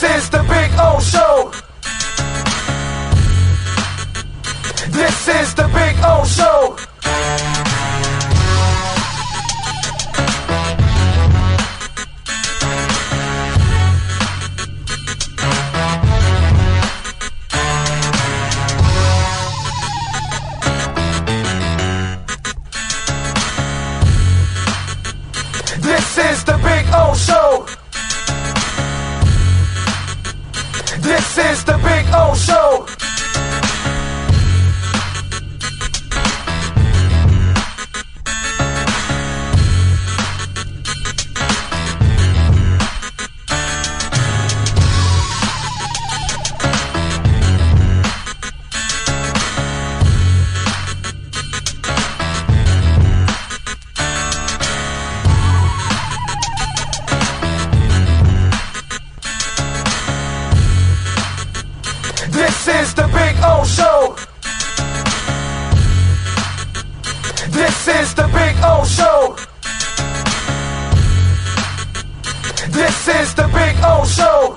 This is the Big O Show. This is the Big O Show. This is the Big O Show. This is the Big O Show. This is the Big O Show. This is the Big O Show. This is the Big O Show.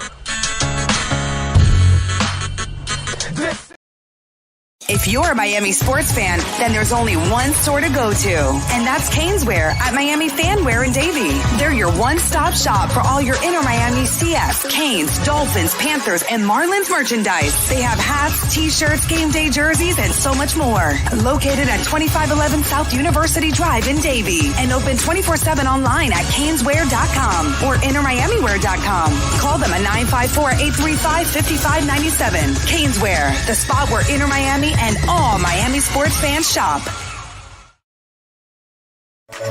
If you're a Miami sports fan, then there's only one store to go to, and that's Caneswear at Miami Fanwear in Davie. They're your one-stop shop for all your inner Miami CFs, Canes, Dolphins, Panthers, and Marlins merchandise. They have hats, t-shirts, game day jerseys, and so much more. Located at 2511 South University Drive in Davie, and open 24/7 online at caneswear.com or innermiamiwear.com. Call them at 954-835-5597. Caneswear, the spot where Inner Miami and all Miami sports fans shop.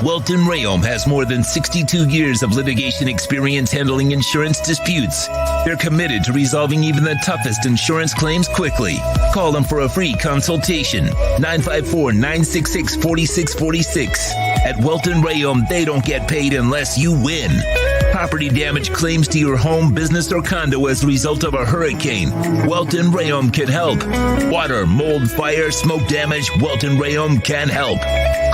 Welton Rayom has more than 62 years of litigation experience handling insurance disputes. They're committed to resolving even the toughest insurance claims quickly. Call them for a free consultation. 954-966-4646. At Welton Rayom, they don't get paid unless you win. Property damage claims to your home, business, or condo as a result of a hurricane. Welton Rayom can help. Water, mold, fire, smoke damage, Welton Rayom can help.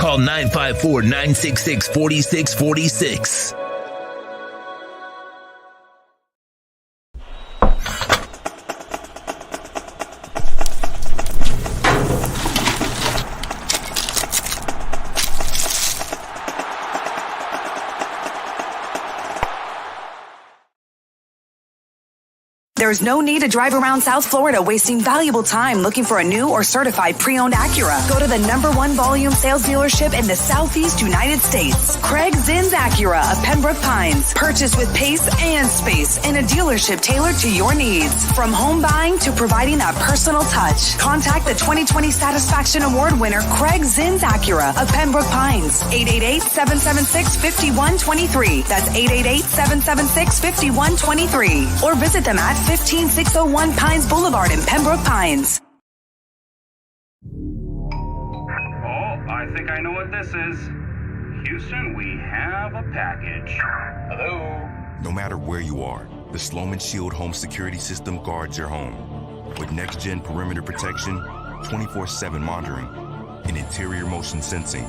Call 954-966-4646. There's no need to drive around South Florida wasting valuable time looking for a new or certified pre-owned Acura. Go to the #1 volume sales dealership in the Southeast United States. Craig Zinn's Acura of Pembroke Pines. Purchase with pace and space in a dealership tailored to your needs. From home buying to providing that personal touch. Contact the 2020 Satisfaction Award winner Craig Zinn's Acura of Pembroke Pines. 888-776-5123. That's 888-776-5123. Or visit them at 15601 Pines Boulevard in Pembroke Pines. Oh, I think I know what this is. Houston, we have a package. Hello? No matter where you are, the Sloman Shield home security system guards your home. With next-gen perimeter protection, 24/7 monitoring, and interior motion sensing.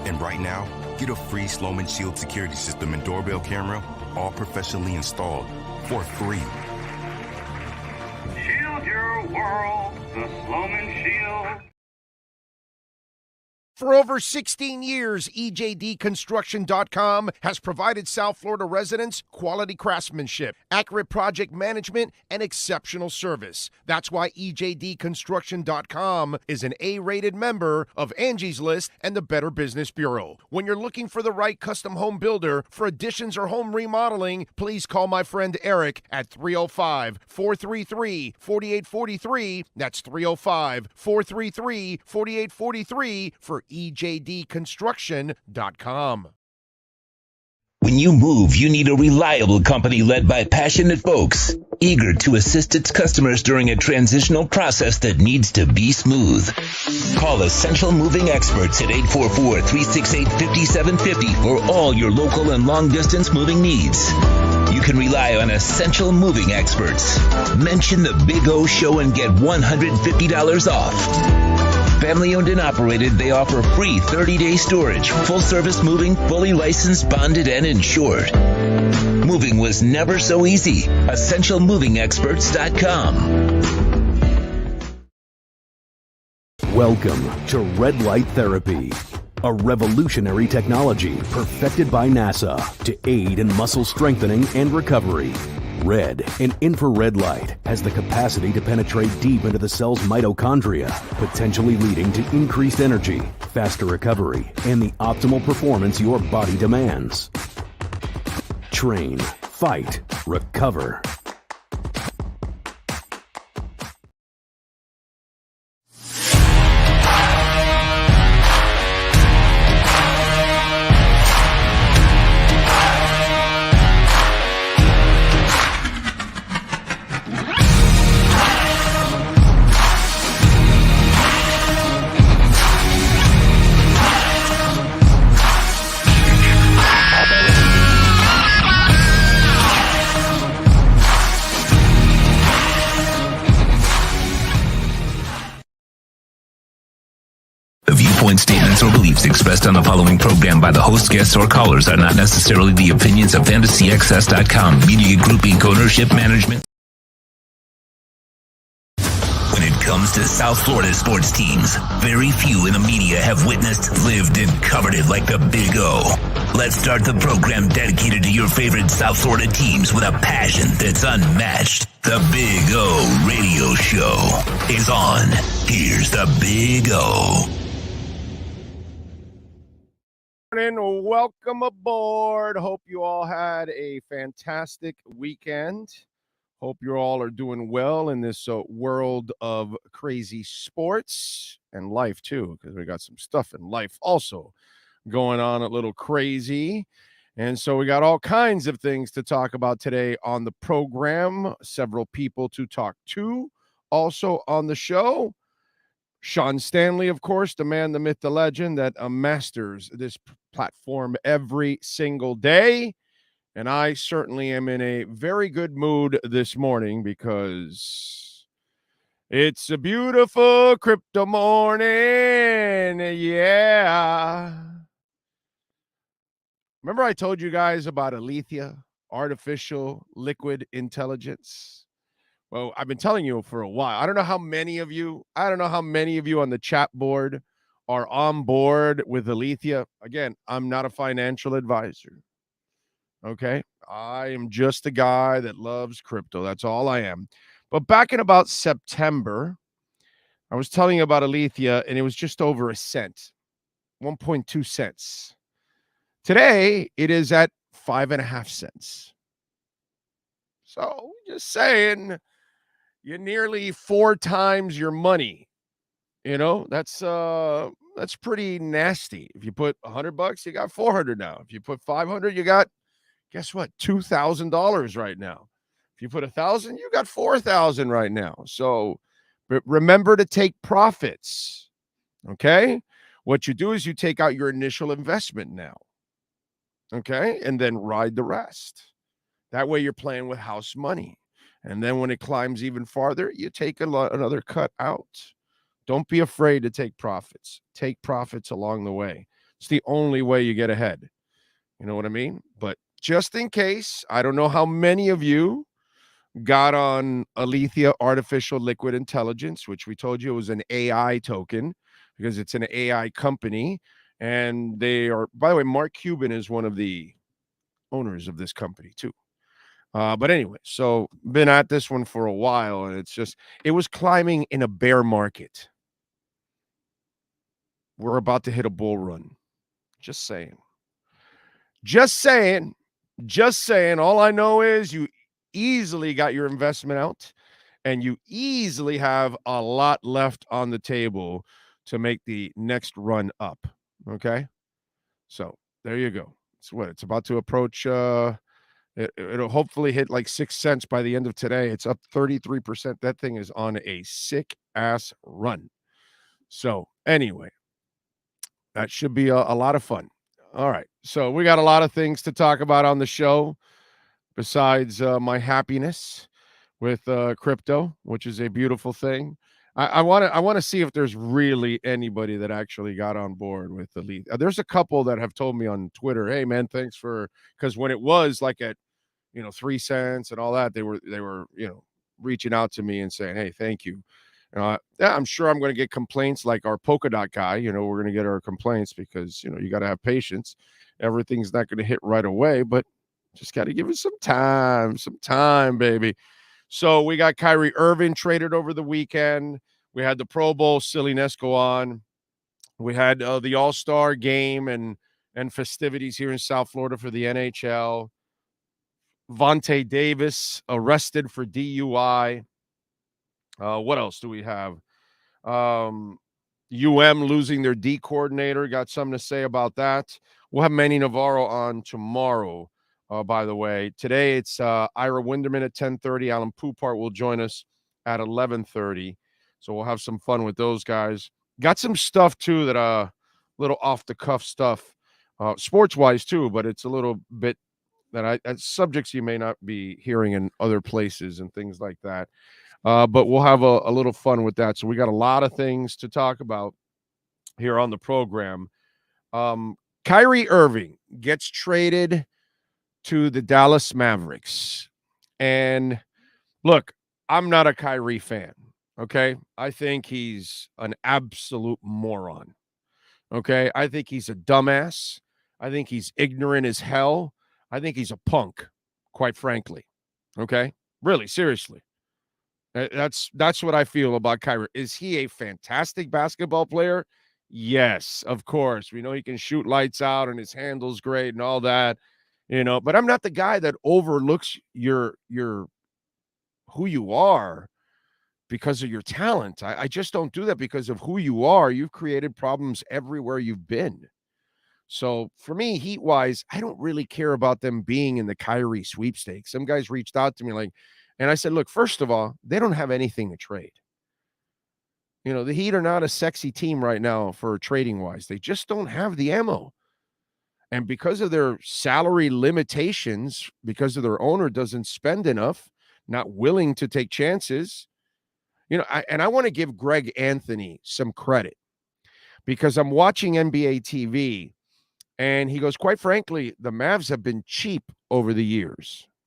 And right now, get a free Sloman Shield security system and doorbell camera, all professionally installed, for free. Shield your world, the Sloman Shield. For over 16 years, EJDconstruction.com has provided South Florida residents quality craftsmanship, accurate project management, and exceptional service. That's why EJDconstruction.com is an A-rated member of Angie's List and the Better Business Bureau. When you're looking for the right custom home builder for additions or home remodeling, please call my friend Eric at 305-433-4843. That's 305-433-4843 for EJDconstruction.com. When you move, you need a reliable company led by passionate folks, eager to assist its customers during a transitional process that needs to be smooth. Call Essential Moving Experts at 844-368-5750 for all your local and long-distance moving needs. You can rely on Essential Moving Experts. Mention the Big O Show and get $150 off. Family owned and operated, they offer free 30-day storage, full service moving, fully licensed, bonded, and insured. Moving was never so easy. EssentialMovingExperts.com. Welcome to Red Light Therapy, a revolutionary technology perfected by NASA to aid in muscle strengthening and recovery. Red and infrared light has the capacity to penetrate deep into the cell's mitochondria, potentially leading to increased energy, faster recovery, and the optimal performance your body demands. Train, fight, recover. Statements or beliefs expressed on the following program by the host, guests, or callers are not necessarily the opinions of FantasyXS.com, Media Group Inc. ownership management. When it comes to South Florida sports teams, very few in the media have witnessed, lived, and covered it like the Big O. Let's start the program dedicated to your favorite South Florida teams with a passion that's unmatched. The Big O Radio Show is on. Here's the Big O. And welcome aboard. Hope you all had a fantastic weekend. Hope you all are doing well in this world of crazy sports and life too, because we got some stuff in life also going on a little crazy. And so we got all kinds of things to talk about today on the program. Several people to talk to also on the show. Sean Stanley, of course, the man, the myth, the legend that masters this platform every single day. And I certainly am in a very good mood this morning because it's a beautiful crypto morning. Yeah. Remember I told you guys about Alethea, artificial liquid intelligence? Well, I've been telling you for a while. I don't know how many of you on the chat board are on board with Alethea. Again, I'm not a financial advisor. Okay? I am just a guy that loves crypto. That's all I am. But back in about September, I was telling you about Alethea, and it was just over a cent, 1.2 cents. Today, it is at 5.5 cents. So, just saying, you're nearly 4 times your money. You know, that's pretty nasty. If you put $100, you got 400 now. If you put 500, you got, guess what? $2,000 right now. If you put 1,000, you got 4,000 right now. So remember to take profits. Okay? What you do is you take out your initial investment now. Okay? And then ride the rest. That way you're playing with house money. And then when it climbs even farther, you take another cut out. Don't be afraid to take profits. Take profits along the way. It's the only way you get ahead. You know what I mean? But just in case, I don't know how many of you got on Alethea Artificial Liquid Intelligence, which we told you was an AI token because it's an AI company. And they are, by the way, Mark Cuban is one of the owners of this company too. But anyway, so been at this one for a while, and it was climbing in a bear market. We're about to hit a bull run. Just saying. All I know is you easily got your investment out, and you easily have a lot left on the table to make the next run up. Okay? So there you go. It's about to approach it'll hopefully hit like 6 cents by the end of today. It's up 33%. That thing is on a sick ass run. So anyway, that should be a lot of fun. All right. So we got a lot of things to talk about on the show besides my happiness with crypto, which is a beautiful thing. I want to see if there's really anybody that actually got on board with the lead. There's a couple that have told me on Twitter, "Hey man, thanks for," because when it was like at 3 cents and all that, they were reaching out to me and saying, "Hey, thank you." Yeah, I'm sure I'm going to get complaints like our polka dot guy. We're going to get our complaints because you got to have patience. Everything's not going to hit right away, but just got to give it some time, baby. So we got Kyrie Irving traded over the weekend. We had the Pro Bowl silliness go on. We had the All-Star game and festivities here in South Florida for the NHL. Vontae Davis arrested for DUI. What else do we have? Losing their D coordinator. Got something to say about that. We'll have Manny Navarro on tomorrow. By the way, today it's Ira Winderman at 10:30. Alan Poopart will join us at 11:30. So we'll have some fun with those guys. Got some stuff too that little off the cuff stuff, sports wise too, but it's a little bit that subjects you may not be hearing in other places and things like that. But we'll have a little fun with that. So we got a lot of things to talk about here on the program. Kyrie Irving gets traded to the Dallas Mavericks. And look, I'm not a Kyrie fan, okay? I think he's an absolute moron, okay? I think he's a dumbass. I think he's ignorant as hell. I think he's a punk, quite frankly, okay? Really, seriously. That's what I feel about Kyrie. Is he a fantastic basketball player? Yes, of course. We know he can shoot lights out and his handle's great and all that, but I'm not the guy that overlooks your who you are because of your talent. I just don't do that because of who you are. You've created problems everywhere you've been. So for me, heat-wise, I don't really care about them being in the Kyrie sweepstakes. Some guys reached out to me and I said, look, first of all, they don't have anything to trade. The Heat are not a sexy team right now for trading-wise. They just don't have the ammo. And because of their salary limitations, because of their owner doesn't spend enough, not willing to take chances, I want to give Greg Anthony some credit because I'm watching NBA TV and he goes, quite frankly, the Mavs have been cheap over the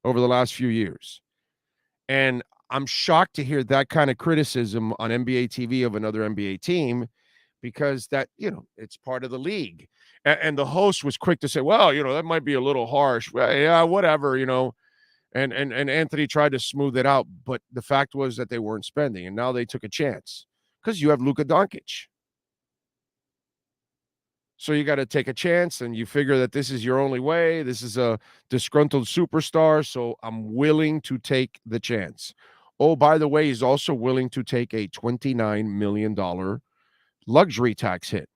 last few years. And I'm shocked to hear that kind of criticism on NBA TV of another NBA team because that, it's part of the league. And the host was quick to say, well, that might be a little harsh. Well, yeah, whatever, And Anthony tried to smooth it out. But the fact was that they weren't spending. And now they took a chance because you have Luka Doncic. So you got to take a chance and you figure that this is your only way. This is a disgruntled superstar. So I'm willing to take the chance. Oh, by the way, he's also willing to take a $29 million luxury tax hit.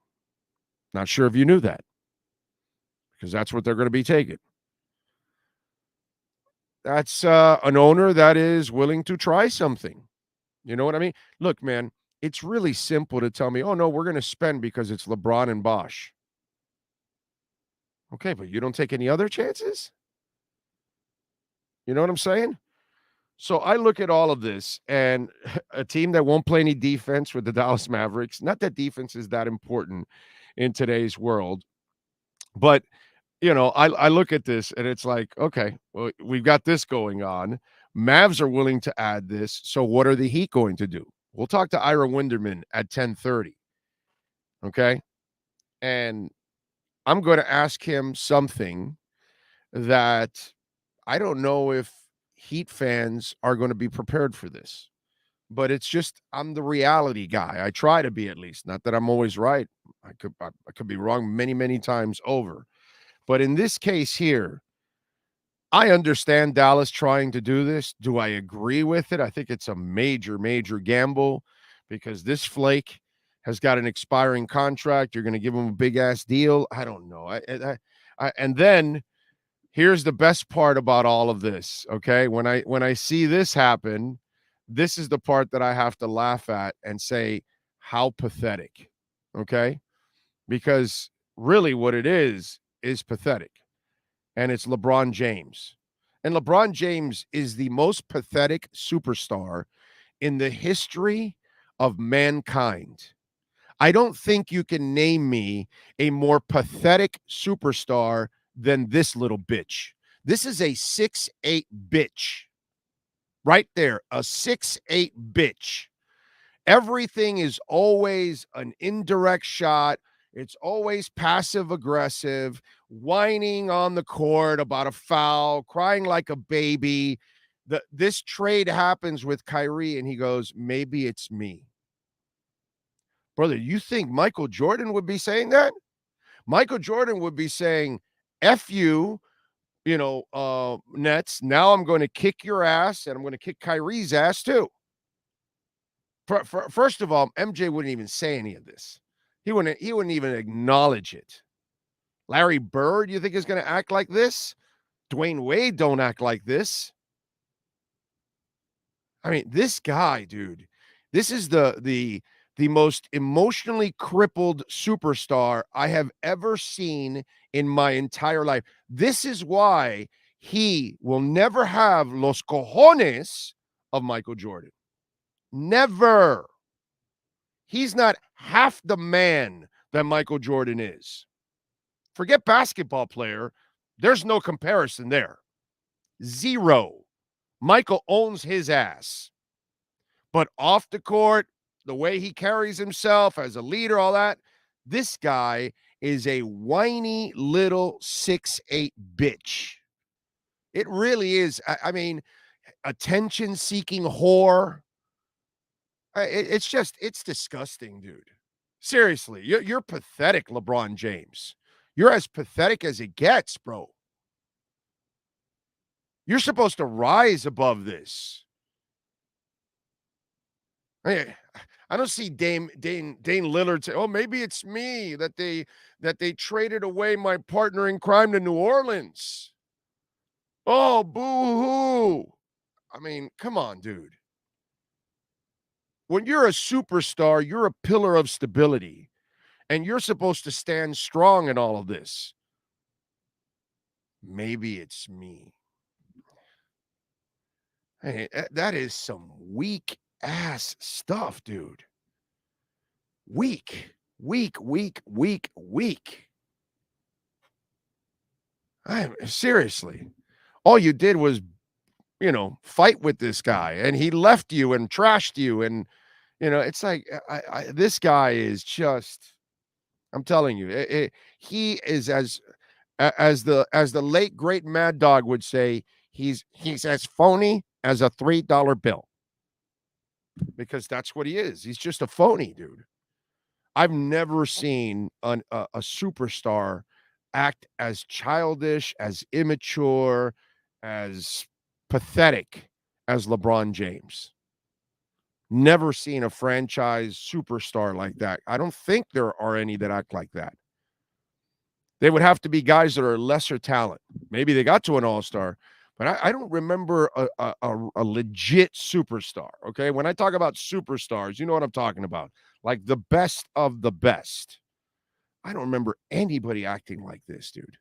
Not sure if you knew that because that's what they're going to be taking. That's an owner that is willing to try something. You know what I mean? Look, man, it's really simple to tell me, oh, no, we're going to spend because it's LeBron and Bosch. Okay, but you don't take any other chances? You know what I'm saying? So I look at all of this and a team that won't play any defense with the Dallas Mavericks, not that defense is that important in today's world, but, I look at this and it's like, okay, well, we've got this going on. Mavs are willing to add this. So what are the Heat going to do? We'll talk to Ira Winderman at 10:30. Okay. And I'm going to ask him something that I don't know if Heat fans are going to be prepared for this, but it's just, I'm the reality guy. I try to be, at least. Not that I'm always right. I could be wrong many, many times over. But in this case here, I understand Dallas trying to do this. Do I agree with it? I think it's a major, major gamble because this flake has got an expiring contract. You're going to give him a big ass deal. I don't know. And then here's the best part about all of this. Okay. When I see this happen, this is the part that I have to laugh at and say, how pathetic. Okay. Because really what it is pathetic. And it's LeBron James. And LeBron James is the most pathetic superstar in the history of mankind. I don't think you can name me a more pathetic superstar than this little bitch. This is a 6'8" bitch. Right there, a 6'8" bitch. Everything is always an indirect shot. It's always passive aggressive, whining on the court about a foul, crying like a baby. This trade happens with Kyrie, and he goes, maybe it's me. Brother, you think Michael Jordan would be saying that? Michael Jordan would be saying, F you, Nets. Now I'm going to kick your ass, and I'm going to kick Kyrie's ass too. First of all, MJ wouldn't even say any of this. He wouldn't even acknowledge it. Larry Bird, you think is going to act like this? Dwayne Wade don't act like this. I mean, this guy, dude, this is the most emotionally crippled superstar I have ever seen in my entire life. This is why he will never have los cojones of Michael Jordan. Never. He's not half the man that Michael Jordan is. Forget basketball player. There's no comparison there. Zero. Michael owns his ass. But off the court, the way he carries himself as a leader, all that, this guy is a whiny little 6'8" bitch. It really is. I mean, attention-seeking whore. It's disgusting, dude. Seriously, you're pathetic, LeBron James. You're as pathetic as it gets, bro. You're supposed to rise above this. I don't see Dame Lillard say, "Oh, maybe it's me that they traded away my partner in crime to New Orleans." Oh, boo-hoo. I mean, come on, dude. When you're a superstar, you're a pillar of stability, and you're supposed to stand strong in all of this. Maybe it's me. Hey, that is some weak ass stuff, dude. Weak. Seriously. All you did was, fight with this guy, and he left you and trashed you, and it's like this guy is just. I'm telling you, he is as the late great Mad Dog would say, he's as phony as a $3 bill, because that's what he is. He's just a phony, dude. I've never seen a superstar act as childish, as immature, as pathetic as LeBron James. Never seen a franchise superstar like that. I don't think there are any that act like that. They would have to be guys that are lesser talent. Maybe they got to an all-star, but I don't remember a legit superstar, okay? When I talk about superstars, you know what I'm talking about. Like the best of the best. I don't remember anybody acting like this, dude.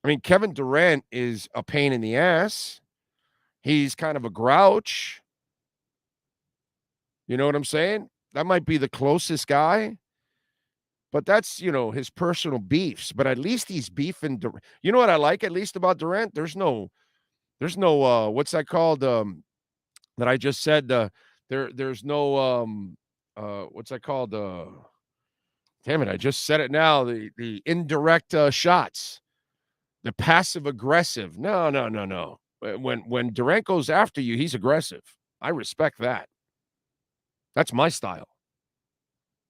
I mean, Kevin Durant is a pain in the ass. He's kind of a grouch. You know what I'm saying? That might be the closest guy. But that's, his personal beefs. But at least he's beefing. You know what I like at least about Durant? There's no what's that called? That I just said. There's no what's that called? Damn it! I just said it now. The indirect shots, the passive aggressive. No. When Durant goes after you, he's aggressive. I respect that. That's my style.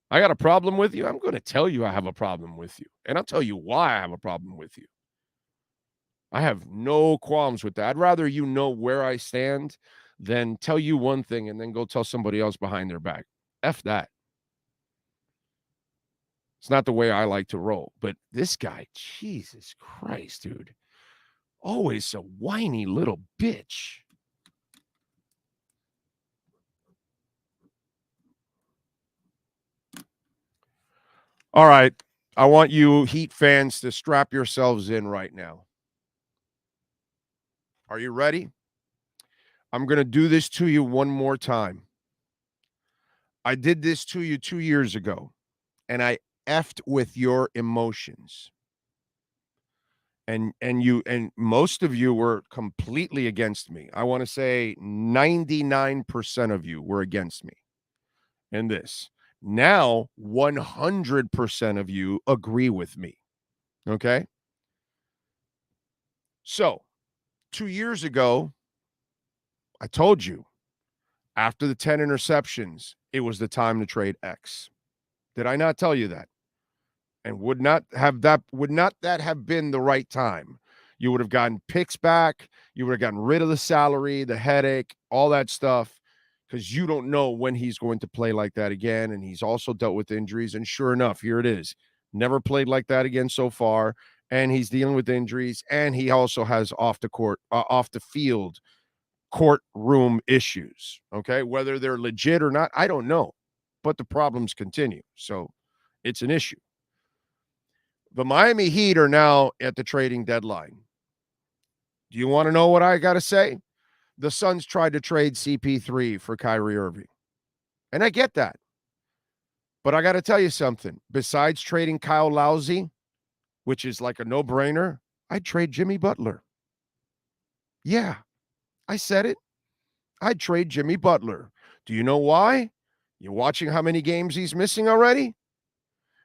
I got a problem with you. I'm going to tell you I have a problem with you. And I'll tell you why I have a problem with you. I have no qualms with that. I'd rather you know where I stand than tell you one thing and then go tell somebody else behind their back. F that. It's not the way I like to roll. But this guy, Jesus Christ, dude. Always a whiny little bitch. All right. I want you Heat fans to strap yourselves in right now. Are you ready? I'm going to do this to you one more time. I did this to you 2 years ago, and I effed with your emotions. And most of you were completely against me. I want to say 99% of you were against me in this. Now 100% of you agree with me. Okay? So, 2 years ago, I told you after the 10 interceptions, it was the time to trade X. Did I not tell you that? And would not that have been the right time? You would have gotten picks back, you would have gotten rid of the salary, the headache, all that stuff, because you don't know when he's going to play like that again. And he's also dealt with injuries. And sure enough, here it is. Never played like that again so far. And he's dealing with injuries. And he also has off the field courtroom issues. Okay. Whether they're legit or not, I don't know. But the problems continue. So it's an issue. The Miami Heat are now at the trading deadline. Do you want to know what I got to say? The Suns tried to trade CP3 for Kyrie Irving. And I get that. But I got to tell you something. Besides trading Kyle Lowry, which is like a no-brainer, I'd trade Jimmy Butler. Yeah, I said it. I'd trade Jimmy Butler. Do you know why? You're watching how many games he's missing already?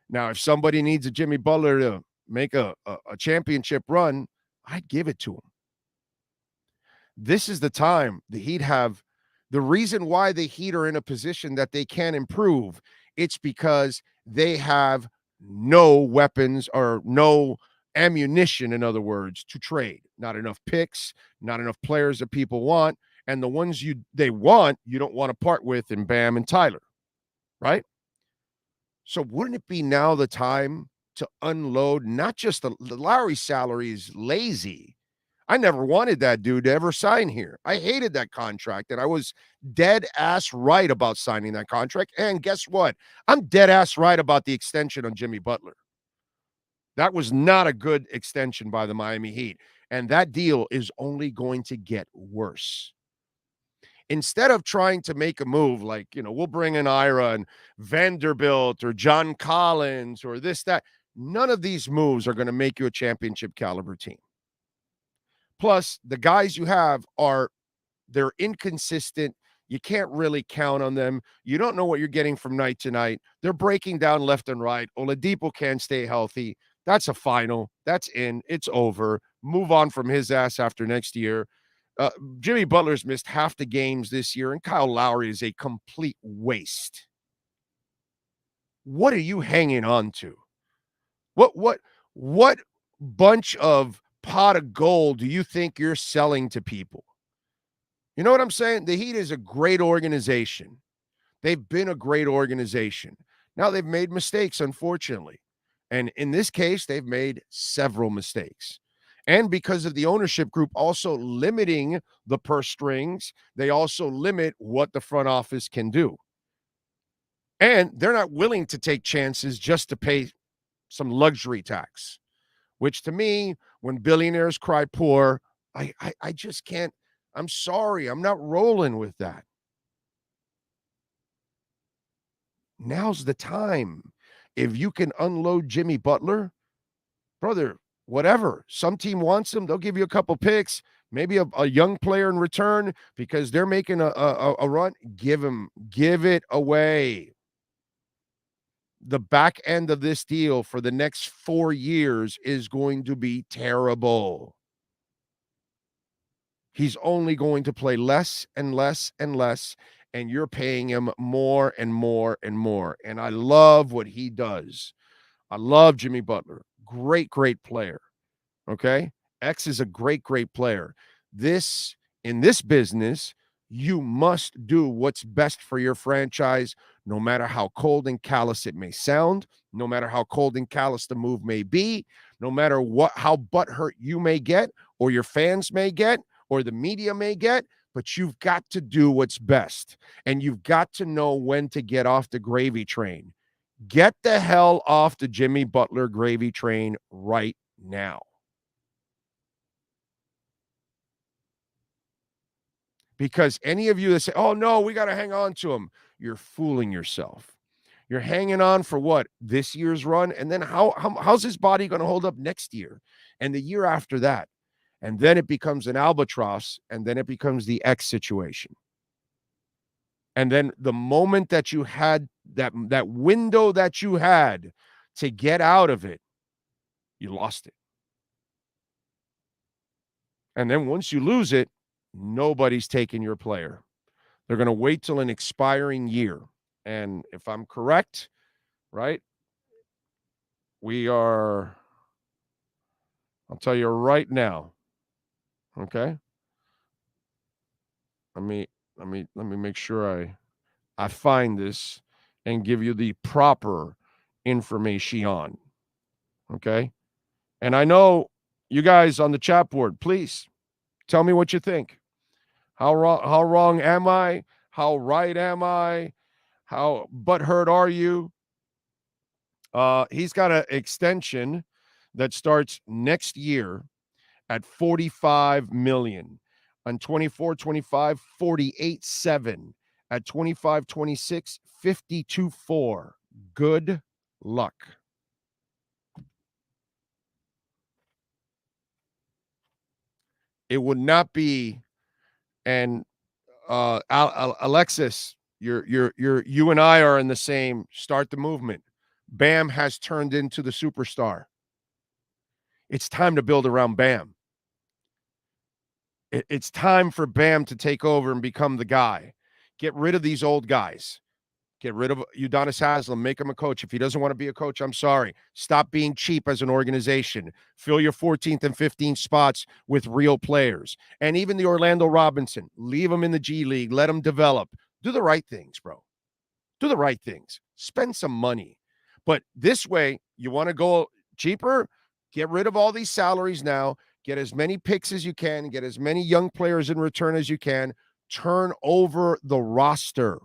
Now, if somebody needs a Jimmy Butler to make a championship run, I'd give it to him. This is the time the Heat have. The reason why the Heat are in a position that they can improve, it's because they have no weapons or no ammunition, in other words, to trade. Not enough picks, not enough players that people want, and the ones they want, you don't want to part with in Bam and Tyler, right? So wouldn't it be now the time to unload not just the Lowry salary is lazy. I never wanted that dude to ever sign here. I hated that contract, and I was dead ass right about signing that contract. And guess what? I'm dead ass right about the extension on Jimmy Butler. That was not a good extension by the Miami Heat. And that deal is only going to get worse. Instead of trying to make a move like, we'll bring in Ira and Vanderbilt or John Collins or this, that, none of these moves are going to make you a championship caliber team. Plus, the guys you have they're inconsistent. You can't really count on them. You don't know what you're getting from night to night. They're breaking down left and right. Oladipo can't stay healthy. That's a final. That's in. It's over. Move on from his ass after next year. Jimmy Butler's missed half the games this year, and Kyle Lowry is a complete waste. What are you hanging on to? What bunch of pot of gold do you think you're selling to people? You know what I'm saying? The Heat is a great organization. They've been a great organization. Now they've made mistakes, unfortunately. And in this case, they've made several mistakes. And because of the ownership group also limiting the purse strings, they also limit what the front office can do. And they're not willing to take chances just to pay some luxury tax, which to me, when billionaires cry poor, I just can't. I'm sorry. I'm not rolling with that. Now's the time. If you can unload Jimmy Butler, brother, whatever. Some team wants him. They'll give you a couple picks, maybe a young player in return because they're making a run. Give it away. The back end of this deal for the next 4 years is going to be terrible. He's only going to play less and less and less, and you're paying him more and more and more. And I love what he does. I love Jimmy Butler. Great, great player. Okay? X is a great, great player. In this business, you must do what's best for your franchise, no matter how cold and callous it may sound, no matter how cold and callous the move may be, no matter how butthurt you may get, or your fans may get, or the media may get, but you've got to do what's best. And you've got to know when to get off the gravy train. Get the hell off the Jimmy Butler gravy train right now. Because any of you that say, oh, no, we got to hang on to him, you're fooling yourself. You're hanging on for what? This year's run? And then how's his body going to hold up next year and the year after that? And then it becomes an albatross, and then it becomes the X situation. And then the moment that you had that window that you had to get out of it, you lost it. And then once you lose it, nobody's taking your player. They're going to wait till an expiring year. And if I'm correct, right, I'll tell you right now, okay? Let me make sure I find this and give you the proper information, okay? And I know you guys on the chat board, please tell me what you think. How wrong am I? How right am I? How butthurt are you? He's got an extension that starts next year at $45 million. On 24-25, $48.7. At 25-26, $52.4. Good luck. It would not be, and Alexis, you and I are in the same start the movement. Bam has turned into the superstar. It's time to build around Bam. It's time for Bam to take over and become the guy. Get rid of these old guys. Get rid of Udonis Haslem. Make him a coach. If he doesn't want to be a coach, I'm sorry. Stop being cheap as an organization. Fill your 14th and 15th spots with real players. And even the Orlando Robinson, leave him in the G League. Let him develop. Do the right things, bro. Do the right things. Spend some money. But this way, you want to go cheaper? Get rid of all these salaries now. Get as many picks as you can. Get as many young players in return as you can. Turn over the roster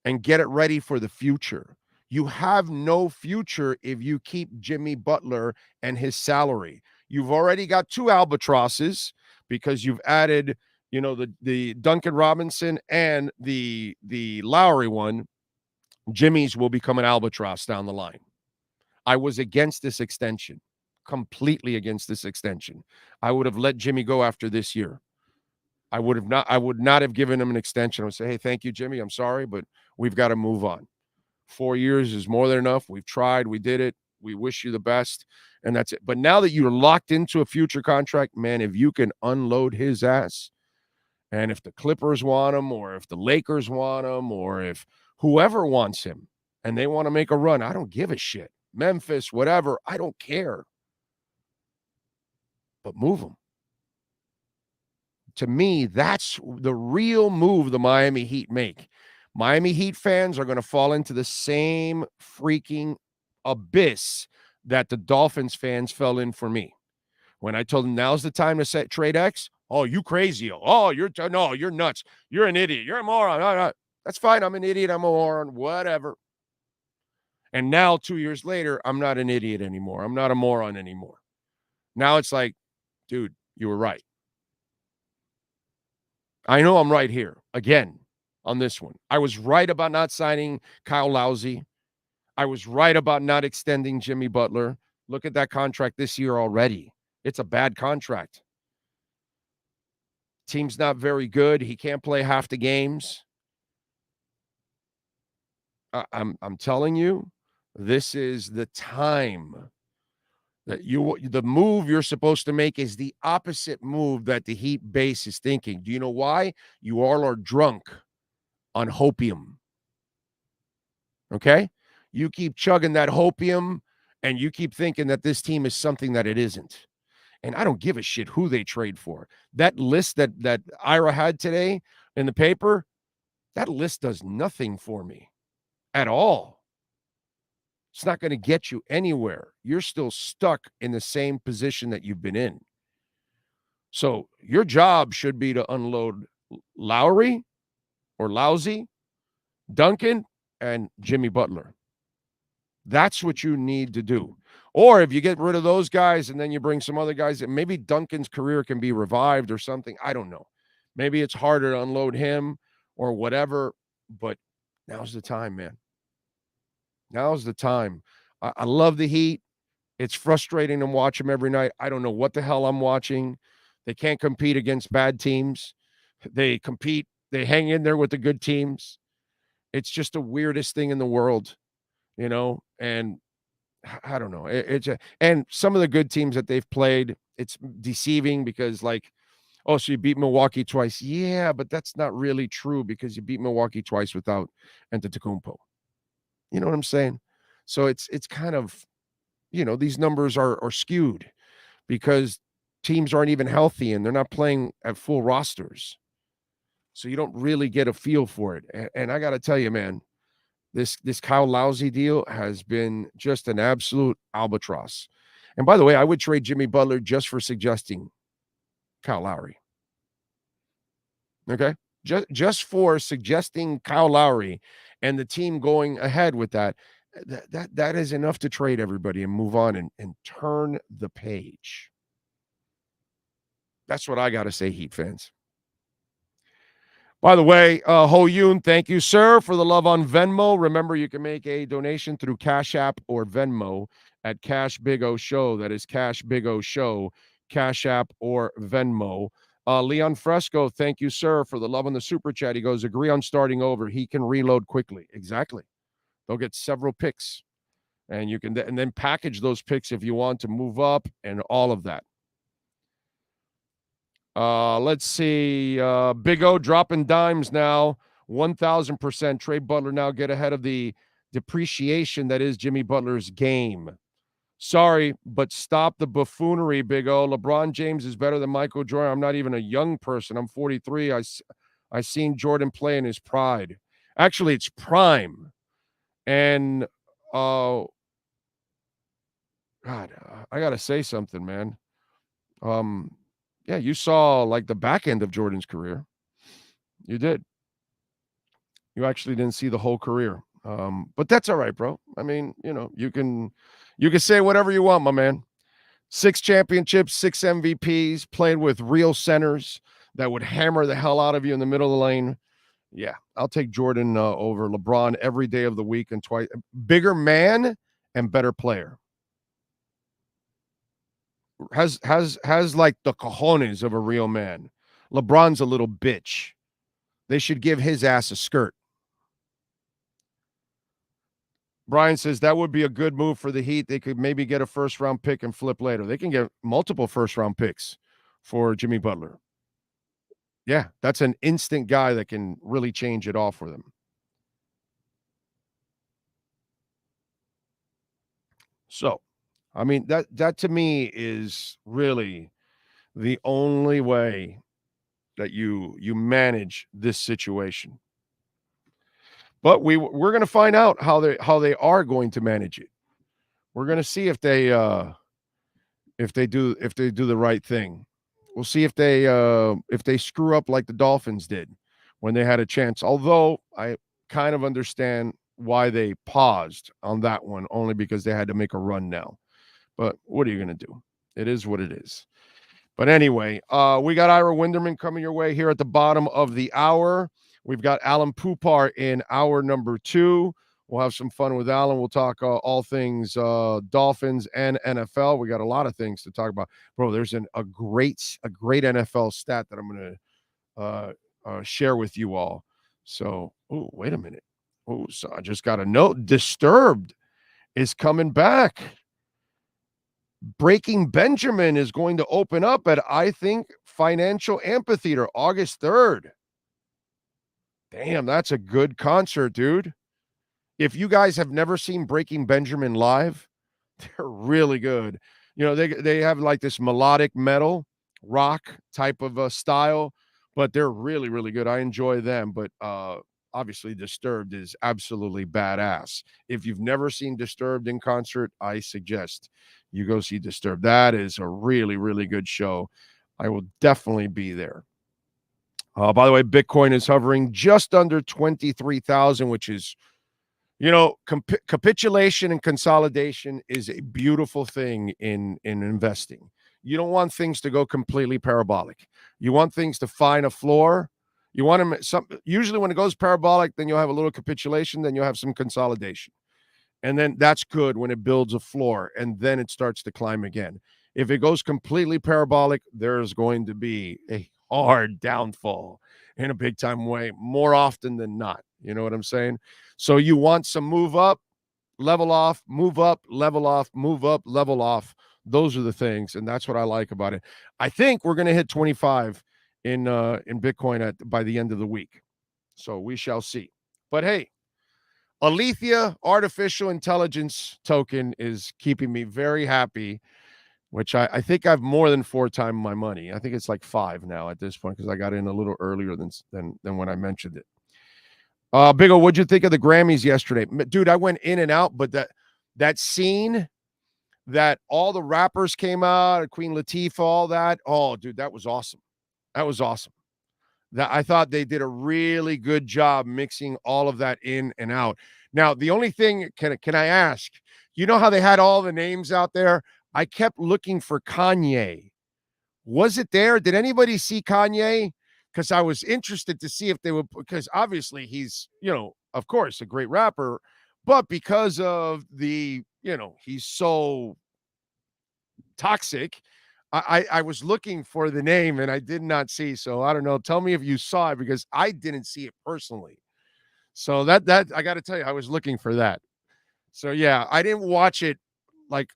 and get it ready for the future. You have no future if you keep Jimmy Butler and his salary. You've already got two albatrosses because you've added, the Duncan Robinson and the Lowry one. Jimmy's will become an albatross down the line. I was against this extension, completely against this extension. I would have let Jimmy go after this year. I would not have given him an extension. I would say, hey, thank you, Jimmy. I'm sorry, but we've got to move on. 4 years is more than enough. We've tried. We did it. We wish you the best. And that's it. But now that you're locked into a future contract, man, if you can unload his ass, and if the Clippers want him, or if the Lakers want him, or if whoever wants him, and they want to make a run, I don't give a shit. Memphis, whatever, I don't care. But move him. To me, that's the real move the Miami Heat make. Miami Heat fans are going to fall into the same freaking abyss that the Dolphins fans fell in for me. When I told them now's the time to trade X, oh, you crazy. Oh, you're nuts. You're an idiot. You're a moron. No. That's fine. I'm an idiot. I'm a moron. Whatever. And now 2 years later, I'm not an idiot anymore. I'm not a moron anymore. Now it's like, dude, you were right. I know I'm right here again on this one. I was right about not signing Kyle Lowry. I was right about not extending Jimmy Butler. Look at that contract this year already. It's a bad contract. Team's not very good. He can't play half the games. I'm telling you, this is the time that the move you're supposed to make is the opposite move that the Heat base is thinking. Do you know why? You all are drunk on hopium. Okay? You keep chugging that hopium, and you keep thinking that this team is something that it isn't. And I don't give a shit who they trade for. That list that Ira had today in the paper, that list does nothing for me at all. It's not going to get you anywhere. You're still stuck in the same position that you've been in. So your job should be to unload Lowry or Lousy, Duncan, and Jimmy Butler. That's what you need to do. Or if you get rid of those guys and then you bring some other guys, maybe Duncan's career can be revived or something. I don't know. Maybe it's harder to unload him or whatever, but now's the time, man. Now's the time. I love the Heat. It's frustrating to watch them every night. I don't know what the hell I'm watching. They can't compete against bad teams. They compete. They hang in there with the good teams. It's just the weirdest thing in the world, and I don't know. And some of the good teams that they've played, it's deceiving because oh, so you beat Milwaukee twice. Yeah, but that's not really true because you beat Milwaukee twice without Antetokounmpo. You know what I'm saying? So it's kind of, these numbers are skewed because teams aren't even healthy and they're not playing at full rosters. So you don't really get a feel for it. And I got to tell you, man, this Kyle Lowry deal has been just an absolute albatross. And by the way, I would trade Jimmy Butler just for suggesting Kyle Lowry. Okay? Just for suggesting Kyle Lowry and the team going ahead with that is enough to trade everybody and move on and turn the page. That's what I got to say, Heat fans. By the way, Ho Yoon, thank you, sir, for the love on Venmo. Remember, you can make a donation through Cash App or Venmo at Cash Big O Show. That is Cash Big O Show, Cash App or Venmo. Leon Fresco, thank you, sir, for the love on the super chat. He goes, agree on starting over. He can reload quickly. Exactly. They'll get several picks, and you can and then package those picks if you want to move up and all of that. Let's see. Big O dropping dimes now. 1,000%. Trey Butler now get ahead of the depreciation that is Jimmy Butler's game. Sorry, but stop the buffoonery, Big O. LeBron James is better than Michael Jordan. I'm not even a young person. I'm 43. I seen Jordan play in his pride. Actually, it's prime. And, God, I got to say something, man. Yeah, you saw the back end of Jordan's career. You did. You actually didn't see the whole career. But that's all right, bro. I mean, you can say whatever you want, my man. 6 championships, 6 MVPs, playing with real centers that would hammer the hell out of you in the middle of the lane. Yeah, I'll take Jordan over LeBron every day of the week and twice. Bigger man and better player. Has like the cojones of a real man. LeBron's a little bitch. They should give his ass a skirt. Brian says that would be a good move for the Heat. They could maybe get a first-round pick and flip later. They can get multiple first-round picks for Jimmy Butler. Yeah, that's an instant guy that can really change it all for them. So, I mean, that to me is really the only way that you manage this situation. But we're going to find out how they are going to manage it. We're going to see if they do the right thing. We'll see if they screw up like the Dolphins did when they had a chance. Although I kind of understand why they paused on that one, only because they had to make a run now. But what are you going to do? It is what it is. But anyway, we got Ira Winderman coming your way here at the bottom of the hour. We've got Alan Poopart in hour number 2. We'll have some fun with Alan. We'll talk all things Dolphins and NFL. We got a lot of things to talk about. Bro, there's a great NFL stat that I'm going to share with you all. So, wait a minute. So I just got a note. Disturbed is coming back. Breaking Benjamin is going to open up at, I think, Financial Amphitheater, August 3rd. Damn, that's a good concert, dude. If you guys have never seen Breaking Benjamin live, they're really good. They have like this melodic metal rock type of style, but they're really, really good. I enjoy them, but obviously Disturbed is absolutely badass. If you've never seen Disturbed in concert, I suggest you go see Disturbed. That is a really, really good show. I will definitely be there. By the way, Bitcoin is hovering just under 23,000, which is, capitulation and consolidation is a beautiful thing in investing. You don't want things to go completely parabolic. You want things to find a floor. You want them usually when it goes parabolic, then you'll have a little capitulation, then you'll have some consolidation. And then that's good when it builds a floor, and then it starts to climb again. If it goes completely parabolic, there's going to be a hard downfall in a big time way more often than not. You know what I'm saying? So you want some move up, level off, move up, level off, move up, level off. Those are the things, and that's what I like about it. I think we're going to hit 25 in Bitcoin by the end of the week. So we shall see. But hey, Alethea artificial intelligence token is keeping me very happy, which I think I've more than 4 times my money. I think it's like 5 now at this point because I got in a little earlier than when I mentioned it. Big O, what'd you think of the Grammys yesterday? Dude, I went in and out, but that scene that all the rappers came out, Queen Latifah, all that. Oh, dude, that was awesome. That was awesome. I thought they did a really good job mixing all of that in and out. Now, the only thing, can I ask, you know how they had all the names out there? I kept looking for Kanye. Was it there? Did anybody see Kanye? Because I was interested to see if they would, because obviously he's, of course, a great rapper, but because of the, he's so toxic, I was looking for the name and I did not see. So I don't know. Tell me if you saw it because I didn't see it personally. So that I got to tell you, I was looking for that. So yeah, I didn't watch it like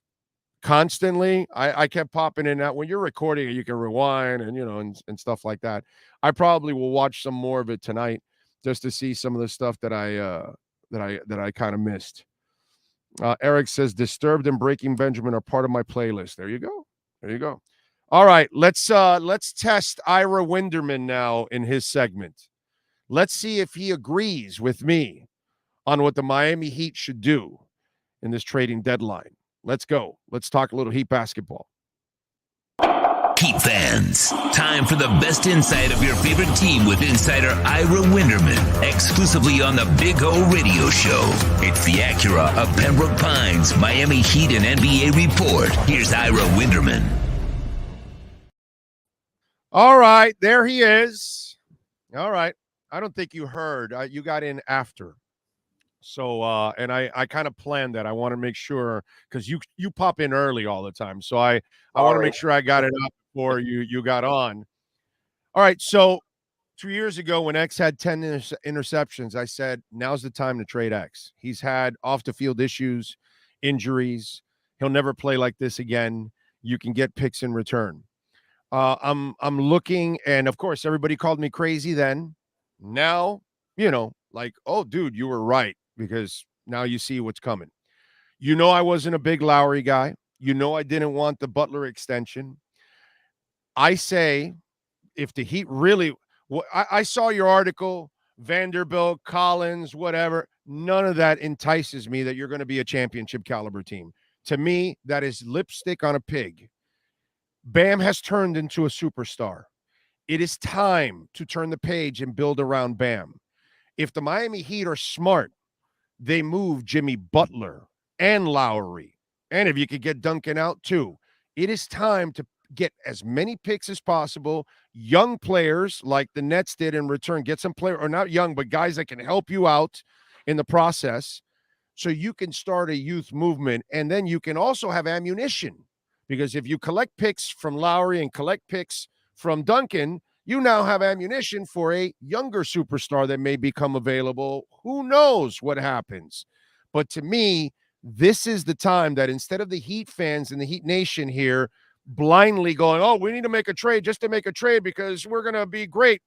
constantly. I kept popping in and out. When you're recording it, you can rewind and and stuff like that. I probably will watch some more of it tonight just to see some of the stuff that I kind of missed. Eric says Disturbed and Breaking Benjamin are part of my playlist. There you go. There you go. All right, let's test Ira Winderman now in his segment. Let's see if he agrees with me on what the Miami Heat should do in this trading deadline. Let's go. Let's talk a little Heat basketball. Heat fans, time for the best insight of your favorite team with insider Ira Winderman, exclusively on the Big O Radio Show. It's the Acura of Pembroke Pines, Miami Heat and NBA report. Here's Ira Winderman. All right, there he is. All right. I don't think you heard. You got in after. So, and I kind of planned that. I want to make sure, because you pop in early all the time. So I want to make sure I got it up before you got on. All right. So 2 years ago when X had 10 interceptions, I said, now's the time to trade X. He's had off the field issues, injuries. He'll never play like this again. You can get picks in return. I'm looking, and of course, everybody called me crazy then. Now, like, oh, dude, you were right, because now you see what's coming. I wasn't a big Lowry guy. I didn't want the Butler extension. I say, if the Heat really, I saw your article, Vanderbilt, Collins, whatever. None of that entices me that you're going to be a championship caliber team. To me, that is lipstick on a pig. Bam has turned into a superstar. It is time to turn the page and build around Bam. If the Miami Heat are smart, they move Jimmy Butler and Lowry. And if you could get Duncan out too, it is time to get as many picks as possible, young players like the Nets did in return, get some player, or not young, but guys that can help you out in the process so you can start a youth movement. And then you can also have ammunition, because if you collect picks from Lowry and collect picks from Duncan, you now have ammunition for a younger superstar that may become available. Who knows what happens? But to me, this is the time that instead of the Heat fans and the Heat Nation here blindly going, oh, we need to make a trade just to make a trade because we're going to be great.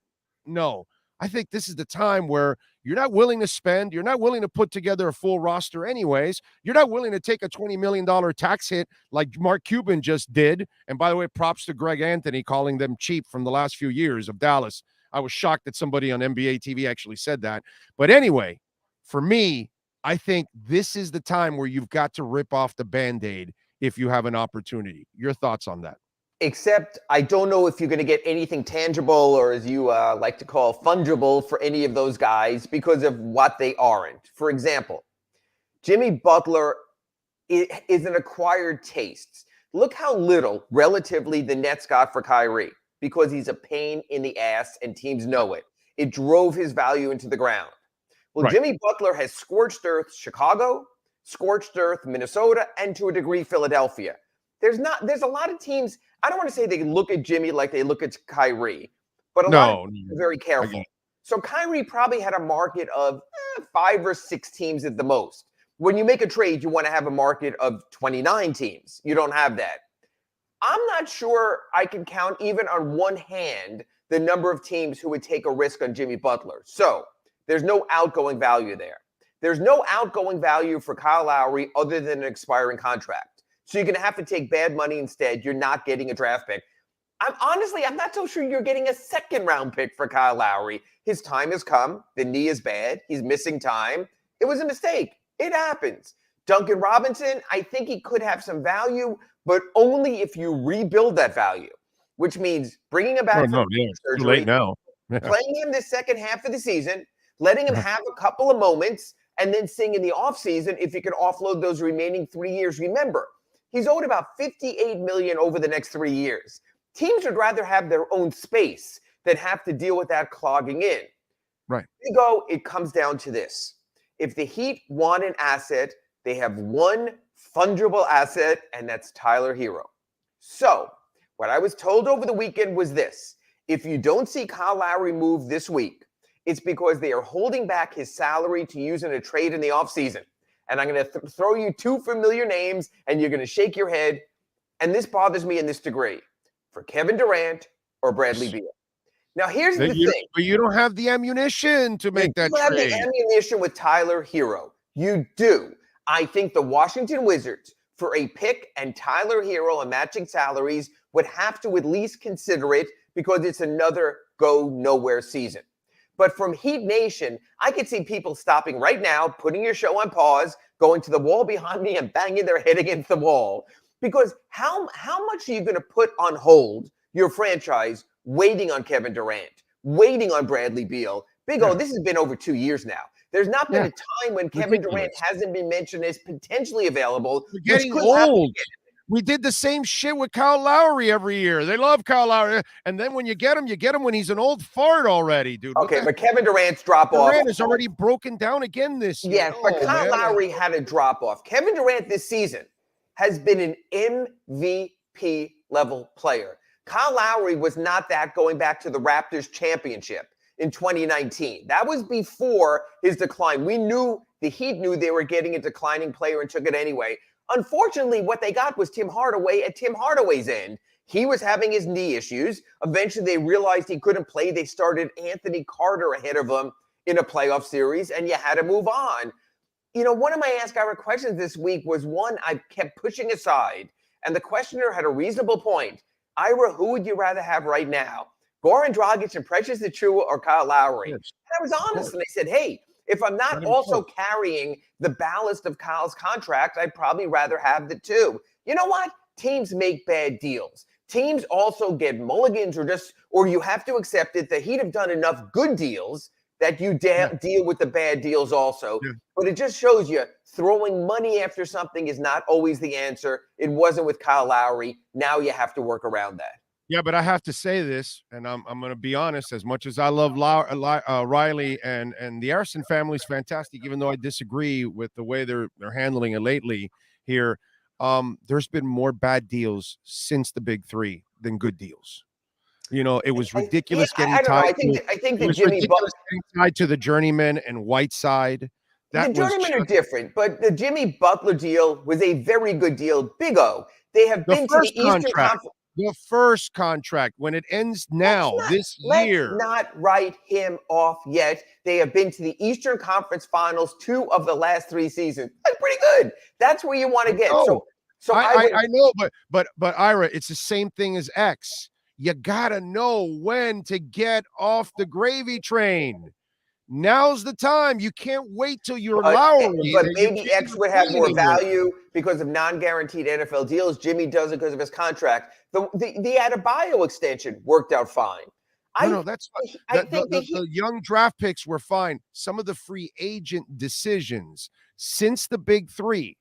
No, I think this is the time where you're not willing to spend. You're not willing to put together a full roster anyways. You're not willing to take a $20 million tax hit like Mark Cuban just did. And by the way, props to Greg Anthony calling them cheap from the last few years of Dallas. I was shocked that somebody on NBA TV actually said that. But anyway, for me, I think this is the time where you've got to rip off the Band-Aid if you have an opportunity. Your thoughts on that? Except I don't know if you're going to get anything tangible, or as you like to call fungible, for any of those guys because of what they aren't. For example, Jimmy Butler is an acquired taste. Look how little, relatively, the Nets got for Kyrie because he's a pain in the ass and teams know it. It drove his value into the ground. Well, Right. Jimmy Butler has scorched earth Chicago, scorched earth Minnesota, and to a degree Philadelphia. There's a lot of teams. I don't want to say they look at Jimmy like they look at Kyrie, but a lot of teams are very careful. So Kyrie probably had a market of 5 or 6 teams at the most. When you make a trade, you want to have a market of 29 teams. You don't have that. I'm not sure I can count even on one hand the number of teams who would take a risk on Jimmy Butler. So there's no outgoing value there. There's no outgoing value for Kyle Lowry other than an expiring contract. So you're going to have to take bad money instead. You're not getting a draft pick. I'm not so sure you're getting a second-round pick for Kyle Lowry. His time has come. The knee is bad. He's missing time. It was a mistake. It happens. Duncan Robinson, I think he could have some value, but only if you rebuild that value, which means bringing him back from surgery, too late now. playing him the second half of the season, letting him have a couple of moments, and then seeing in the offseason if he can offload those remaining 3 years. Remember, he's owed about $58 million over the next 3 years. Teams would rather have their own space than have to deal with that clogging in. Right. It comes down to this. If the Heat want an asset, they have one fungible asset, and that's Tyler Hero. So what I was told over the weekend was this. If you don't see Kyle Lowry move this week, it's because they are holding back his salary to use in a trade in the offseason. And I'm going to throw you 2 familiar names, and you're going to shake your head. And this bothers me in this degree. For Kevin Durant or Bradley Beal. Now, here's the thing. But you don't have the ammunition to make that trade. You have the ammunition with Tyler Hero. You do. I think the Washington Wizards, for a pick and Tyler Hero and matching salaries, would have to at least consider it because it's another go-nowhere season. But from Heat Nation, I could see people stopping right now, putting your show on pause, going to the wall behind me and banging their head against the wall. Because how much are you going to put on hold your franchise waiting on Kevin Durant, waiting on Bradley Beal? Big O, this has been over 2 years now. There's not been a time when Kevin Durant hasn't been mentioned as potentially available. We're getting old. We did the same shit with Kyle Lowry every year. They love Kyle Lowry. And then when you get him when he's an old fart already, dude. Okay, but Kevin Durant's drop-off. Durant is already broken down again this year. Yeah, but Kyle Lowry had a drop-off. Kevin Durant this season has been an MVP-level player. Kyle Lowry was not that going back to the Raptors championship in 2019. That was before his decline. The Heat knew they were getting a declining player and took it anyway. Unfortunately, what they got was Tim Hardaway at Tim Hardaway's end. He was having his knee issues. Eventually, they realized he couldn't play. They started Anthony Carter ahead of him in a playoff series, and you had to move on. You know, one of my Ask Ira questions this week was one I kept pushing aside, and the questioner had a reasonable point. Ira, who would you rather have right now? Goran Dragic and Precious Achiuwa or Kyle Lowry? Yes. And I was honest, and I said, hey, if I'm not also carrying the ballast of Kyle's contract, I'd probably rather have the two. You know what? Teams make bad deals. Teams also get mulligans or you have to accept it. The Heat have done enough good deals that you deal with the bad deals also. Yeah. But it just shows you throwing money after something is not always the answer. It wasn't with Kyle Lowry. Now you have to work around that. Yeah, but I have to say this, and I'm going to be honest. As much as I love Riley and the Arison family is fantastic, even though I disagree with the way they're handling it lately here, there's been more bad deals since the Big Three than good deals. You know, it was ridiculous getting tied. I think the Jimmy Butler tied to the journeyman and Whiteside. The journeymen are different, but the Jimmy Butler deal was a very good deal. Big O, they have been to the Eastern Conference. The first contract, when it ends now, this year. Let's not write him off yet. They have been to the Eastern Conference Finals 2 of the last 3 seasons. That's pretty good. That's where you want to get. So I know, but Ira, it's the same thing as X. You gotta know when to get off the gravy train. Now's the time. You can't wait till you're Lowry. But maybe X would have more value because of non-guaranteed NFL deals. Jimmy does it because of his contract. The Adebayo extension worked out fine. That's fine. The young draft picks were fine. Some of the free agent decisions since the Big Three,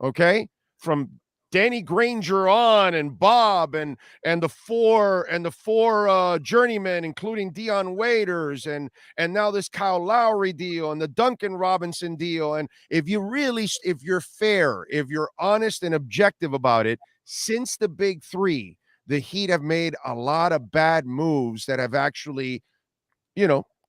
okay, from Danny Granger on and Bob and the four journeymen, including Dion Waiters and now this Kyle Lowry deal and the Duncan Robinson deal. And if you're fair, if you're honest and objective about it, since the big three, the Heat have made a lot of bad moves that have actually,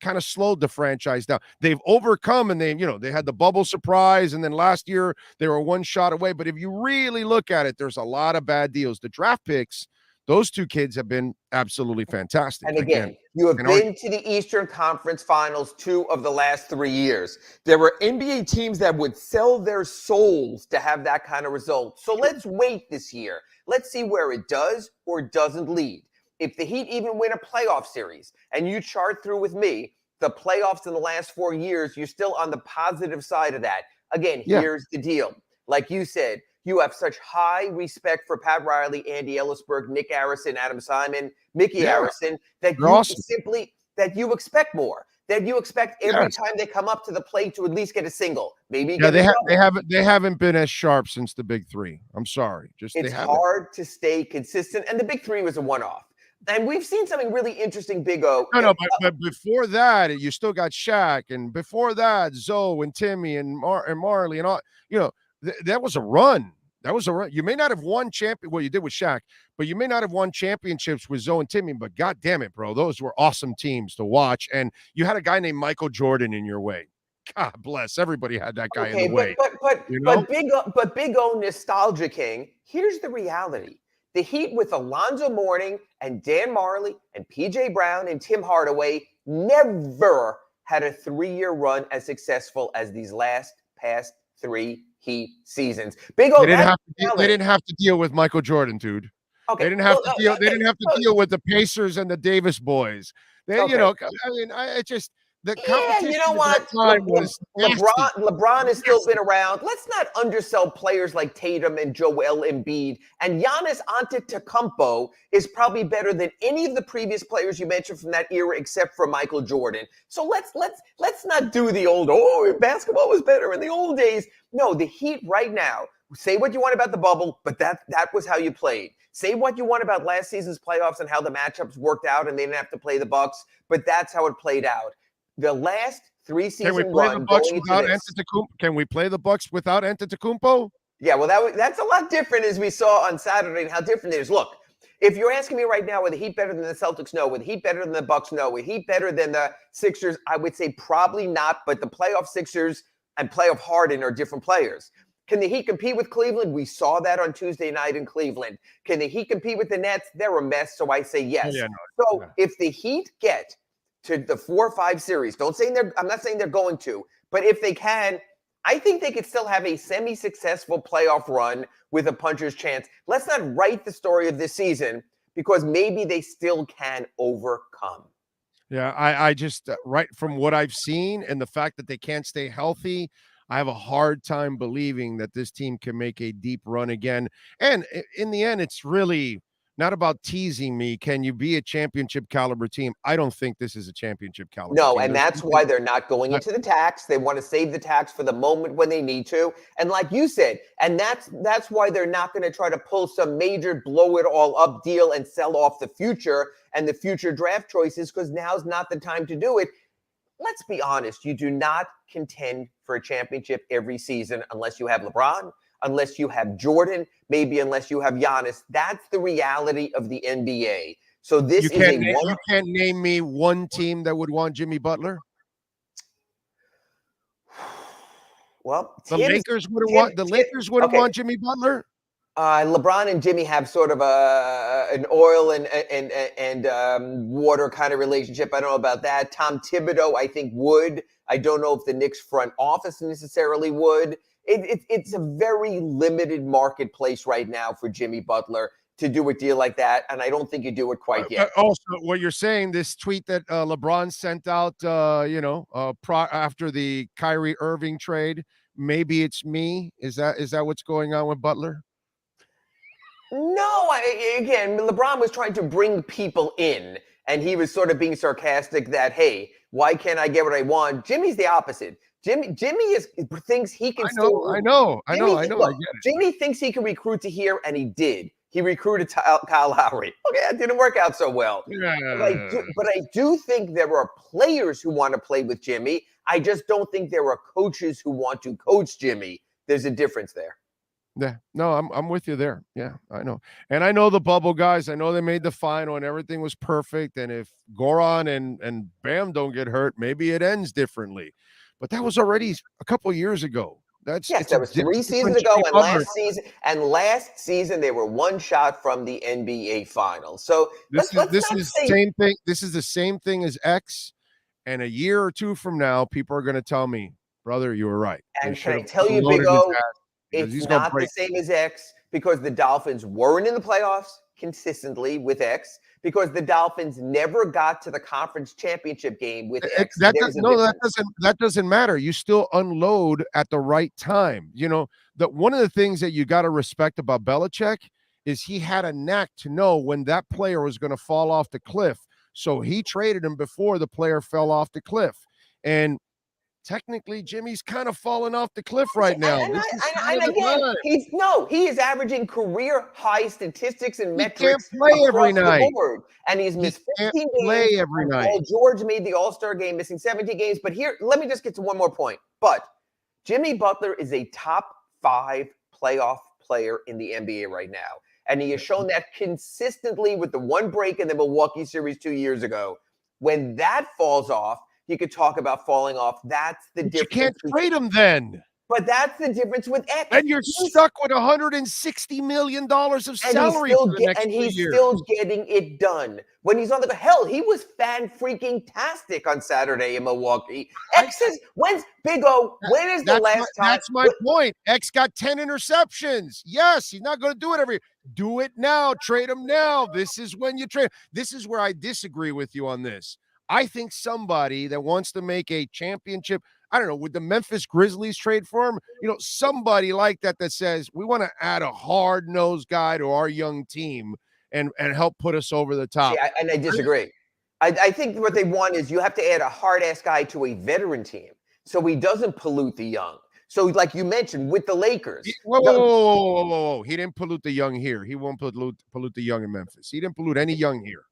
kind of slowed the franchise down. They've overcome, and they had the bubble surprise, and then last year they were one shot away. But if you really look at it, there's a lot of bad deals. The draft picks, those two kids have been absolutely fantastic. And again, you have been to the Eastern Conference Finals 2 of the last 3 years. There were NBA teams that would sell their souls to have that kind of result. So let's wait this year. Let's see where it does or doesn't lead. If the Heat even win a playoff series, and you chart through with me the playoffs in the last 4 years, you're still on the positive side of that. Again, here's the deal. Like you said, you have such high respect for Pat Riley, Andy Ellisberg, Nick Harrison, Adam Simon, Mickey Harrison, that you expect more. That you expect every time they come up to the plate to at least get a single. Maybe they haven't been as sharp since the big three. I'm sorry. It's hard to stay consistent, and the big three was a one-off. And we've seen something really interesting, Big O. No, but before that, you still got Shaq, and before that, Zoe and Timmy and Marley and all. That was a run. That was a run. You may not have won well, you did with Shaq, but you may not have won championships with Zoe and Timmy. But God damn it, bro, those were awesome teams to watch. And you had a guy named Michael Jordan in your way. God bless. Everybody had that guy in the way. But Big O Nostalgia King. Here's the reality. The Heat with Alonzo Mourning and Dan Marley and P.J. Brown and Tim Hardaway never had a 3-year run as successful as these past 3 Heat seasons. Big O, they didn't have to deal with Michael Jordan, dude. Okay. They didn't have to deal. They didn't have to deal with the Pacers and the Davis boys. The competition you know what? LeBron has still been around. Let's not undersell players like Tatum and Joel Embiid. And Giannis Antetokounmpo is probably better than any of the previous players you mentioned from that era, except for Michael Jordan. So let's not do the old, basketball was better in the old days. No, the Heat right now, say what you want about the bubble, but that was how you played. Say what you want about last season's playoffs and how the matchups worked out and they didn't have to play the Bucks, but that's how it played out. The last 3 season run Can we play the Bucks without Antetokounmpo? Yeah, well, that's a lot different as we saw on Saturday and how different it is. Look, if you're asking me right now, were the Heat better than the Celtics? No. Were the Heat better than the Bucks? No. Were the Heat better than the Sixers? I would say probably not, but the playoff Sixers and playoff Harden are different players. Can the Heat compete with Cleveland? We saw that on Tuesday night in Cleveland. Can the Heat compete with the Nets? They're a mess, so I say yes. If the Heat get to the 4 or 5 series, I'm not saying they're going to, but if they can, I think they could still have a semi-successful playoff run with a puncher's chance. Let's not write the story of this season because maybe they still can overcome. Yeah, I just, right from what I've seen and the fact that they can't stay healthy, I have a hard time believing that this team can make a deep run again. And in the end, it's really not about teasing me. Can you be a championship caliber team? I don't think this is a championship caliber team. And that's why they're not going into the tax. They want to save the tax for the moment when they need to. And like you said, and that's why they're not going to try to pull some major blow it all up deal and sell off the future and the future draft choices, because now's not the time to do it. Let's be honest. You do not contend for a championship every season unless you have LeBron, unless you have Jordan, maybe unless you have Giannis. That's the reality of the NBA. So you can't name me one team that would want Jimmy Butler. Well, the Lakers would want Jimmy Butler. LeBron and Jimmy have sort of an oil and water kind of relationship. I don't know about that. Tom Thibodeau, I think, would. I don't know if the Knicks front office necessarily would. It's a very limited marketplace right now for Jimmy Butler to do a deal like that, and I don't think you do it quite yet. Also, what you're saying, this tweet that LeBron sent out, after the Kyrie Irving trade, maybe it's me. Is that what's going on with Butler? No, again, LeBron was trying to bring people in, and he was sort of being sarcastic that, hey, why can't I get what I want? Jimmy's the opposite. Jimmy thinks he can I know. I get it. Jimmy thinks he can recruit to here, and he did. He recruited Kyle Lowry. Okay, that didn't work out so well. Yeah. But I do think there are players who want to play with Jimmy. I just don't think there are coaches who want to coach Jimmy. There's a difference there. Yeah, no, I'm with you there. Yeah, I know. And I know the bubble guys. I know they made the final and everything was perfect. And if Goran and Bam don't get hurt, maybe it ends differently. But that was already a couple of years ago. That was 3 seasons ago, and last season they were one shot from the NBA Finals. So this is the same thing. This is the same thing as X. And a year or two from now, people are going to tell me, brother, you were right. And can I tell you, Big O, it's not the same as X because the Dolphins weren't in the playoffs consistently with X because the Dolphins never got to the conference championship game with X. That doesn't matter. You still unload at the right time. You know, one of the things that you got to respect about Belichick is he had a knack to know when that player was going to fall off the cliff. So he traded him before the player fell off the cliff. And technically, Jimmy's kind of falling off the cliff right now. He is averaging career high statistics and metrics. He can't play every night. And he's missed 15 games. Play every night. George made the All-Star game, missing 17 games. But here, let me just get to one more point. But Jimmy Butler is a top 5 playoff player in the NBA right now. And he has shown that consistently with the one break in the Milwaukee series 2 years ago. When that falls off, you could talk about falling off. That's the difference. You can't trade him then. But that's the difference with X. And you're stuck with $160 million of salary for the next 2 years. He's still getting it done. When he's on the hell, he was fan-freaking-tastic on Saturday in Milwaukee. X is when is the last time? That's my point. X got 10 interceptions. Yes, he's not going to do it every. Do it now. Trade him now. This is when you trade. This is where I disagree with you on this. I think somebody that wants to make a championship, I don't know, would the Memphis Grizzlies trade for him? You know, somebody like that says, we want to add a hard-nosed guy to our young team and help put us over the top. Yeah, and I disagree. I think what they want is you have to add a hard-ass guy to a veteran team so he doesn't pollute the young. So like you mentioned with the Lakers. Whoa. He didn't pollute the young here. He won't pollute the young in Memphis. He didn't pollute any young here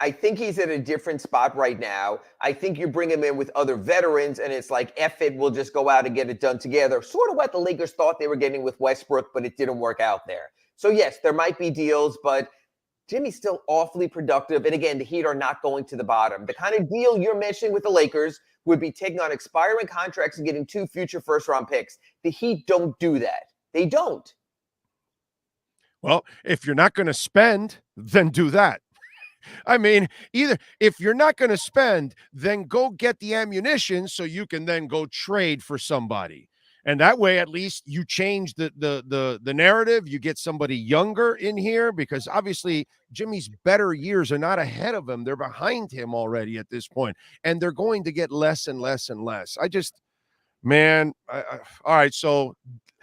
I think he's at a different spot right now. I think you bring him in with other veterans, and it's like, F it, we'll just go out and get it done together. Sort of what the Lakers thought they were getting with Westbrook, but it didn't work out there. So, yes, there might be deals, but Jimmy's still awfully productive. And, again, the Heat are not going to the bottom. The kind of deal you're mentioning with the Lakers would be taking on expiring contracts and getting 2 future first-round picks. The Heat don't do that. They don't. Well, if you're not going to spend, then do that. I mean, either if you're not going to spend, then go get the ammunition so you can then go trade for somebody. And that way, at least you change the narrative. You get somebody younger in here because obviously Jimmy's better years are not ahead of him. They're behind him already at this point, and they're going to get less and less and less. All right. So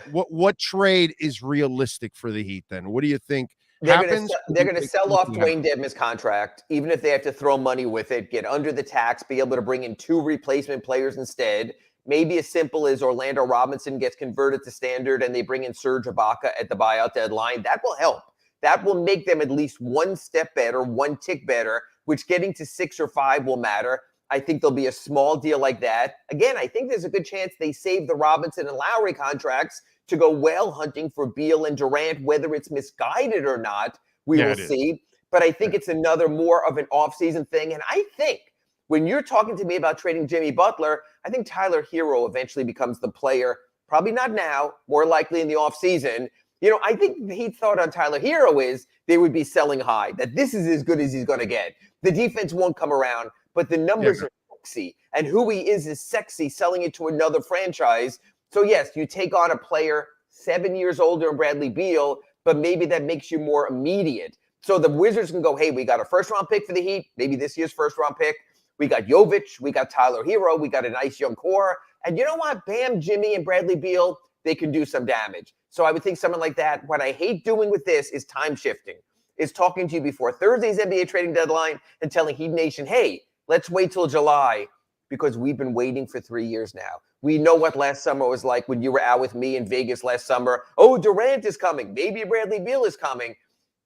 what trade is realistic for the Heat then? What do you think? They're going to sell off Dwayne Dedmon's contract, even if they have to throw money with it, get under the tax, be able to bring in 2 replacement players instead. Maybe as simple as Orlando Robinson gets converted to standard and they bring in Serge Ibaka at the buyout deadline. That will help. That will make them at least one step better, one tick better, which getting to 6 or 5 will matter. I think there'll be a small deal like that. Again, I think there's a good chance they save the Robinson and Lowry contracts to go whale hunting for Beal and Durant, whether it's misguided or not, we will see. But I think it's another more of an offseason thing. And I think when you're talking to me about trading Jimmy Butler, I think Tyler Hero eventually becomes the player, probably not now, more likely in the offseason. You know, I think the Heat thought on Tyler Hero is they would be selling high, that this is as good as he's going to get. The defense won't come around, but the numbers are sexy. And who he is sexy, selling it to another franchise. So, yes, you take on a player 7 years older than Bradley Beal, but maybe that makes you more immediate. So the Wizards can go, hey, we got a first-round pick for the Heat, maybe this year's first-round pick. We got Jovic, we got Tyler Hero, we got a nice young core. And you know what? Bam, Jimmy, and Bradley Beal, they can do some damage. So I would think someone like that. What I hate doing with this is time shifting, is talking to you before Thursday's NBA trading deadline and telling Heat Nation, hey, let's wait till July. because we've been waiting for 3 years now. We know what last summer was like when you were out with me in Vegas last summer. Oh, Durant is coming. Maybe Bradley Beal is coming.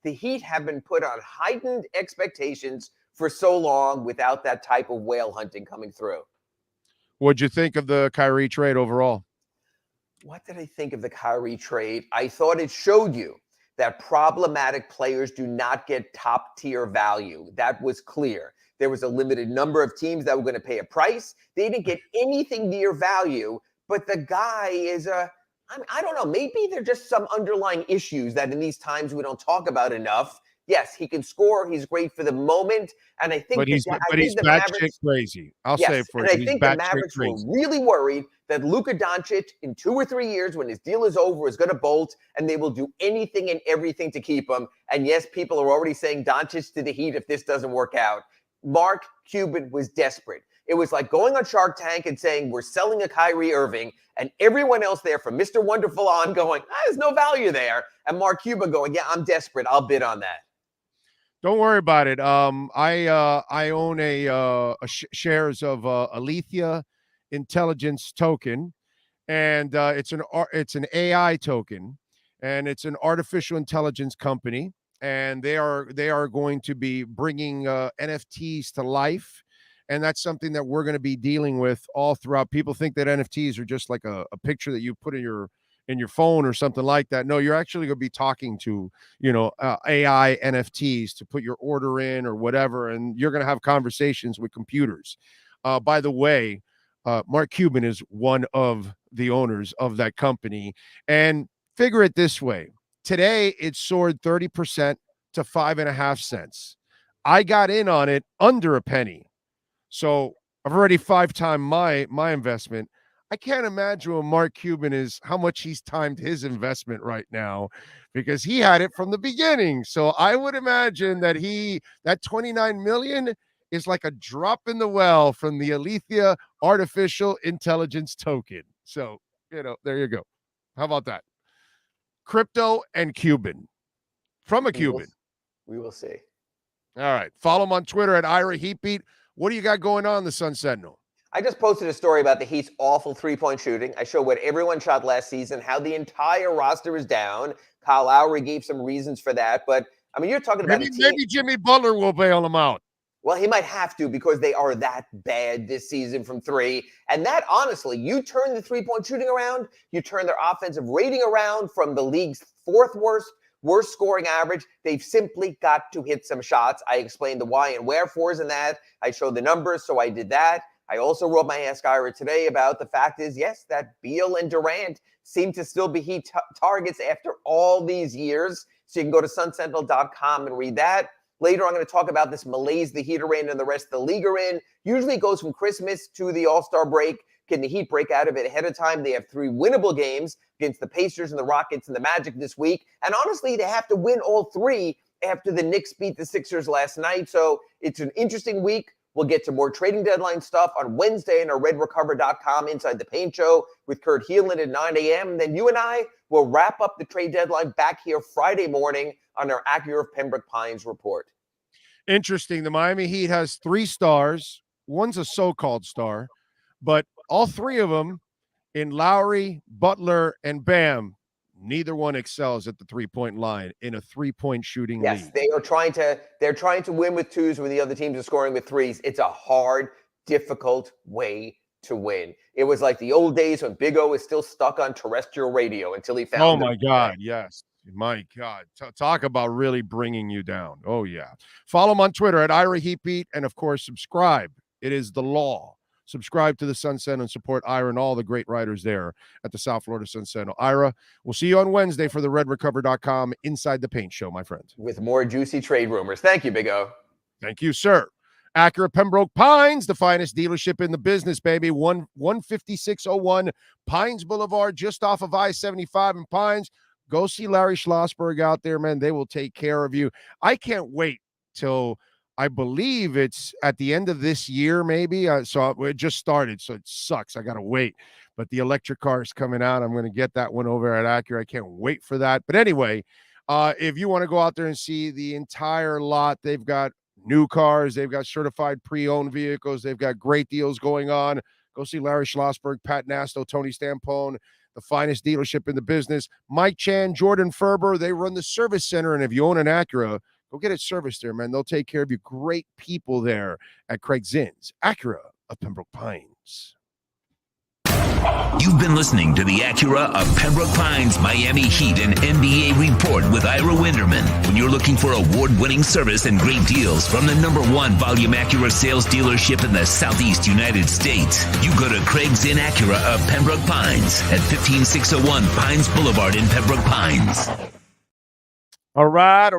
The Heat have been put on heightened expectations for so long without that type of whale hunting coming through. What'd you think of the Kyrie trade overall? What did I think of the Kyrie trade? I thought it showed you that problematic players do not get top-tier value. That was clear. There was a limited number of teams that were going to pay a price. They didn't get anything near value, but the guy is I don't know, maybe there are just some underlying issues that in these times we don't talk about enough. Yes, he can score. He's great for the moment. And I think he's batshit crazy. I'll say it for you. And I think the Mavericks were really worried that Luka Doncic in 2 or 3 years when his deal is over is going to bolt, and they will do anything and everything to keep him. And yes, people are already saying Doncic to the Heat if this doesn't work out. Mark Cuban was desperate. It was like going on Shark Tank and saying, we're selling a Kyrie Irving, and everyone else there from Mr. Wonderful on going, there's no value there. And Mark Cuban going, yeah, I'm desperate. I'll bid on that. Don't worry about it. I own shares of Alethea Intelligence token, and it's an AI token, and it's an artificial intelligence company, and they are going to be bringing NFTs to life. And that's something that we're going to be dealing with all throughout. People think that NFTs are just like a picture that you put in your phone or something like that. No, you're actually going to be talking to, AI NFTs to put your order in or whatever. And you're going to have conversations with computers. By the way, Mark Cuban is one of the owners of that company. And figure it this way. Today, it soared 30% to 5.5 cents. I got in on it under a penny. So I've already 5x my investment. I can't imagine what Mark Cuban is, how much he's timed his investment right now, because he had it from the beginning. So I would imagine that that 29 million is like a drop in the well from the Alethea artificial intelligence token. So, there you go. How about that? Crypto and Cuban from a Cuban. We will see. All right. Follow him on Twitter at Ira Heatbeat. What do you got going on, the Sun Sentinel? I just posted a story about the Heat's awful three-point shooting. I show what everyone shot last season, how the entire roster is down. Kyle Lowry gave some reasons for that. But, I mean, you're talking about maybe Jimmy Butler will bail them out. Well, he might have to because they are that bad this season from three. And that, honestly, you turn the three-point shooting around, you turn their offensive rating around from the league's fourth worst scoring average. They've simply got to hit some shots. I explained the why and wherefores in that. I showed the numbers, so I did that. I also wrote my Ask Ira today about the fact is, yes, that Beal and Durant seem to still be Heat targets after all these years. So you can go to sunsentinel.com and read that. Later, I'm going to talk about this malaise the Heat are in and the rest of the league are in. Usually it goes from Christmas to the All-Star break. Can the Heat break out of it ahead of time? They have 3 winnable games against the Pacers and the Rockets and the Magic this week. And honestly, they have to win all 3 after the Knicks beat the Sixers last night. So it's an interesting week. We'll get to more trading deadline stuff on Wednesday in our redrecover.com Inside the Paint Show with Kurt Heelan at 9 a.m. Then you and I will wrap up the trade deadline back here Friday morning on our Acura of Pembroke Pines report. Interesting. The Miami Heat has 3 stars. One's a so-called star, but all 3 of them in Lowry, Butler, and Bam, neither one excels at the three-point line in a three-point shooting league. Yes, they're trying to win with 2s when the other teams are scoring with 3s. It's a hard, difficult way to win. It was like the old days when Big O was still stuck on terrestrial radio until he found Oh, my God, yes. My God. Talk about really bringing you down. Oh, yeah. Follow him on Twitter at Ira Heatbeat, and, of course, subscribe. It is the law. Subscribe to the Sun Sentinel and support Ira and all the great writers there at the South Florida Sun Sentinel. Ira, we'll see you on Wednesday for the redrecover.com Inside the Paint Show, my friend. With more juicy trade rumors. Thank you, Big O. Thank you, sir. Acura Pembroke Pines, the finest dealership in the business, baby. 15601 Pines Boulevard, just off of I-75 in Pines. Go see Larry Schlossberg out there, man. They will take care of you. I can't wait till I believe it's at the end of this year, maybe. So it just started, so it sucks. I got to wait. But the electric car is coming out. I'm going to get that one over at Acura. I can't wait for that. But anyway, if you want to go out there and see the entire lot, they've got new cars. They've got certified pre-owned vehicles. They've got great deals going on. Go see Larry Schlossberg, Pat Nasto, Tony Stampone, the finest dealership in the business. Mike Chan, Jordan Ferber, they run the service center. And if you own an Acura, go get it serviced there, man. They'll take care of you. Great people there at Craig Zinn's Acura of Pembroke Pines. You've been listening to the Acura of Pembroke Pines Miami Heat and NBA Report with Ira Winderman. When you're looking for award-winning service and great deals from the #1 volume Acura sales dealership in the Southeast United States, you go to Craig Zinn Acura of Pembroke Pines at 15601 Pines Boulevard in Pembroke Pines. All right.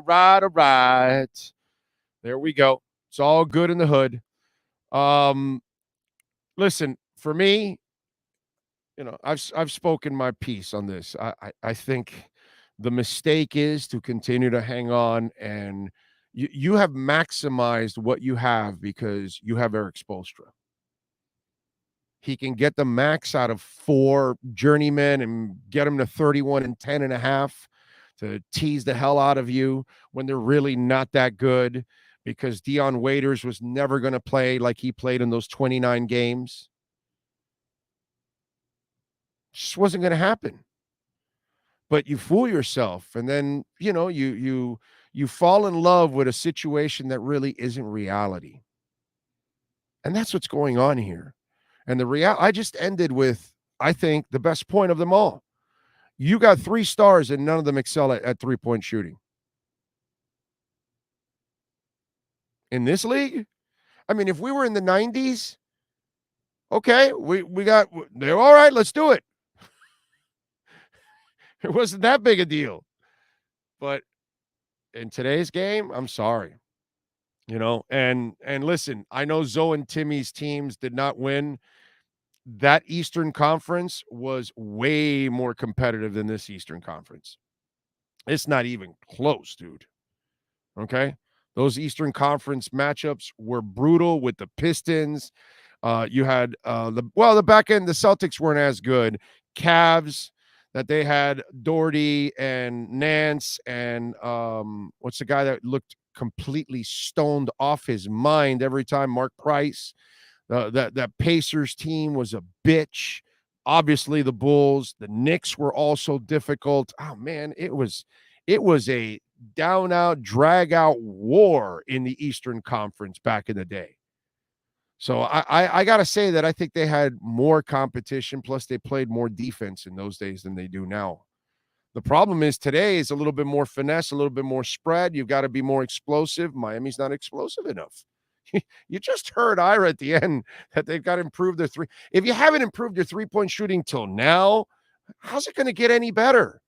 There we go. It's all good in the hood. Listen, for me, I've spoken my piece on this. I think the mistake is to continue to hang on, and you have maximized what you have because you have Eric Spoelstra. He can get the max out of 4 journeymen and get him to 31 and 10.5 to tease the hell out of you when they're really not that good, because Dion Waiters was never going to play like he played in those 29 games. Just wasn't going to happen. But you fool yourself, and then you fall in love with a situation that really isn't reality. And that's what's going on here. And I just ended with, I think, the best point of them all. You got 3 stars and none of them excel at 3-point shooting. In this league? I mean, if we were in the 90s, okay, they're all right, let's do it. It wasn't that big a deal. But in today's game, I'm sorry. And listen, I know Zoe and Timmy's teams did not win. That Eastern Conference was way more competitive than this Eastern Conference. It's not even close, dude. Okay? Those Eastern Conference matchups were brutal with the Pistons. You had the back end, the Celtics weren't as good. Cavs, that they had Doherty and Nance and what's the guy that looked completely stoned off his mind every time? Mark Price. That Pacers team was a bitch. Obviously, the Bulls, the Knicks were also difficult. Oh man, it was a down out, drag out war in the Eastern Conference back in the day. So I got to say that I think they had more competition, plus they played more defense in those days than they do now. The problem is today is a little bit more finesse, a little bit more spread. You've got to be more explosive. Miami's not explosive enough. You just heard Ira at the end that they've got to improve their 3. If you haven't improved your 3-point shooting till now, how's it going to get any better?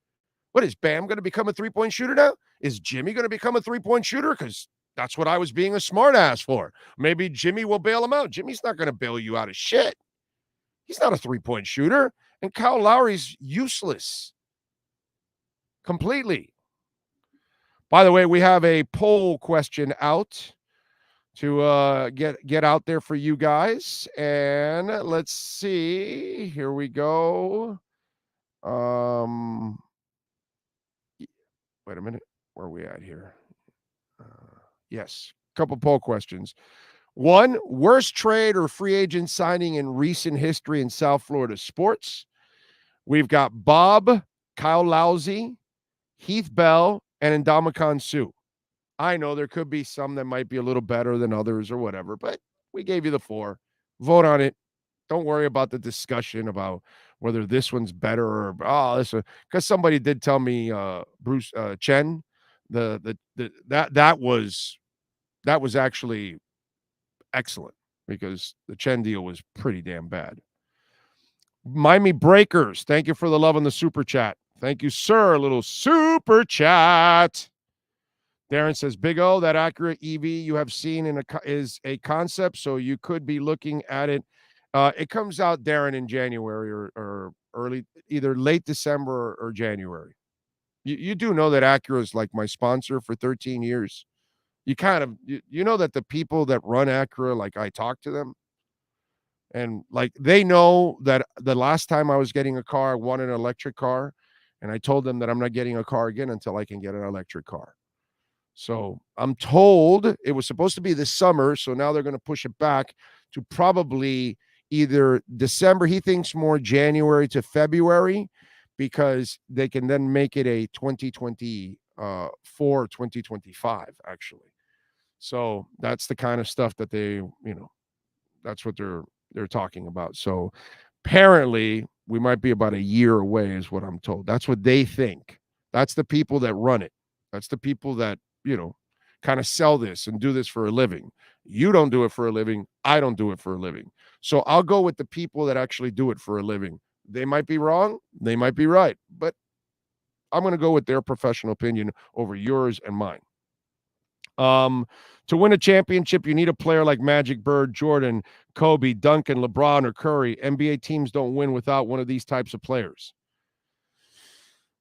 What, is Bam going to become a 3-point shooter now? Is Jimmy going to become a 3-point shooter? Because that's what I was being a smart ass for. Maybe Jimmy will bail him out. Jimmy's not going to bail you out of shit. He's not a 3-point shooter. And Kyle Lowry's useless. Completely. By the way, we have a poll question out to get out there for you guys. And let's see. Here we go. Wait a minute. Where are we at here? Yes. Couple poll questions. 1, worst trade or free agent signing in recent history in South Florida sports. We've got Bob, Kyle Lowry, Heath Bell, and Ndamukong Suh. I know there could be some that might be a little better than others or whatever, but we gave you the 4. Vote on it. Don't worry about the discussion about whether this one's better or this one, because somebody did tell me Bruce Chen, that was actually excellent, because the Chen deal was pretty damn bad. Miami Breakers, thank you for the love on the super chat. Thank you, sir. A little super chat. Darren says, Big O, that Acura EV you have seen is a concept, so you could be looking at it. It comes out, Darren, in January or early, either late December or January. You do know that Acura is like my sponsor for 13 years. You kind of, you know that the people that run Acura, like I talk to them, and like they know that the last time I was getting a car, I wanted an electric car, and I told them that I'm not getting a car again until I can get an electric car. So I'm told it was supposed to be this summer. So now they're going to push it back to probably either December. He thinks more January to February, because they can then make it a 2024, 2025, actually. So that's the kind of stuff that that's what they're talking about. So apparently we might be about a year away, is what I'm told. That's what they think. That's the people that run it. That's the people that, kind of sell this and do this for a living. You don't do it for a living. I don't do it for a living. So I'll go with the people that actually do it for a living. They might be wrong. They might be right. But I'm going to go with their professional opinion over yours and mine. To win a championship, you need a player like Magic, Bird, Jordan, Kobe, Duncan, LeBron, or Curry. NBA teams don't win without one of these types of players.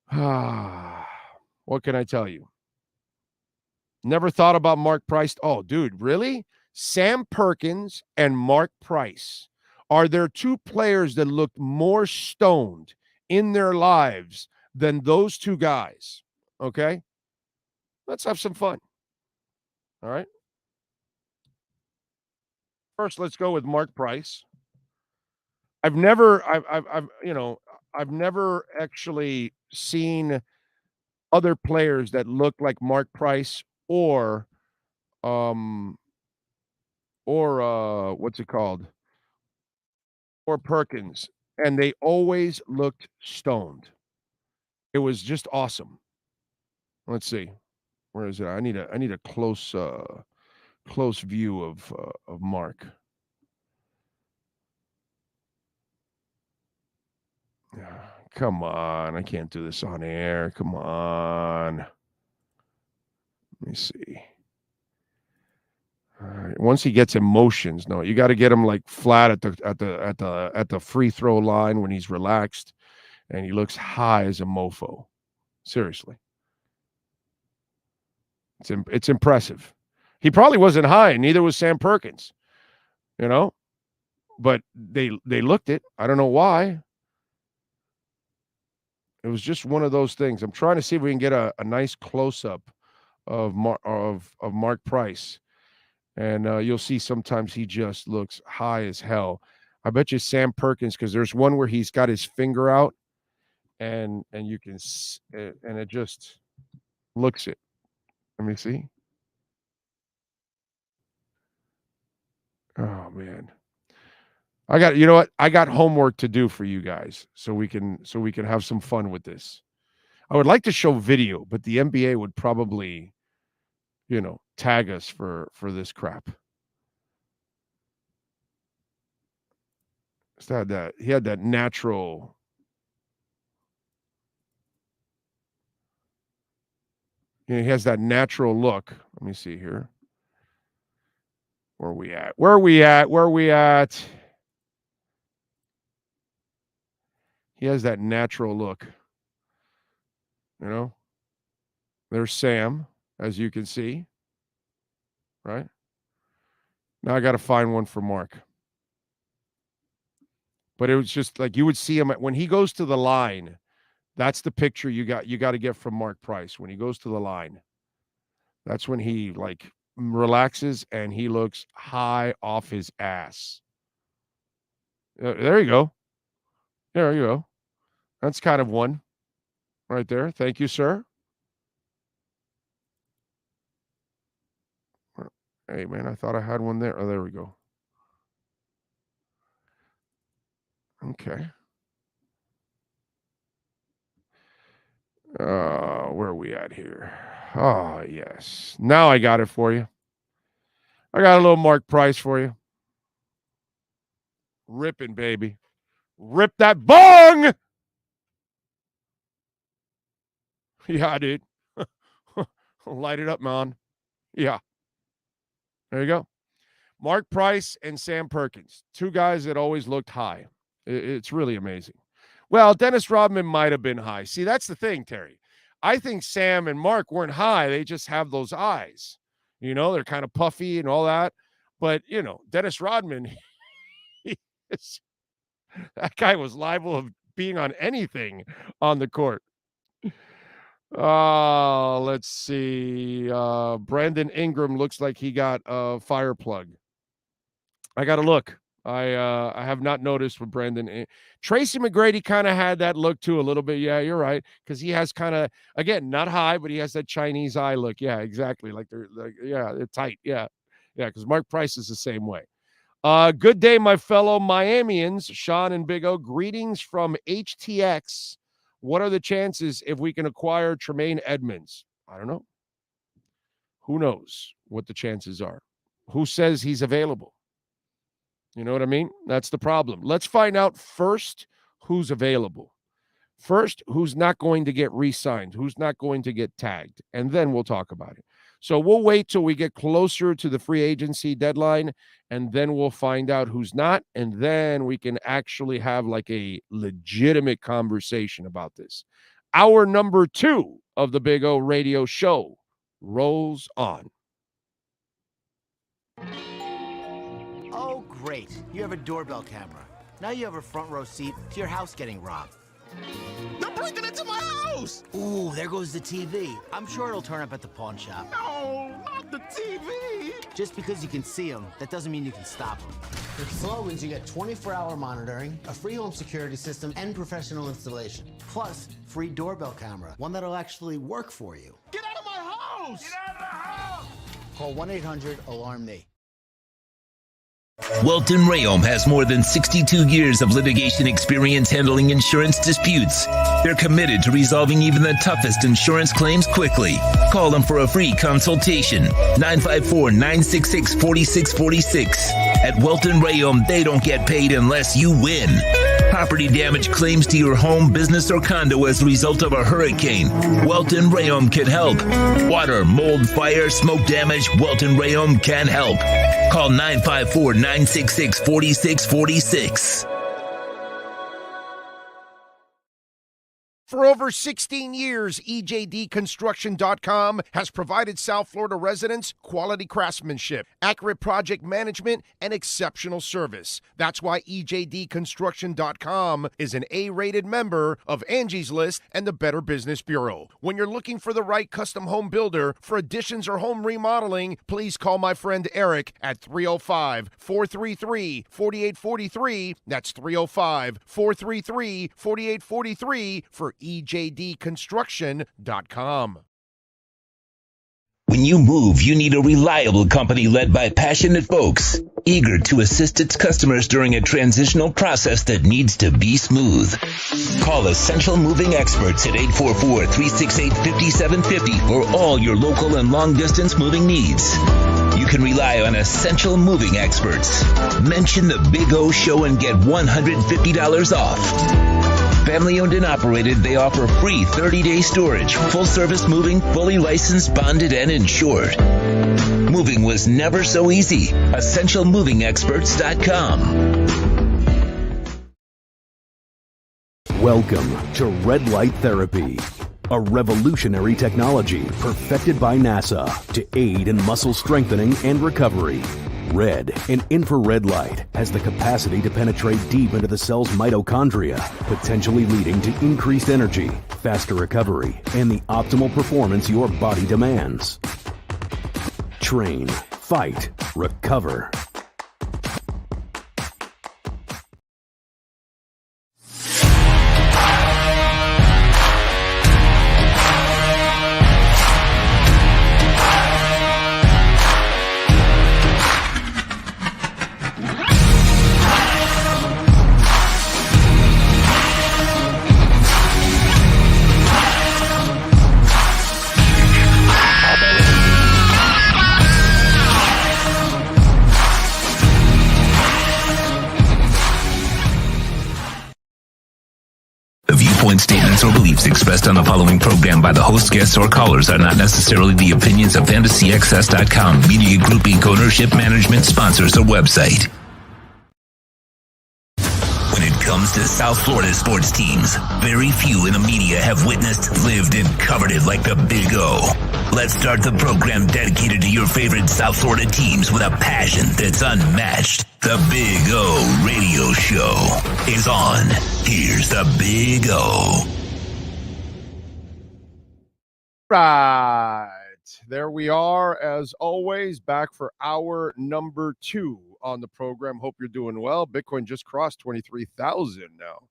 What can I tell you? Never thought about Mark Price. Oh, dude, really? Sam Perkins and Mark Price. Are there two players that looked more stoned in their lives than those two guys? Okay? Let's have some fun. All right? First, let's go with Mark Price. I've never actually seen other players that look like Mark Price or what's it called? Or Perkins, and they always looked stoned. It was just awesome. Let's see. Where is it? I need a close view of Mark. Come on, I can't do this on air. Come on. Let me see. All right. Once he gets emotions, no, you got to get him like flat at the free throw line when he's relaxed, and he looks high as a mofo. Seriously, it's impressive. He probably wasn't high, neither was Sam Perkins, but they looked it. I don't know why. It was just one of those things. I'm trying to see if we can get a nice close up of Mark Price. And you'll see sometimes he just looks high as hell. I bet you Sam Perkins, because there's one where he's got his finger out, and you can, and it just looks it. Let me see. Oh man, you know what? I got homework to do for you guys, so we can have some fun with this. I would like to show video, but the NBA would probably, tag us for this crap. He had that natural. He has that natural look. Let me see here. Where are we at? He has that natural look. There's Sam, as you can see. Right? Now I got to find one for Mark. But it was just like you would see him when he goes to the line. That's the picture you got to get from Mark Price when he goes to the line. That's when he like relaxes and he looks high off his ass. There you go. There you go. That's kind of one right there. Thank you, sir. Hey, man, I thought I had one there. Oh, there we go. Okay. Where are we at here? Oh, yes. Now I got it for you. I got a little Mark Price for you. Ripping, baby. Rip that bong! Yeah, dude. Light it up, man. Yeah. There you go. Mark Price and Sam Perkins, two guys that always looked high. It's really amazing. Well, Dennis Rodman might have been high. See, that's the thing, Terry. I think Sam and Mark weren't high. They just have those eyes. They're kind of puffy and all that. But, Dennis Rodman, that guy was liable of being on anything on the court. Let's see. Brandon Ingram looks like he got a fire plug. I got to look. I have not noticed with Brandon. Tracy McGrady kind of had that look too a little bit. Yeah, you're right. Because he has kind of, again, not high, but he has that Chinese eye look. Yeah, exactly. Like they're tight. Yeah. Yeah, because Mark Price is the same way. Good day, my fellow Miamians, Sean and Big O. Greetings from HTX. What are the chances if we can acquire Tremaine Edmonds? I don't know. Who knows what the chances are? Who says he's available? You know what I mean? That's the problem. Let's find out first who's available. First, who's not going to get re-signed, who's not going to get tagged, and then we'll talk about it. So we'll wait till we get closer to the free agency deadline, and then we'll find out who's not, and then we can actually have like a legitimate conversation about this. Hour number 2 of the Big O Radio Show rolls on. Oh, great. You have a doorbell camera. Now you have a front row seat to your house getting robbed. They're breaking into my house! Ooh, there goes the TV. I'm sure it'll turn up at the pawn shop. No, not the TV! Just because you can see them, that doesn't mean you can stop them. With Slogans, you get 24-hour monitoring, a free home security system, and professional installation. Plus, free doorbell camera, one that'll actually work for you. Get out of my house! Get out of the house! Call 1-800-ALARM-ME. Welton Rayom has more than 62 years of litigation experience handling insurance disputes. They're committed to resolving even the toughest insurance claims quickly. Call them for a free consultation. 954-966-4646. At Welton Rayom, they don't get paid unless you win. Property damage claims to your home, business, or condo as a result of a hurricane. Welton Rayom can help. Water, mold, fire, smoke damage, Welton Rayom can help. Call 954-966-4646. For over 16 years, EJDconstruction.com has provided South Florida residents quality craftsmanship, accurate project management, and exceptional service. That's why EJDconstruction.com is an A-rated member of Angie's List and the Better Business Bureau. When you're looking for the right custom home builder for additions or home remodeling, please call my friend Eric at 305-433-4843. That's 305-433-4843 for EJDconstruction.com. When you move, you need a reliable company led by passionate folks, eager to assist its customers during a transitional process that needs to be smooth. Call Essential Moving Experts at 844-368-5750 for all your local and long-distance moving needs. You can rely on Essential Moving Experts. Mention the Big O Show and get $150 off. Family owned and operated, they offer free 30-day storage, full-service moving, fully licensed, bonded, and insured. Moving was never so easy. EssentialMovingExperts.com. Welcome to Red Light Therapy, a revolutionary technology perfected by NASA to aid in muscle strengthening and recovery. Red and infrared light has the capacity to penetrate deep into the cell's mitochondria, potentially leading to increased energy, faster recovery, and the optimal performance your body demands. Train, fight, recover. Statements or beliefs expressed on the following program by the host, guests, or callers are not necessarily the opinions of FantasyXS.com, Media Group Inc., ownership, management, sponsors, or website. When it comes to South Florida sports teams, very few in the media have witnessed, lived, and covered it like the Big O. Let's start the program dedicated to your favorite South Florida teams with a passion that's unmatched. The Big O Radio Show is on. Here's the Big O. Right. There we are, as always, back for hour number 2 on the program. Hope you're doing well. Bitcoin just crossed 23,000 now.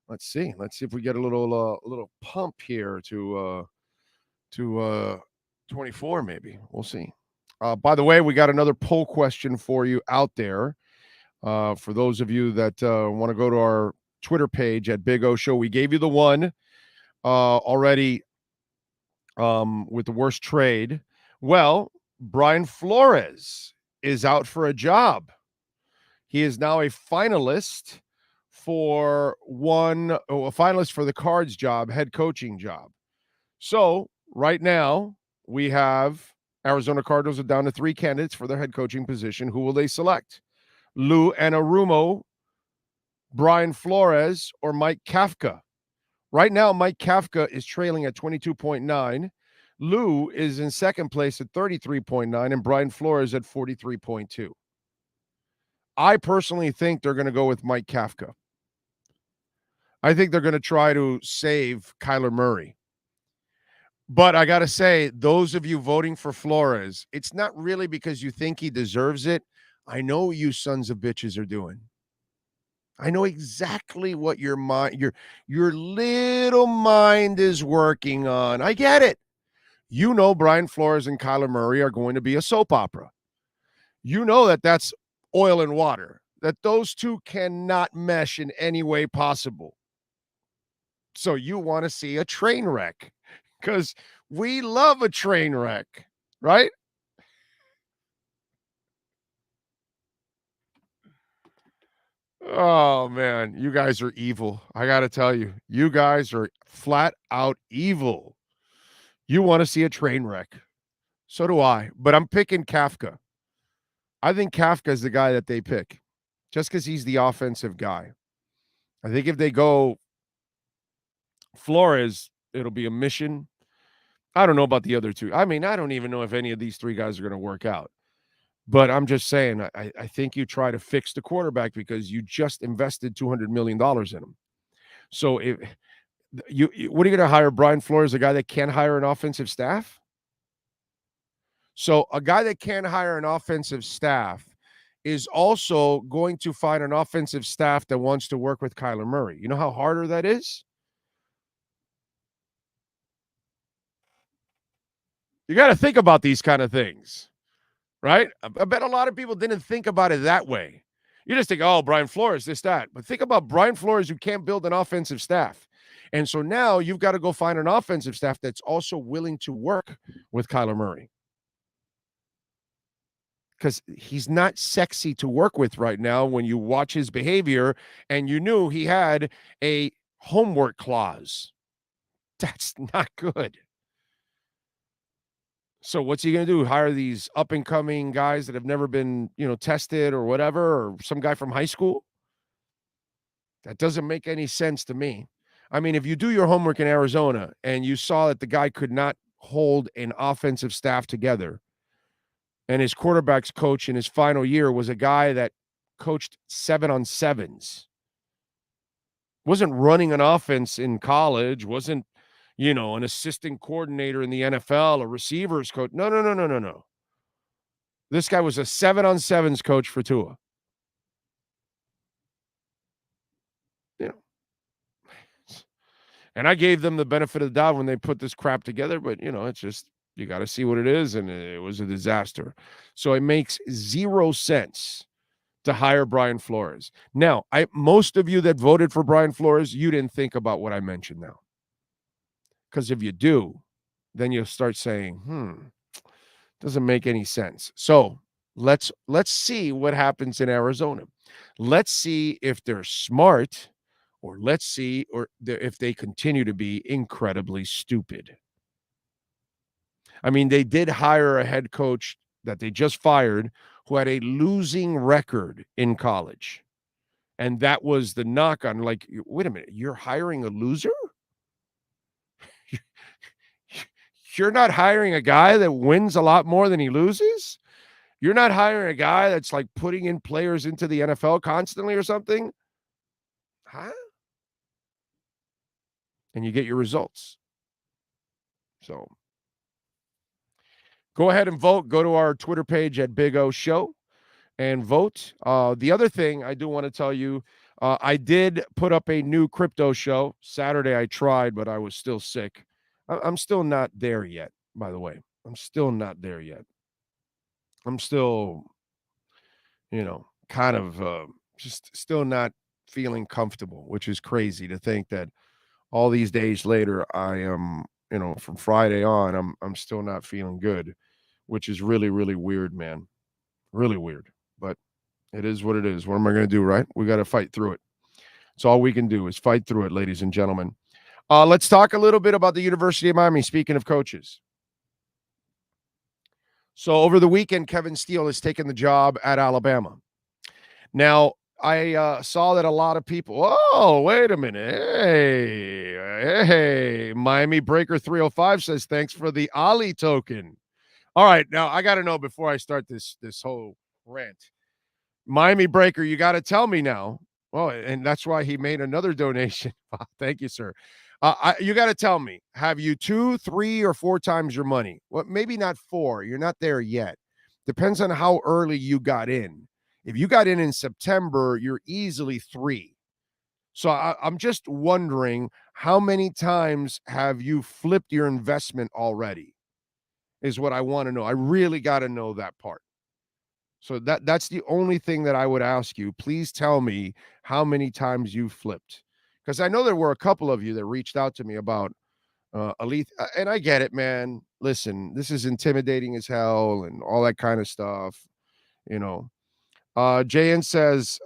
Let's see. Let's see if we get a little pump here to 24 maybe. We'll see. By the way, we got another poll question for you out there. For those of you that want to go to our Twitter page at Big O Show, we gave you the one already with the worst trade. Well, Brian Flores is out for a job. He is now a finalist for a finalist for the Cards job, head coaching job. So right now we have Arizona Cardinals are down to 3 candidates for their head coaching position. Who will they select? Lou Anarumo, Brian Flores, or Mike Kafka? Right now, Mike Kafka is trailing at 22.9. Lou is in second place at 33.9, and Brian Flores at 43.2. I personally think they're going to go with Mike Kafka. I think they're going to try to save Kyler Murray. But I got to say, those of you voting for Flores, it's not really because you think he deserves it. I know what you sons of bitches are doing. I know exactly what your little mind is working on. I get it. You know Brian Flores and Kyler Murray are going to be a soap opera. You know that that's oil and water, that those two cannot mesh in any way possible. So you want to see a train wreck because we love a train wreck, right? Oh, man, you guys are evil. I got to tell you, you guys are flat out evil. You want to see a train wreck. So do I, but I'm picking Kafka. I think Kafka is the guy that they pick just because he's the offensive guy. I think if they go Flores, it'll be a mission. I don't know about the other two. I mean, I don't even know if any of these 3 guys are going to work out. But I'm just saying, I think you try to fix the quarterback because you just invested $200 million in him. So if what are you going to hire Brian Flores, a guy that can't hire an offensive staff? So a guy that can't hire an offensive staff is also going to find an offensive staff that wants to work with Kyler Murray. You know how harder that is? You got to think about these kind of things, right? I bet a lot of people didn't think about it that way. You just think, oh, Brian Flores, this, that. But think about Brian Flores who can't build an offensive staff. And so now you've got to go find an offensive staff that's also willing to work with Kyler Murray. Because he's not sexy to work with right now when you watch his behavior and you knew he had a homework clause. That's not good. So what's he going to do? Hire these up-and-coming guys that have never been, tested or whatever, or some guy from high school? That doesn't make any sense to me. I mean, if you do your homework in Arizona and you saw that the guy could not hold an offensive staff together, and his quarterback's coach in his final year was a guy that coached 7-on-7s, wasn't running an offense in college, wasn't, an assistant coordinator in the NFL, a receivers coach. No. This guy was a 7-on-7s coach for Tua. And I gave them the benefit of the doubt when they put this crap together, but, it's just, you got to see what it is, and it was a disaster. So it makes 0 sense to hire Brian Flores. Now, most of you that voted for Brian Flores, you didn't think about what I mentioned now. Because if you do, then you'll start saying, doesn't make any sense. So let's see what happens in Arizona. Let's see if they're smart, or let's see if they continue to be incredibly stupid. I mean, they did hire a head coach that they just fired who had a losing record in college. And that was the knock on, like, wait a minute, you're hiring a loser? You're not hiring a guy that wins a lot more than he loses? You're not hiring a guy that's like putting in players into the NFL constantly or something? Huh? And you get your results. So Go ahead and vote. Go to our Twitter page at Big O Show and vote. The other thing I do want to tell you, I did put up a new crypto show. Saturday I tried, but I was still sick. I'm still not there yet, by the way. I'm still not there yet. I'm still, kind of just still not feeling comfortable, which is crazy to think that all these days later, I am, from Friday on, I'm still not feeling good, which is really, really weird, man. Really weird. But it is what it is. What am I going to do, right? We got to fight through it. It's all we can do is fight through it, ladies and gentlemen. Let's talk a little bit about the University of Miami, speaking of coaches. So over the weekend, Kevin Steele has taken the job at Alabama. Now, I saw that a lot of people, oh, wait a minute. Hey, Miami Breaker 305 says, thanks for the Ali token. All right, now I got to know before I start this whole rant. Miami Breaker, you got to tell me now. Well, and that's why he made another donation. Thank you, sir. You got to tell me, have you 2, 3, or 4 times your money? Well, maybe not 4. You're not there yet. Depends on how early you got in. If you got in September, you're easily 3. So I'm just wondering, how many times have you flipped your investment already? Is what I want to know. I really got to know that part. So that's the only thing that I would ask you. Please tell me how many times you flipped. Because I know there were a couple of you that reached out to me about Elite. And I get it, man. Listen, this is intimidating as hell and all that kind of stuff. JN says,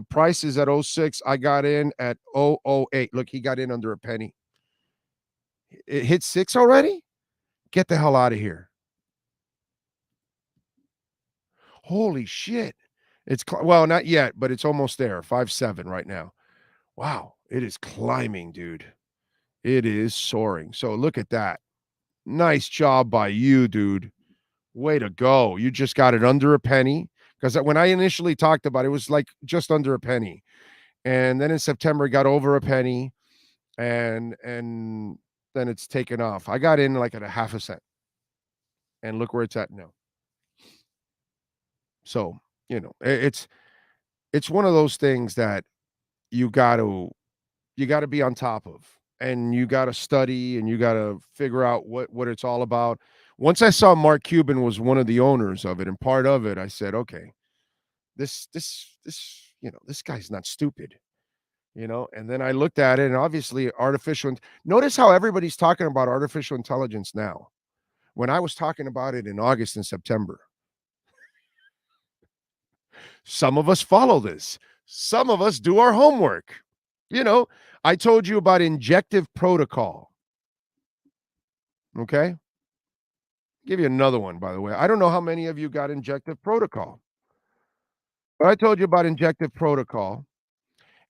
price is at 06. I got in at 008. Look, he got in under a penny. It hit 6 already? Get the hell out of here. Holy shit. It's, well, not yet, but it's almost there. 5.7 right now. Wow. It is climbing, dude. It is soaring. So look at that. Nice job by you, dude. Way to go. You just got it under a penny. Because when I initially talked about it, it was like just under a penny. And then in September, it got over a penny. And then it's taken off. I got in like at a half a cent. And look where it's at now. So, it's one of those things that you got to be on top of, and you got to study, and you got to figure out what it's all about. Once I saw Mark Cuban was one of the owners of it and part of it, I said, okay, this guy's not stupid, and then I looked at it, and obviously notice how everybody's talking about artificial intelligence now, when I was talking about it in August and September. Some of us follow this. Some of us do our homework. I told you about injective protocol. Okay? Give you another one, by the way. I don't know how many of you got injective protocol. But I told you about injective protocol,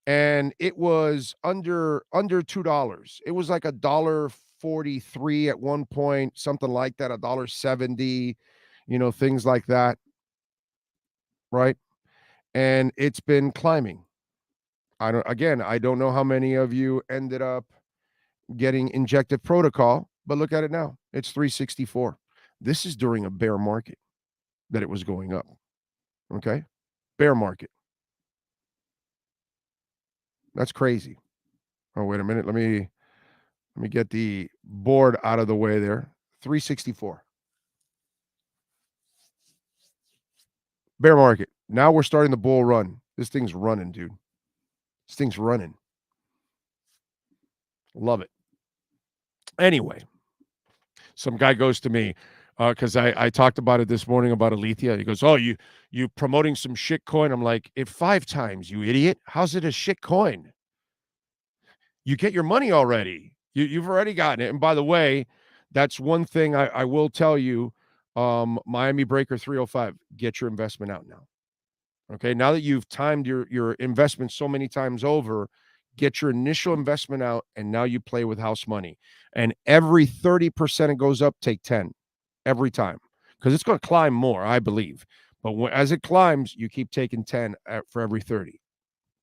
and it was under $2. It was like $1.43 at one point, something like that, $1.70, things like that. Right? And it's been climbing. I don't know how many of you ended up getting injective protocol, but look at it now. It's 364. This is during a bear market that it was going up. Okay? Bear market. That's crazy. Oh, wait a minute. Let me get the board out of the way there. 364. Bear market. Now we're starting the bull run. This thing's running, dude. This thing's running. Love it. Anyway, some guy goes to me because I talked about it this morning about Alethea. He goes, oh, you promoting some shit coin? I'm like, it 5 times, you idiot. How's it a shit coin? You get your money already. You've already gotten it. And by the way, that's one thing I will tell you, Miami Breaker 305, get your investment out now. Okay, now that you've timed your investment so many times over, get your initial investment out, and now you play with house money. And every 30% it goes up, take 10 every time, because it's going to climb more, I believe. But as it climbs, you keep taking 10 for every 30,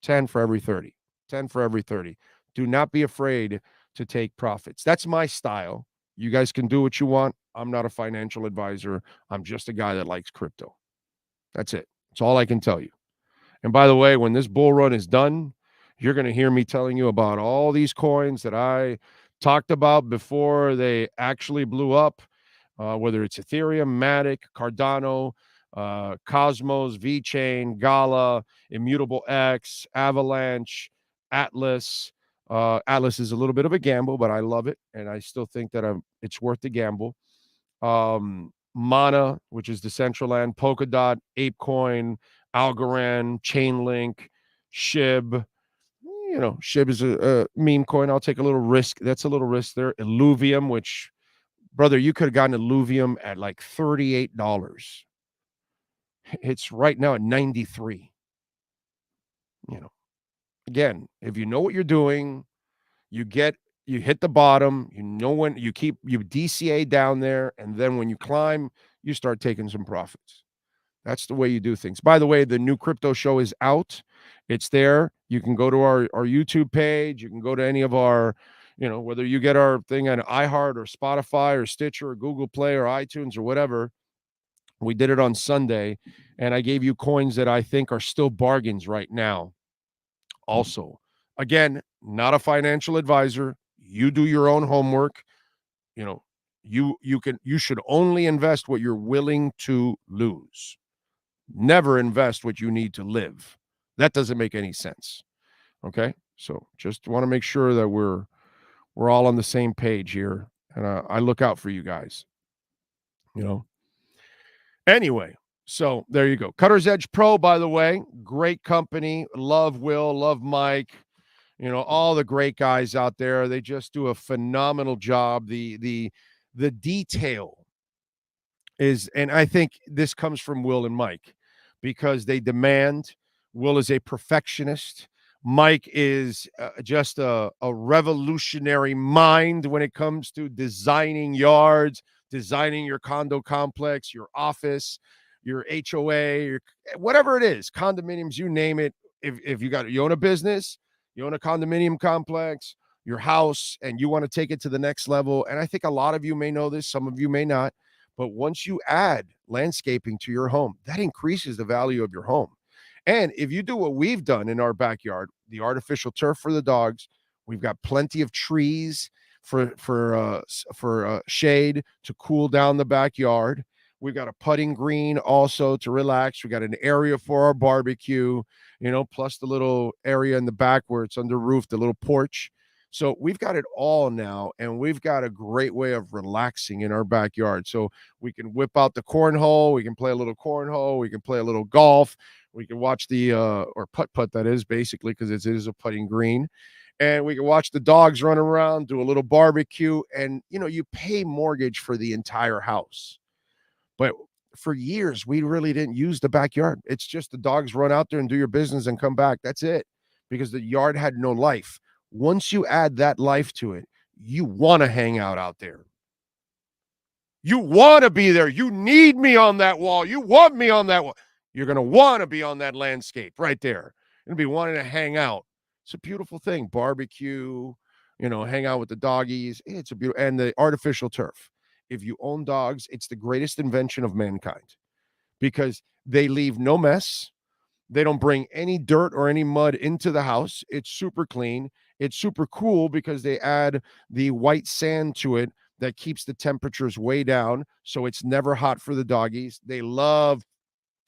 10 for every 30, 10 for every 30. Do not be afraid to take profits. That's my style. You guys can do what you want. I'm not a financial advisor. I'm just a guy that likes crypto. That's it. That's all I can tell you. And by the way, when this bull run is done, you're going to hear me telling you about all these coins that I talked about before they actually blew up, whether it's Ethereum, Matic, Cardano, Cosmos, VeChain, Gala, Immutable X, Avalanche, Atlas. Atlas is a little bit of a gamble, but I love it, and I still think that it's worth the gamble. Mana, which is Decentraland, Polkadot, ApeCoin, Algorand, Chainlink, SHIB. SHIB is a meme coin. I'll take a little risk. That's a little risk there. Illuvium, which, brother, you could have gotten Illuvium at like $38. It's right now at 93. Again, if you know what you're doing, you hit the bottom, when you DCA down there, and then when you climb, you start taking some profits. That's the way you do things. By the way, the new crypto show is out. It's there. You can go to our YouTube page. You can go to any of our, whether you get our thing on iHeart or Spotify or Stitcher or Google Play or iTunes or whatever. We did it on Sunday, and I gave you coins that I think are still bargains right now. Also, again, not a financial advisor. You do your own homework. You should only invest what you're willing to lose. Never invest what you need to live. That doesn't make any sense. Okay? So just want to make sure that we're all on the same page here, and I look out for you guys. Anyway, so there you go. Cutter's Edge Pro, by the way, great company. Love Will, love Mike. All the great guys out there. They just do a phenomenal job. The detail is, and I think this comes from Will and Mike, because they demand. Will is a perfectionist. Mike is just a revolutionary mind when it comes to designing yards, designing your condo complex, your office, your HOA, whatever it is, condominiums, you name it. If you own a business, you own a condominium complex, your house, and you want to take it to the next level. And I think a lot of you may know this, some of you may not, but once you add landscaping to your home, that increases the value of your home. And if you do what we've done in our backyard, the artificial turf for the dogs, we've got plenty of trees for shade to cool down the backyard. We've got a putting green also to relax. We got an area for our barbecue, plus the little area in the back where it's under roof, the little porch. So we've got it all now, and we've got a great way of relaxing in our backyard. So we can whip out the cornhole. We can play a little cornhole. We can play a little golf. We can watch the or putt, that is, basically, because it is a putting green. And we can watch the dogs run around, do a little barbecue, and, you pay mortgage for the entire house. But for years, we really didn't use the backyard. It's just the dogs run out there and do your business and come back. That's it, because the yard had no life. Once you add that life to it, you want to hang out there. You want to be there. You need me on that wall. You want me on that wall. You're going to want to be on that landscape right there. You're going to be wanting to hang out. It's a beautiful thing. Barbecue, hang out with the doggies. It's a beautiful, and the artificial turf. If you own dogs, it's the greatest invention of mankind, because they leave no mess. They don't bring any dirt or any mud into the house. It's super clean. It's super cool because they add the white sand to it that keeps the temperatures way down, so it's never hot for the doggies. They love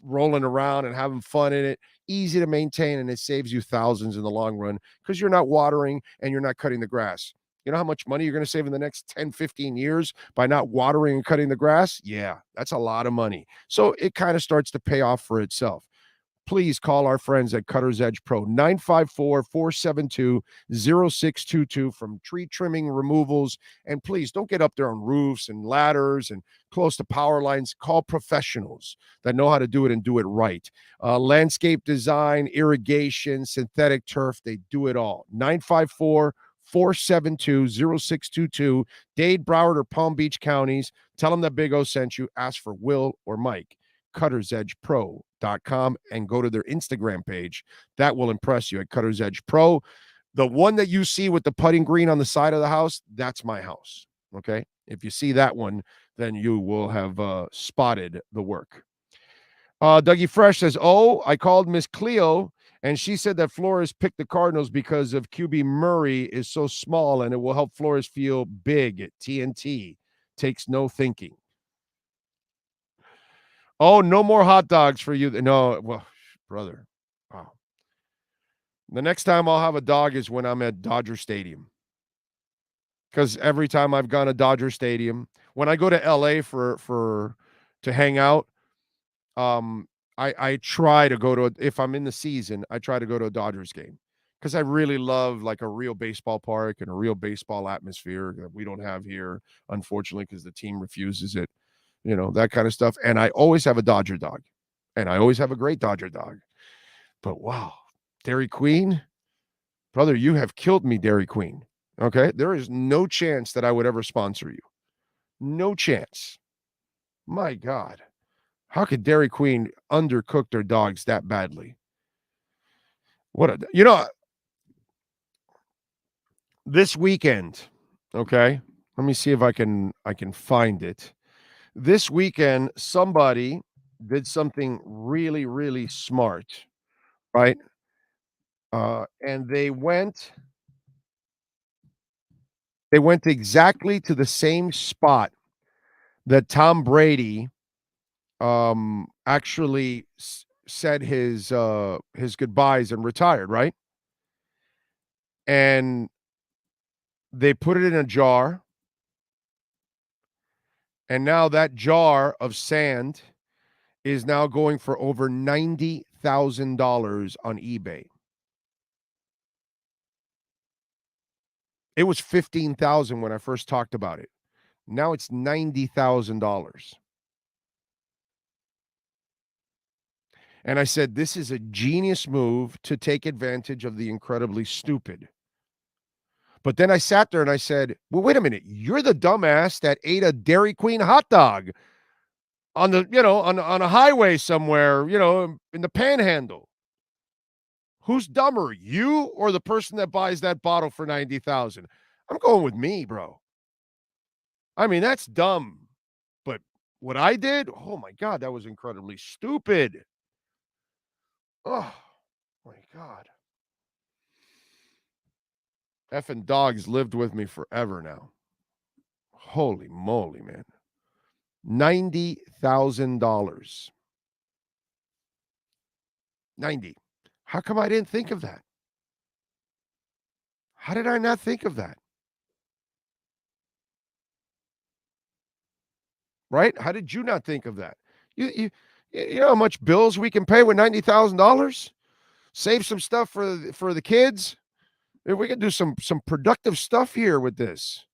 rolling around and having fun in it. Easy to maintain, and it saves you thousands in the long run because you're not watering and you're not cutting the grass. You know how much money you're going to save in the next 10, 15 years by not watering and cutting the grass? Yeah, that's a lot of money. So it kind of starts to pay off for itself. Please call our friends at Cutter's Edge Pro, 954-472-0622 from tree trimming removals. And please don't get up there on roofs and ladders and close to power lines. Call professionals that know how to do it and do it right. Landscape design, irrigation, synthetic turf, they do it all. 954-472-0622, Dade, Broward, or Palm Beach counties. Tell them that Big O sent you. Ask for Will or Mike. CuttersEdgePro.com and go to their Instagram page. That will impress you at Cutter's Edge Pro. The one that you see with the putting green on the side of the house, that's my house. Okay. If you see that one, then you will have spotted the work. Dougie Fresh says, "Oh, I called Miss Cleo, and she said that Flores picked the Cardinals because of QB Murray is so small, and it will help Flores feel big. TNT takes no thinking." Oh, no more hot dogs for you. No, well, brother. Wow. The next time I'll have a dog is when I'm at Dodger Stadium. Because every time I've gone to Dodger Stadium, when I go to LA to hang out, I try to go to if I'm in the season, I try to go to a Dodgers game because I really love like a real baseball park and a real baseball atmosphere that we don't have here, unfortunately, because the team refuses it, that kind of stuff. And I always have a Dodger dog, and I always have a great Dodger dog. But wow, Dairy Queen, brother, you have killed me, Dairy Queen. Okay, there is no chance that I would ever sponsor you. No chance. My God. How could Dairy Queen undercook their dogs that badly? This weekend, okay? Let me see if I can find it. This weekend, somebody did something really, really smart, right? And they went exactly to the same spot that Tom Brady actually said his goodbyes and retired, right? And they put it in a jar, and now that jar of sand is now going for over $90,000 on eBay. It was $15,000 when I first talked about it. Now it's $90,000. And I said, this is a genius move to take advantage of the incredibly stupid. But then I sat there and I said, well, wait a minute. You're the dumbass that ate a Dairy Queen hot dog on the, on a highway somewhere, in the panhandle. Who's dumber, you or the person that buys that bottle for $90,000? I'm going with me, bro. I mean, that's dumb. But what I did, oh my God, that was incredibly stupid. Oh my God. Effing dogs lived with me forever now. Holy moly, man. $90,000. 90. How come I didn't think of that? How did I not think of that? Right? How did you not think of that? You know how much bills we can pay with $90,000? Save some stuff for the kids. We can do some productive stuff here with this.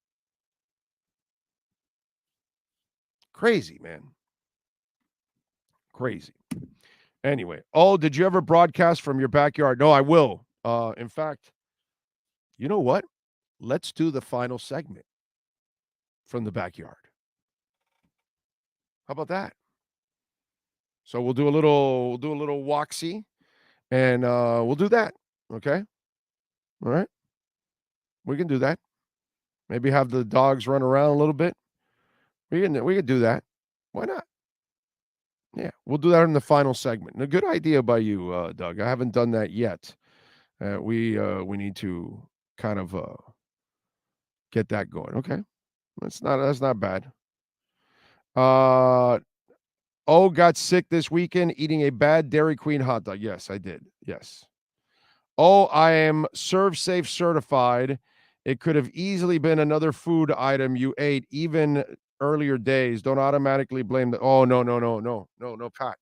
Crazy, man. Crazy. Anyway, did you ever broadcast from your backyard? No, I will. In fact, you know what? Let's do the final segment from the backyard. How about that? So we'll do a little walksy, and we'll do that. Okay. All right. We can do that. Maybe have the dogs run around a little bit. We can do that. Why not? Yeah, we'll do that in the final segment. A good idea by you, Doug. I haven't done that yet. We need to kind of get that going. Okay, that's not bad. Got sick this weekend eating a bad Dairy Queen hot dog. Yes, I did. Yes. I am Serve Safe certified. It could have easily been another food item you ate even earlier days. Don't automatically blame the. Oh, no, Pat.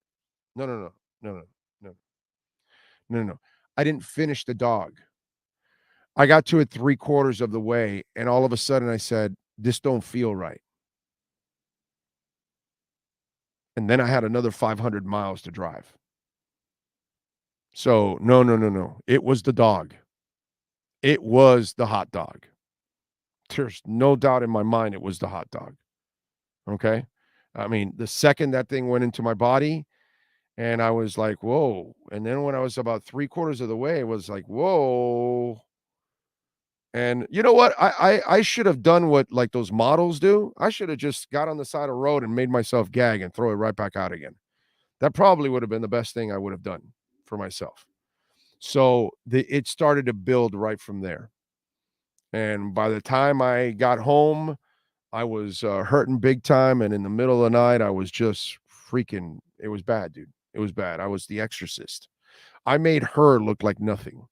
No. I didn't finish the dog. I got to it 3/4 of the way, and all of a sudden I said, this don't feel right. And then I had another 500 miles to drive. So, no. It was the dog. It was the hot dog. There's no doubt in my mind it was the hot dog. Okay? I mean, the second that thing went into my body, and I was like, whoa. And then when I was about 3/4 of the way, it was like, whoa. And you know what? I should have done what like those models do. I should have just got on the side of the road and made myself gag and throw it right back out again. That probably would have been the best thing I would have done for myself. So it started to build right from there. And by the time I got home, I was hurting big time. And in the middle of the night, I was just freaking, it was bad, dude. It was bad. I was the exorcist. I made her look like nothing.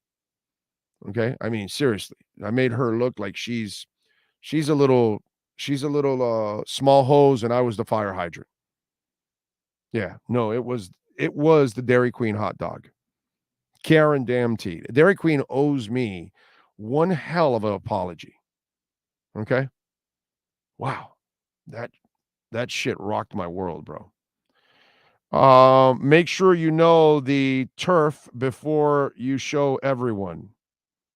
Okay. I mean, seriously, I made her look like she's a little, small hose and I was the fire hydrant. Yeah. No, it was the Dairy Queen hot dog. Karen damn T. Dairy Queen owes me one hell of an apology. Okay. Wow. That shit rocked my world, bro. Make sure you know the turf before you show everyone.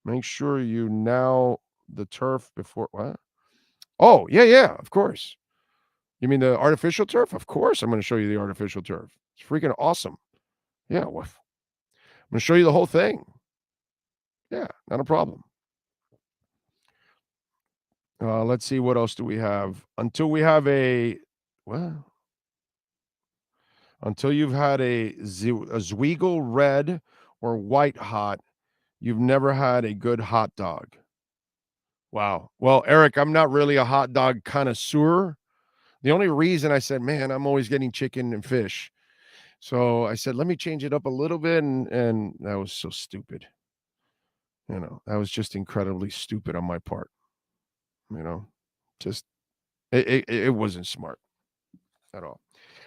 Make sure you know the turf before what? Oh, yeah, of course. You mean the artificial turf? Of course, I'm going to show you the artificial turf. It's freaking awesome. Yeah, well, I'm going to show you the whole thing. Yeah, not a problem. Let's see, what else do we have? Until we have a well, until you've had a Zweigel red or white hot, you've never had a good hot dog. Wow. Well, Eric, I'm not really a hot dog connoisseur. The only reason I said, man, I'm always getting chicken and fish. So I said, let me change it up a little bit. And that was so stupid. That was just incredibly stupid on my part. Just it wasn't smart at all.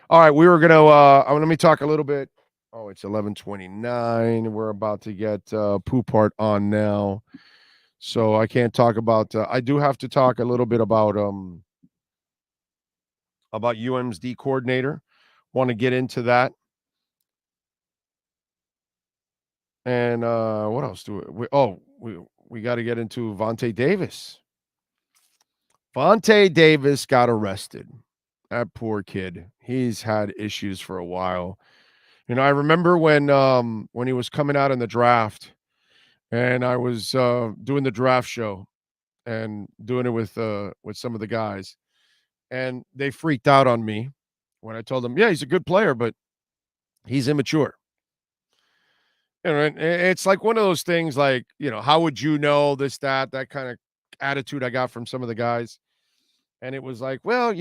All right, we were gonna let me talk a little bit. Oh, it's 11:29. We're about to get Poopart on now. So I can't talk about I do have to talk a little bit about UM's coordinator. Want to get into that. And what else we got to get into Vontae Davis. Vontae Davis got arrested. That poor kid. He's had issues for a while. I remember when he was coming out in the draft, and I was doing the draft show and doing it with some of the guys, and they freaked out on me when I told them, yeah, he's a good player, but he's immature. It's like one of those things like, how would you know this, that kind of attitude I got from some of the guys. And it was like, well,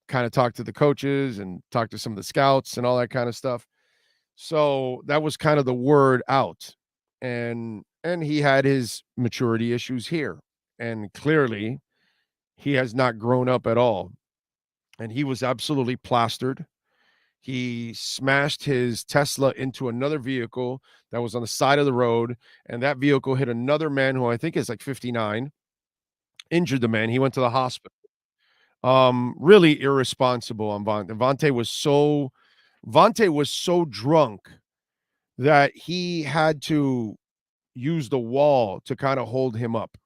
kind of talk to the coaches and talk to some of the scouts and all that kind of stuff. So that was kind of the word out. And he had his maturity issues here. And clearly he has not grown up at all. And he was absolutely plastered. He smashed his Tesla into another vehicle that was on the side of the road, and that vehicle hit another man who I think is like 59, injured the man. He went to the hospital. Really irresponsible on Vontae. Vontae was so drunk that he had to use the wall to kind of hold him up.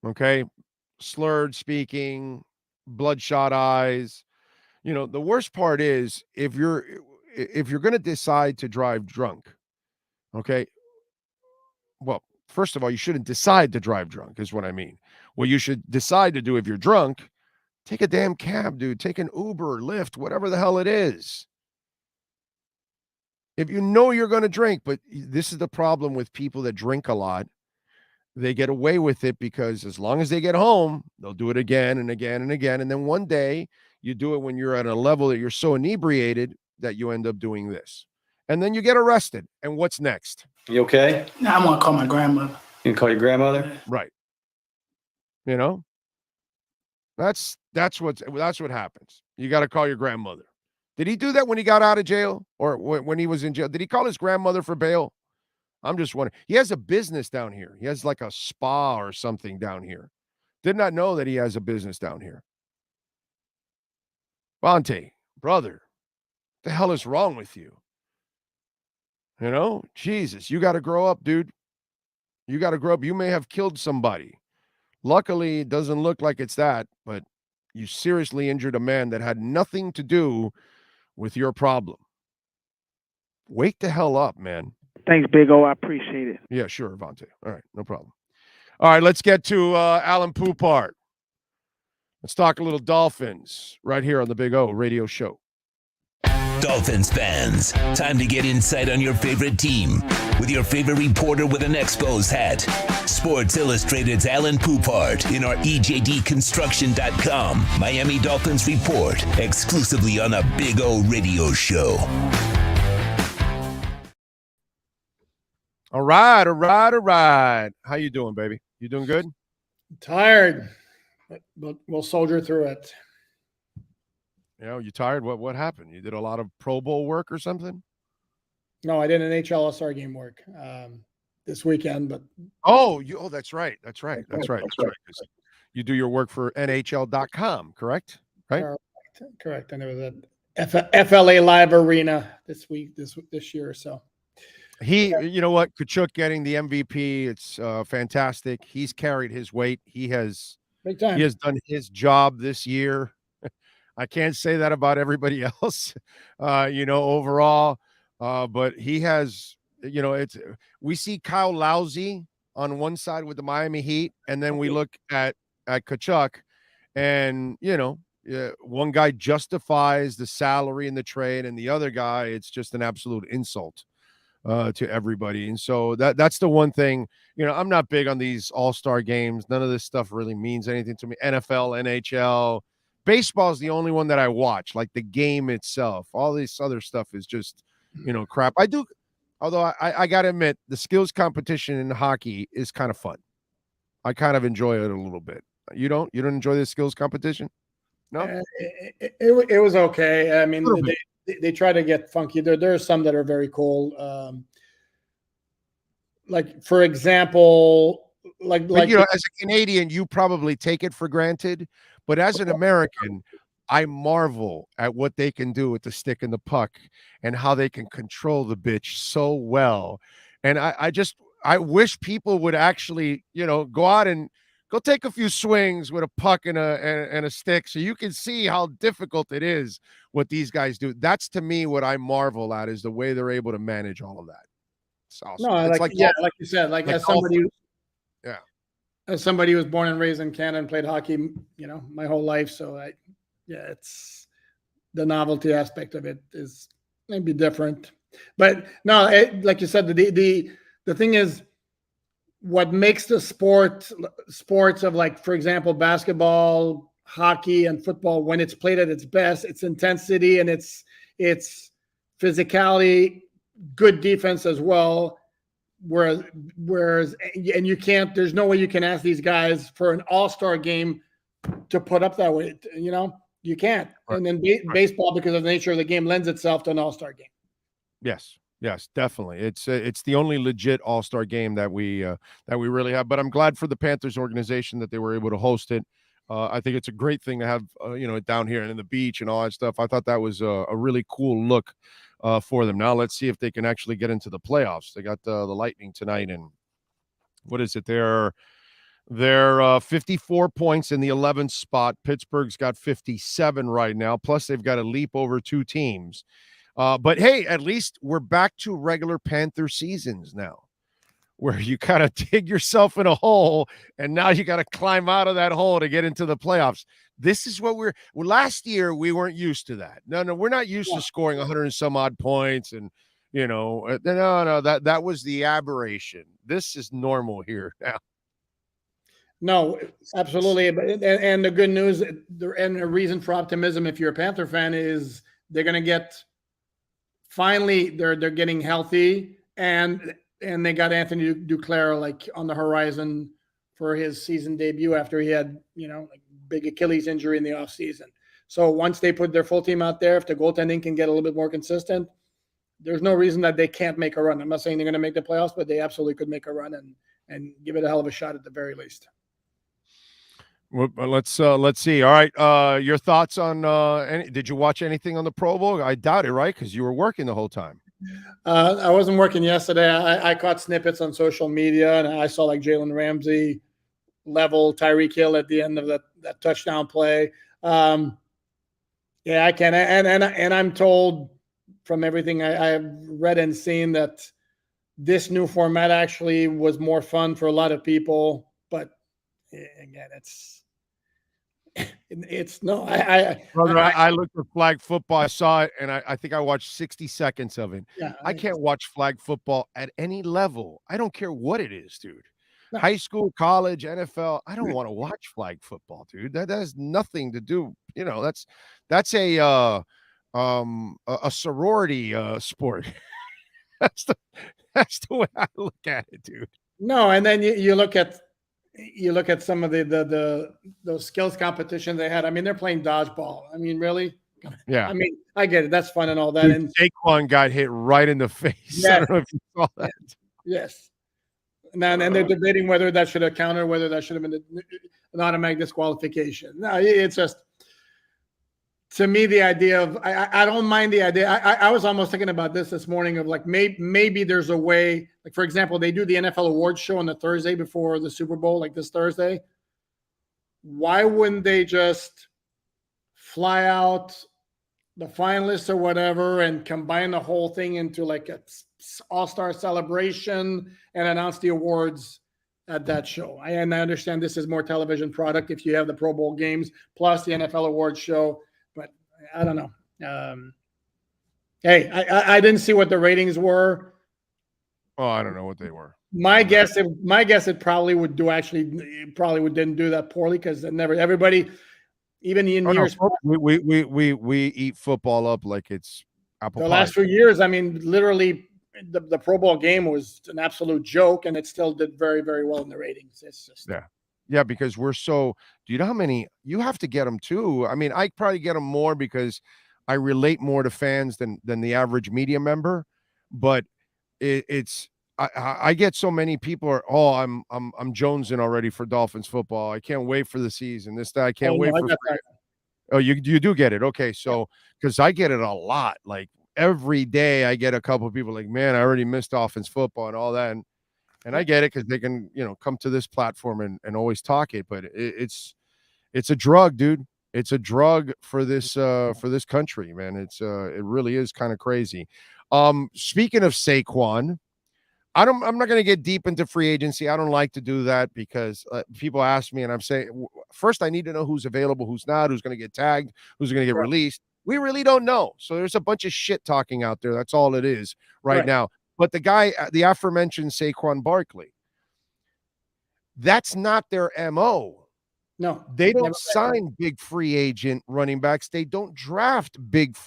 Okay? Slurred speaking, bloodshot eyes. The worst part is if you're going to decide to drive drunk, okay? Well, first of all, you shouldn't decide to drive drunk is what I mean. What you should decide to do if you're drunk, take a damn cab, dude. Take an Uber, Lyft, whatever the hell it is. If you know you're going to drink, but this is the problem with people that drink a lot. They get away with it because as long as they get home, they'll do it again and again and again. And then one day you do it when you're at a level that you're so inebriated that you end up doing this. And then you get arrested. And what's next? You okay? Nah, I'm going to call my grandmother. You can call your grandmother? Right. That's what happens. You got to call your grandmother. Did he do that when he got out of jail or when he was in jail? Did he call his grandmother for bail? I'm just wondering. He has a business down here. He has like a spa or something down here. Did not know that he has a business down here. Vontae, brother, what the hell is wrong with you? Jesus, you got to grow up, dude. You got to grow up. You may have killed somebody. Luckily, it doesn't look like it's that, but you seriously injured a man that had nothing to do with your problem. Wake the hell up, man. Thanks, Big O. I appreciate it. Yeah, sure, Avante. All right, no problem. All right, let's get to Alan Poopart. Let's talk a little Dolphins right here on the Big O Radio Show. Dolphins fans, time to get insight on your favorite team with your favorite reporter with an Expos hat. Sports Illustrated's Alan Poopart in our EJDconstruction.com Miami Dolphins report, exclusively on a Big O Radio Show. All right. How you doing, baby? You doing good? Tired, but we'll soldier through it. You tired? What happened? You did a lot of Pro Bowl work or something? No, I did an NHL All-Star game work this weekend, but that's right. You do your work for NHL.com, correct? Right? Correct. And it was at FLA Live Arena this year. So you know what? Kachuk getting the MVP. It's fantastic. He's carried his weight. He has done his job this year. I can't say that about everybody else, overall. But he has, we see Kyle Lowry on one side with the Miami Heat, and then we look at Kachuk, and, one guy justifies the salary and the trade, and the other guy, it's just an absolute insult to everybody. And so that's the one thing, I'm not big on these all-star games. None of this stuff really means anything to me. NFL, NHL, baseball is the only one that I watch, like the game itself. All this other stuff is just, crap. Although I got to admit, the skills competition in hockey is kind of fun. I kind of enjoy it a little bit. You don't enjoy the skills competition? No? It was okay. I mean, they try to get funky. There are some that are very cool. Like, for example, as a Canadian, you probably take it for granted. But as an American, I marvel at what they can do with the stick and the puck and how they can control the bitch so well. And I wish people would actually, go out and go take a few swings with a puck and a stick so you can see how difficult it is what these guys do. That's, to me, what I marvel at, is the way they're able to manage all of that. It's awesome. No, it's like you said, as somebody who was born and raised in Canada and played hockey, my whole life. So it's the novelty aspect of it is maybe different, but no, like you said, the thing is, what makes the sports of, like, for example, basketball, hockey, and football, when it's played at its best, its intensity and its physicality, good defense as well. Whereas, and you can't, there's no way you can ask these guys for an all-star game to put up that way. You can't. Right. And then baseball, because of the nature of the game, lends itself to an all-star game. Yes, definitely. It's the only legit all-star game that we really have. But I'm glad for the Panthers organization that they were able to host it. I think it's a great thing to have, down here and in the beach and all that stuff. I thought that was a really cool look for them. Now let's see if they can actually get into the playoffs. They got the Lightning tonight, and what is it? They're 54 points in the 11th spot. Pittsburgh's got 57 right now. Plus they've got a leap over two teams. But hey, at least we're back to regular Panther seasons now, where you kind of dig yourself in a hole, and now you got to climb out of that hole to get into the playoffs. This is what last year we weren't used to that. No, we're not used to scoring 100 and some odd points. And, no, that was the aberration. This is normal here now. No, absolutely. And the good news and the reason for optimism, if you're a Panther fan, is they're going to get, finally, they're getting healthy, and they got Anthony Duclair like on the horizon for his season debut after he had, big Achilles injury in the offseason. So once they put their full team out there, if the goaltending can get a little bit more consistent, there's no reason that they can't make a run. I'm not saying they're going to make the playoffs, but they absolutely could make a run and give it a hell of a shot at the very least. Well, let's see. All right, your thoughts on did you watch anything on the Pro Bowl? I doubt it, right? Because you were working the whole time. I wasn't working yesterday. I caught snippets on social media, and I saw like Jalen Ramsey level Tyreek Hill at the end of that touchdown play. I can, and I'm told from everything I've read and seen that this new format actually was more fun for a lot of people. But again, Brother, I looked at flag football. I saw it, and I think I watched 60 seconds of it. Yeah, I can't watch flag football at any level. I don't care what it is, dude. No. High school, college, NFL. I don't want to watch flag football, dude. That has nothing to do. That's a sorority sport. that's the way I look at it, dude. No, and then you look at some of those skills competitions they had. I mean, they're playing dodgeball. I mean, really? Yeah. I mean, I get it. That's fun and all that. Dude, And Saquon got hit right in the face. Yes. I don't know if you saw that. Yes. And they're debating whether that should have counted, whether that should have been an automatic disqualification. No, it's just, to me, the idea of, I don't mind the idea. I was almost thinking about this morning of like, maybe there's a way, like, for example, they do the NFL awards show on the Thursday before the Super Bowl, like this Thursday. Why wouldn't they just fly out the finalists or whatever and combine the whole thing into like a all-star celebration and announce the awards at that show? And I understand this is more television product if you have the Pro Bowl games plus the NFL awards show, but I don't know. Hey, I didn't see what the ratings were. Oh, I don't know what they were. My guess, it probably would do. Actually, didn't do that poorly because everybody, even in years, we eat football up like it's apple the pie. last few years. I mean, literally, the Pro Bowl game was an absolute joke, and it still did very, very well in the ratings. It's just yeah, because we're so. Do you know how many you have to get them too? I mean, I probably get them more because I relate more to fans than the average media member, but it's. I get so many people I'm jonesing already for Dolphins football. I can't wait for the season. I can't wait for. Oh, you do get it. Okay. So, because I get it a lot, like every day I get a couple of people like, man, I already missed Dolphins football and all that. And I get it because they can, come to this platform and always talk it, but it's a drug, dude. It's a drug for this country, man. It really is kind of crazy. Speaking of Saquon, I'm not going to get deep into free agency. I don't like to do that because people ask me and I'm saying, first I need to know who's available, who's not, who's going to get tagged, who's going to get released. We really don't know. So there's a bunch of shit talking out there. That's all it is right now. But the guy, the aforementioned Saquon Barkley, that's not their MO. No, they don't sign big free agent running backs. They don't draft big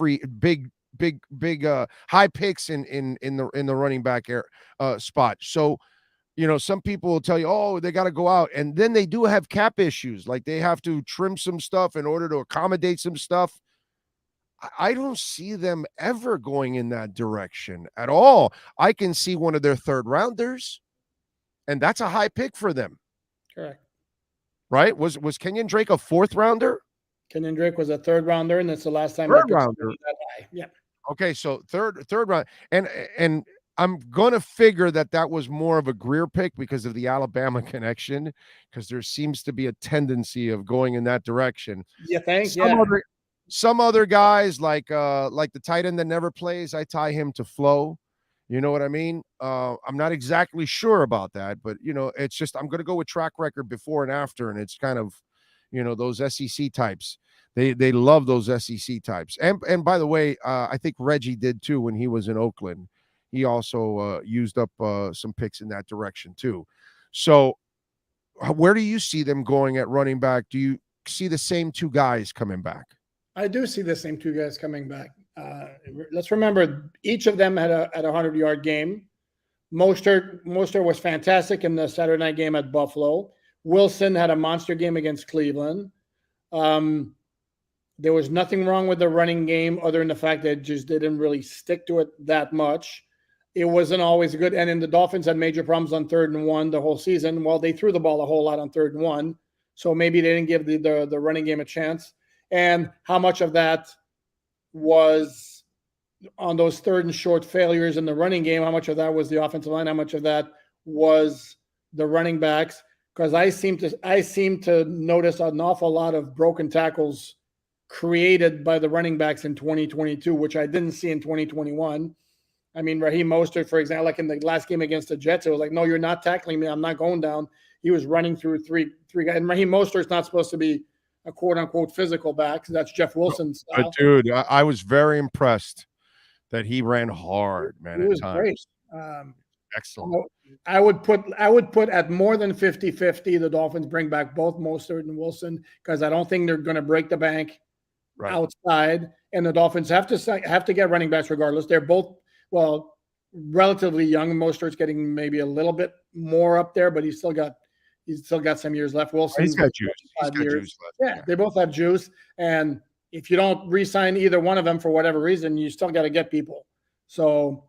high picks in the running back spot. So, some people will tell you, oh, they got to go out. And then they do have cap issues. Like they have to trim some stuff in order to accommodate some stuff. I don't see them ever going in that direction at all. I can see one of their third rounders, and that's a high pick for them. Correct. Right? Was Kenyon Drake a fourth rounder? Kenyon Drake was a third rounder, and it's the last time third rounder. That high. Yeah. Okay, so third round, and I'm gonna figure that was more of a Greer pick because of the Alabama connection, because there seems to be a tendency of going in that direction. You think? Some other guys like the tight end that never plays, I tie him to Flo. You know what I mean? I'm not exactly sure about that, but it's just I'm gonna go with track record before and after, and it's kind of those SEC types. They love those SEC types. And by the way, I think Reggie did too when he was in Oakland. He also used up some picks in that direction too. So where do you see them going at running back? Do you see the same two guys coming back? I do see the same two guys coming back. Let's remember each of them had a 100-yard game. Mostert was fantastic in the Saturday night game at Buffalo. Wilson had a monster game against Cleveland. There was nothing wrong with the running game other than the fact that it just didn't really stick to it that much. It wasn't always good. And then the Dolphins had major problems on 3rd and 1 the whole season. Well, they threw the ball a whole lot on 3rd and 1. So maybe they didn't give the running game a chance. And how much of that was on those 3rd and short failures in the running game? How much of that was the offensive line? How much of that was the running backs? Because I seem to notice an awful lot of broken tackles created by the running backs in 2022, which I didn't see in 2021. I mean, Raheem Mostert, for example, like in the last game against the Jets, it was like, no, you're not tackling me. I'm not going down. He was running through three guys. And Raheem Mostert's not supposed to be a quote-unquote physical back. That's Jeff Wilson's style. But, dude, I was very impressed that he ran hard, man, It at was times. great. Excellent. I would put at more than 50-50 the Dolphins bring back both Mostert and Wilson, because I don't think they're going to break the bank outside. And the Dolphins have to get running backs regardless. They're both, well, relatively young. Mostert's getting maybe a little bit more up there, but he's still got some years left. Wilson's He's got juice. He's got juice left. Yeah, they both have juice. And if you don't re-sign either one of them for whatever reason, you still got to get people. So,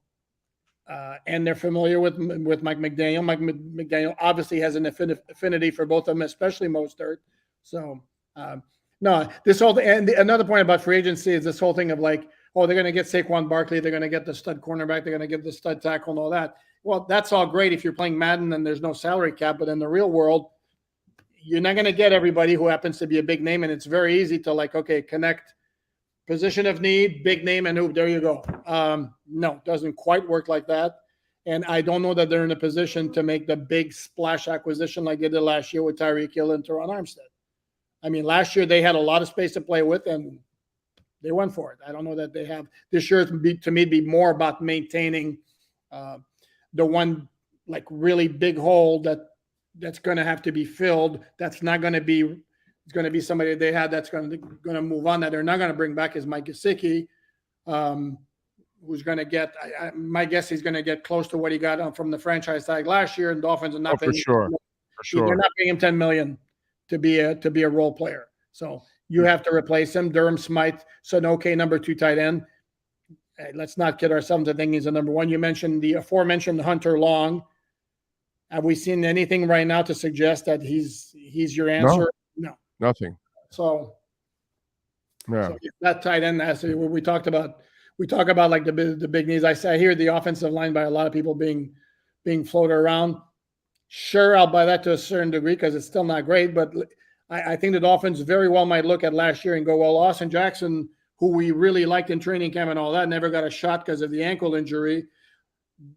and they're familiar with Mike McDaniel. Mike McDaniel obviously has an affinity for both of them, especially Mostert. So, no, this whole and another point about free agency is this whole thing of like, oh, they're going to get Saquon Barkley, they're going to get the stud cornerback, they're going to get the stud tackle and all that. Well, that's all great if you're playing Madden and there's no salary cap, but in the real world, you're not going to get everybody who happens to be a big name, and it's very easy to like, okay, connect position of need, big name, and there you go. No, it doesn't quite work like that. And I don't know that they're in a position to make the big splash acquisition like they did last year with Tyreek Hill and Teron Armstead. I mean, last year they had a lot of space to play with, and they went for it. I don't know that they have this year. To me, be more about maintaining the one like really big hole that's going to have to be filled. That's not going to be. It's going to be somebody they had that's going to move on that they're not going to bring back is Mike Gesicki, who's going to get. My guess he's going to get close to what he got from the franchise tag last year. And Dolphins are not paying. For sure. They're not paying him $10 million to be a role player. So you have to replace him. Durham Smythe, Sanoke, number 2 tight end. Hey, let's not kid ourselves. I think he's a number 1. You mentioned the aforementioned Hunter Long. Have we seen anything right now to suggest that he's your answer? No. Nothing. So that tight end, as we talked about, like the big needs. I hear the offensive line by a lot of people being floated around. Sure, I'll buy that to a certain degree because it's still not great, but I think the Dolphins very well might look at last year and go, well, Austin Jackson, who we really liked in training camp and all that, never got a shot because of the ankle injury.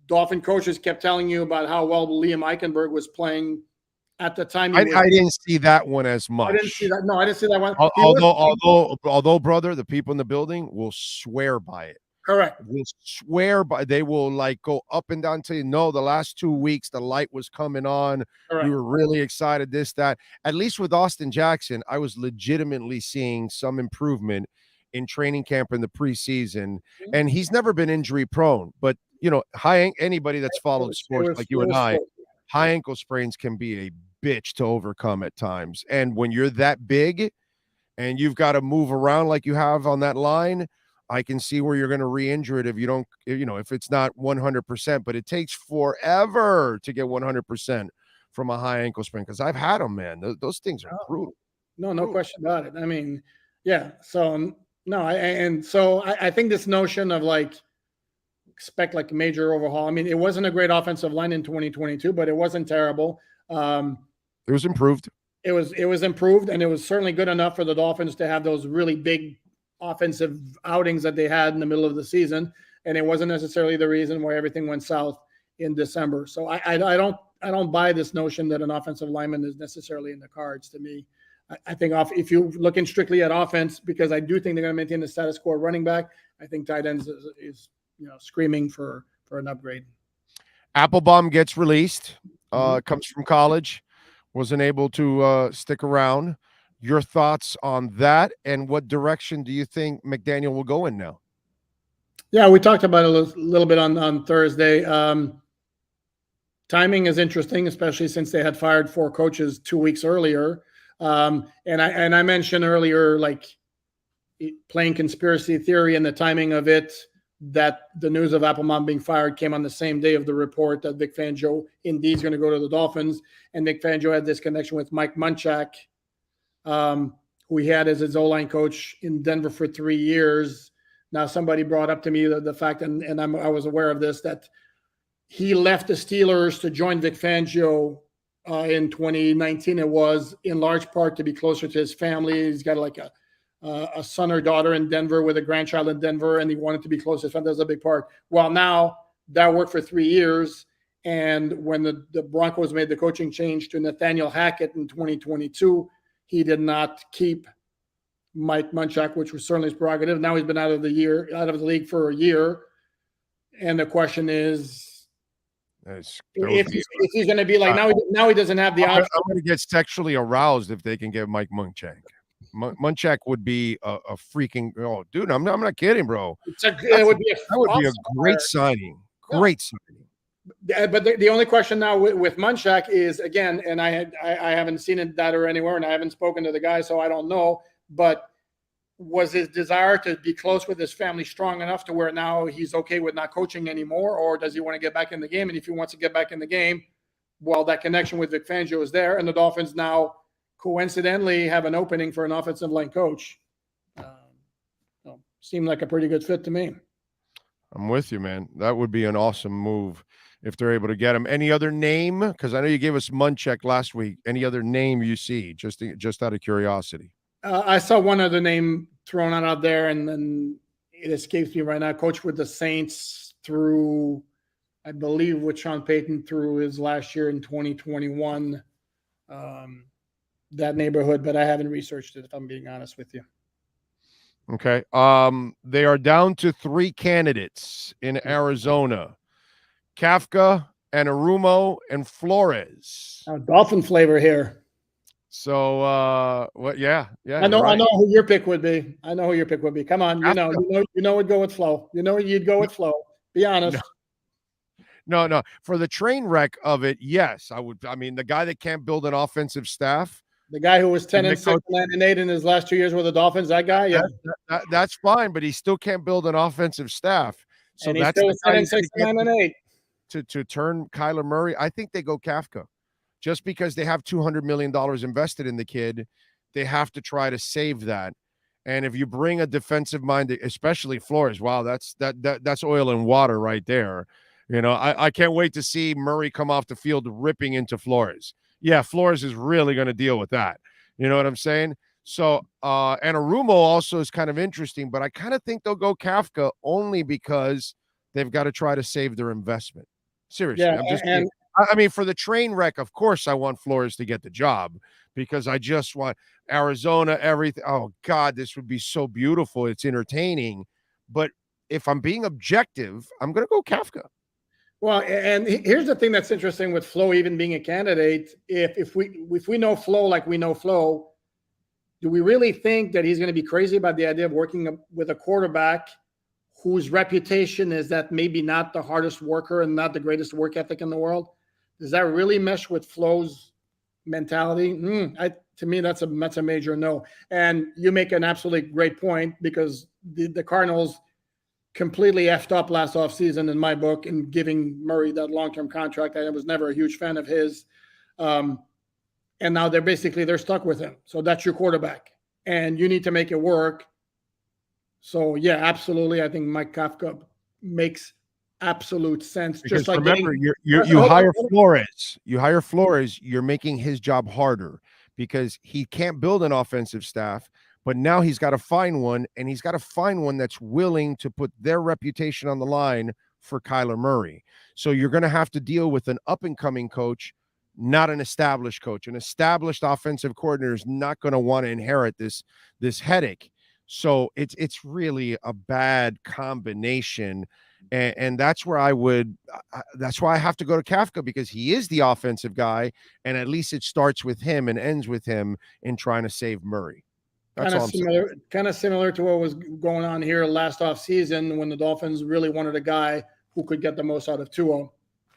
Dolphin coaches kept telling you about how well Liam Eichenberg was playing at the time. I didn't see that one as much. I didn't see that. No, I didn't see that one. Although, brother, the people in the building will swear by it. Correct. Will swear by. They will like go up and down to you. No, the last 2 weeks the light was coming on. Correct. We were really excited. This, that. At least with Austin Jackson, I was legitimately seeing some improvement in training camp in the preseason, and he's never been injury prone. But you know, anybody that's followed sports like you and I, high ankle sprains can be a bitch to overcome at times. And when you're that big and you've got to move around like you have on that line, I can see where you're going to re-injure it if you don't, if it's not 100%, but it takes forever to get 100% from a high ankle sprain. Cause I've had them, man. Those things are brutal. No question about it. I mean, yeah. So no, I think this notion of like, expect like a major overhaul. I mean, it wasn't a great offensive line in 2022, but it wasn't terrible. It was improved. It was improved, and it was certainly good enough for the Dolphins to have those really big offensive outings that they had in the middle of the season. And it wasn't necessarily the reason why everything went south in December. So I don't buy this notion that an offensive lineman is necessarily in the cards to me. I think if you're looking strictly at offense, because I do think they're going to maintain the status quo running back, I think tight ends is screaming for an upgrade. Applebaum gets released, comes from college, wasn't able to stick around. Your thoughts on that, and what direction do you think McDaniel will go in now? Yeah, we talked about it a little bit on Thursday. Timing is interesting, especially since they had fired 4 coaches 2 weeks earlier. And I mentioned earlier, like playing conspiracy theory and the timing of it, that the news of Applebaum being fired came on the same day of the report that Vic Fangio indeed is going to go to the Dolphins. And Vic Fangio had this connection with Mike Munchak, who he had as his O-line coach in Denver for 3 years. Now, somebody brought up to me the fact, and I was aware of this, that he left the Steelers to join Vic Fangio in 2019. It was in large part to be closer to his family. He's got like a son or daughter in Denver with a grandchild in Denver, and he wanted to be close to his family. That's a big part. Well, now that worked for 3 years. And when the Broncos made the coaching change to Nathaniel Hackett in 2022, he did not keep Mike Munchak, which was certainly his prerogative. Now he's been out of the league for a year. And the question is, if he's going to be like, now he doesn't have the option. I'm going to get sexually aroused if they can get Mike Munchak. Munchak would be a freaking, dude, I'm not kidding, bro. That would be a great signing. Great signing. But the only question now with Munchak is, again, and I haven't seen it that or anywhere, and I haven't spoken to the guy, so I don't know, but was his desire to be close with his family strong enough to where now he's okay with not coaching anymore, or does he want to get back in the game? And if he wants to get back in the game, well, that connection with Vic Fangio is there, and the Dolphins now coincidentally have an opening for an offensive line coach. Seemed like a pretty good fit to me. I'm with you, man. That would be an awesome move if they're able to get him. Any other name? Because I know you gave us Munchak last week. Any other name you see, just out of curiosity? I saw one other name thrown out there, and then it escapes me right now. Coach with the Saints through, I believe, with Sean Payton through his last year in 2021, that neighborhood, but I haven't researched it, if I'm being honest with you. Okay. They are down to 3 candidates in Arizona: Kafka, Anarumo, and Flores. Dolphin flavor here. So, yeah. I know who your pick would be. Come on, you know would go with Flo. You know you'd go with Flo. Be honest. No. For the train wreck of it, yes, I would. I mean, the guy that can't build an offensive staff. The guy who was 10-6, 9-8 in his last 2 years with the Dolphins, that guy, yeah. That's fine, but he still can't build an offensive staff. So and that's still 10-6, 9-8. To turn Kyler Murray, I think they go Kafka. Just because they have $200 million invested in the kid, they have to try to save that. And if you bring a defensive mind, especially Flores, wow, that's oil and water right there. I can't wait to see Murray come off the field ripping into Flores. Yeah, Flores is really going to deal with that. You know what I'm saying? So, Anarumo also is kind of interesting, but I kind of think they'll go Kafka only because they've got to try to save their investment. Seriously. Yeah, I mean, for the train wreck, of course, I want Flores to get the job because I just want Arizona, everything. Oh, God, this would be so beautiful. It's entertaining. But if I'm being objective, I'm going to go Kafka. Well, and here's the thing that's interesting with Flo even being a candidate. If we know Flo like we know Flo, do we really think that he's going to be crazy about the idea of working with a quarterback whose reputation is that maybe not the hardest worker and not the greatest work ethic in the world? Does that really mesh with Flo's mentality? To me, that's a major no. And you make an absolutely great point because the Cardinals completely effed up last offseason in my book in giving Murray that long-term contract. I was never a huge fan of his. And now they're stuck with him. So that's your quarterback. And you need to make it work. So, yeah, absolutely. I think Mike Kafka makes absolute sense. Because just like remember, you hire Flores. You hire Flores, you're making his job harder because he can't build an offensive staff. But now he's got to find one, and he's got to find one that's willing to put their reputation on the line for Kyler Murray. So you're going to have to deal with an up-and-coming coach, not an established coach. An established offensive coordinator is not going to want to inherit this headache. So it's really a bad combination. And that's where that's why I have to go to Kafka, because he is the offensive guy, and at least it starts with him and ends with him in trying to save Murray. That's kind of similar to what was going on here last offseason when the Dolphins really wanted a guy who could get the most out of Tua.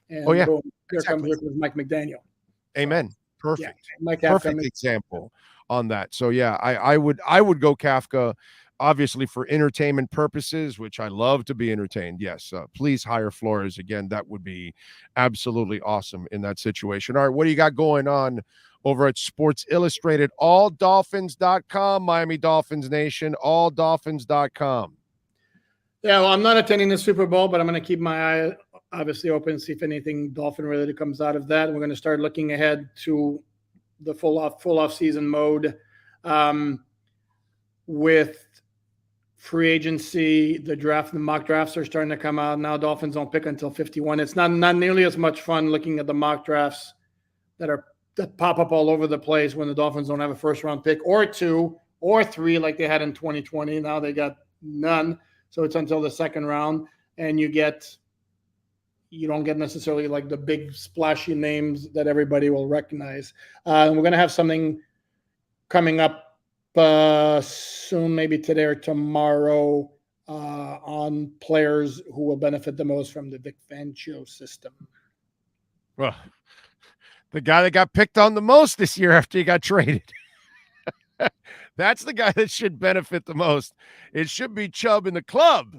And boom, here comes Mike McDaniel. Amen. Perfect. Yeah, perfect example on that. So yeah, I would go Kafka, obviously for entertainment purposes, which I love to be entertained. Yes, please hire Flores again. That would be absolutely awesome in that situation. All right, what do you got going on over at Sports Illustrated? AllDolphins.com, Miami Dolphins Nation, AllDolphins.com. Yeah, well, I'm not attending the Super Bowl, but I'm going to keep my eye obviously open, see if anything Dolphin related comes out of that. We're going to start looking ahead to the full off season mode. with free agency, the draft, the mock drafts are starting to come out now. Dolphins don't pick until 51. It's not nearly as much fun looking at the mock drafts that pop up all over the place when the Dolphins don't have a first round pick or 2 or 3 like they had in 2020. Now they got none, so it's until the second round, and you don't get necessarily like the big splashy names that everybody will recognize. We're going to have something coming up soon, maybe today or tomorrow, on players who will benefit the most from the Vic Fangio system. Well, the guy that got picked on the most this year after he got traded. That's the guy that should benefit the most. It should be Chubb in the club.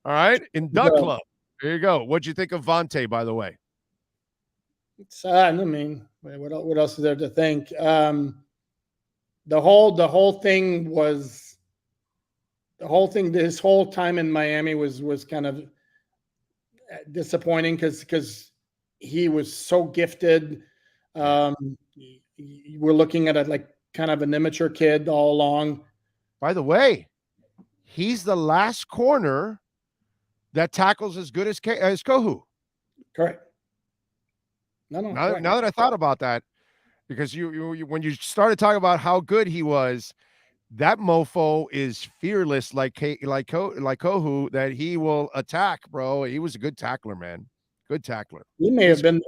All right. In Duck Club. There you go. What'd you think of Vontae, by the way? It's I mean, what else is there to think? The whole thing, this whole time in Miami was kind of disappointing because he was so gifted. We're looking at it like kind of an immature kid all along. By the way, he's the last corner that tackles as good as Kohu. Correct. Now that I thought about that, because you when you started talking about how good he was, that mofo is fearless like Kohu, that he will attack, bro. He was a good tackler, man. Good tackler. He may have been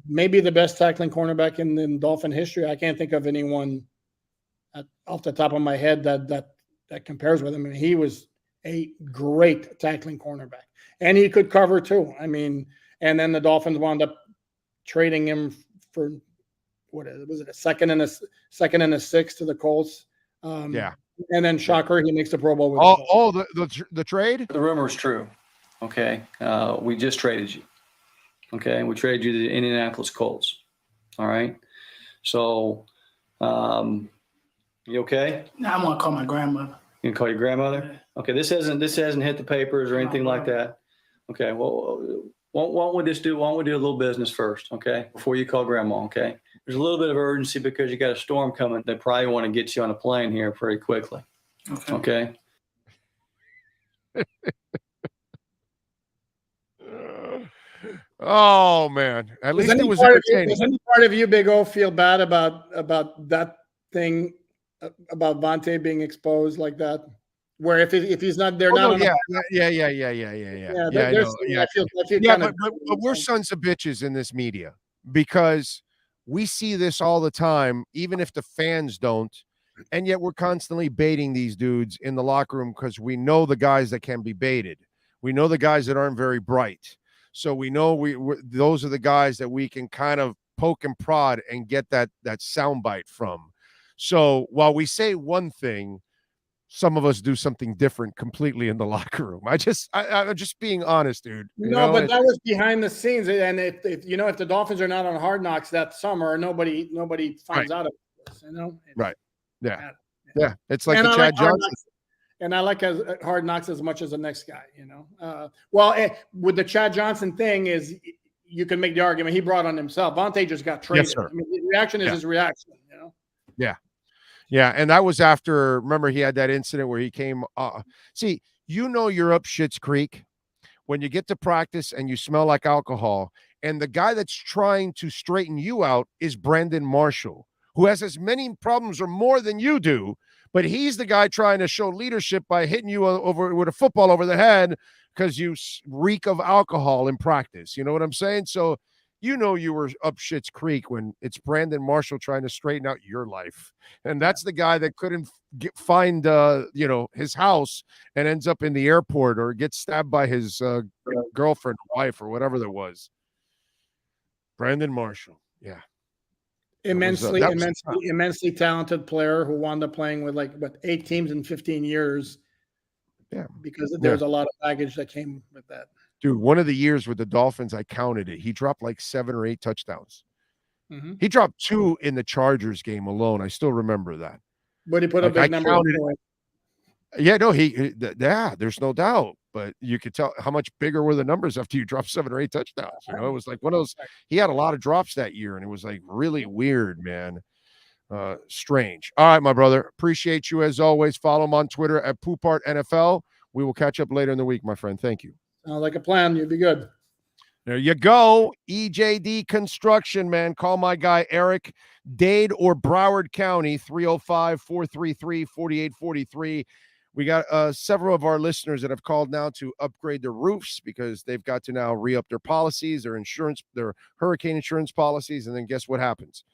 maybe the best tackling cornerback in Dolphin history. I can't think of anyone off the top of my head that compares with him. I mean, he was a great tackling cornerback, and he could cover too. I mean, and then the Dolphins wound up trading him for a second and a sixth to the Colts. Yeah, and then shocker, he makes the Pro Bowl. With the trade. The rumor is true. Okay, we just traded you. Okay, we traded you to the Indianapolis Colts. All right, so you okay? No, I'm gonna call my grandmother. You can call your grandmother? Yeah. Okay, this hasn't hit the papers or anything like that. Okay, well, why don't we do a little business first, okay? Before you call grandma, okay? There's a little bit of urgency because you got a storm coming. They probably want to get you on a plane here pretty quickly. Okay? Oh man! At least it was entertaining. Does any part of you, Big O, feel bad about that thing about Vontae being exposed like that? Where if he's not there now, yeah. But we're sons of bitches in this media because we see this all the time, even if the fans don't, and yet we're constantly baiting these dudes in the locker room because we know the guys that can be baited. We know the guys that aren't very bright. So we know those are the guys that we can kind of poke and prod and get that soundbite from. So while we say one thing, some of us do something different completely in the locker room. I'm just being honest, dude. But that was behind the scenes. And if the Dolphins are not on Hard Knocks that summer, nobody finds out about this, Right. Yeah. It's like the Chad Johnson. And I like Hard Knocks as much as the next guy, with the Chad Johnson thing is you can make the argument he brought on himself. Vontae just got traded. Yes, sir. I mean, the reaction is his reaction, Yeah. Yeah. And that was after, remember, he had that incident where he came. See, you're up Schitt's Creek when you get to practice and you smell like alcohol. And the guy that's trying to straighten you out is Brandon Marshall, who has as many problems or more than you do. But he's the guy trying to show leadership by hitting you over with a football over the head because you reek of alcohol in practice. You know what I'm saying? So, you were up Schitt's Creek when it's Brandon Marshall trying to straighten out your life. And that's the guy that couldn't find, his house and ends up in the airport or gets stabbed by his girlfriend, wife, or whatever there was. Brandon Marshall. Yeah. Immensely talented player who wound up playing with 8 teams in 15 years. Yeah. Because there's a lot of baggage that came with that. Dude, one of the years with the Dolphins, I counted it. He dropped 7 or 8 touchdowns. Mm-hmm. He dropped 2 in the Chargers game alone. I still remember that. But he put a big number. Yeah, no, there's no doubt. But you could tell how much bigger were the numbers after you dropped 7 or 8 touchdowns. It was like one of those. He had a lot of drops that year, and it was really weird, man. strange. All right, my brother. Appreciate you as always. Follow him on Twitter at Poopart NFL. We will catch up later in the week, my friend. Thank you. Sounds like a plan. You'd be good. There you go. EJD Construction, man. Call my guy Eric, Dade or Broward County, 305-433-4843. We got several of our listeners that have called now to upgrade their roofs because they've got to now re-up their policies, their insurance, their hurricane insurance policies, and then guess what happens?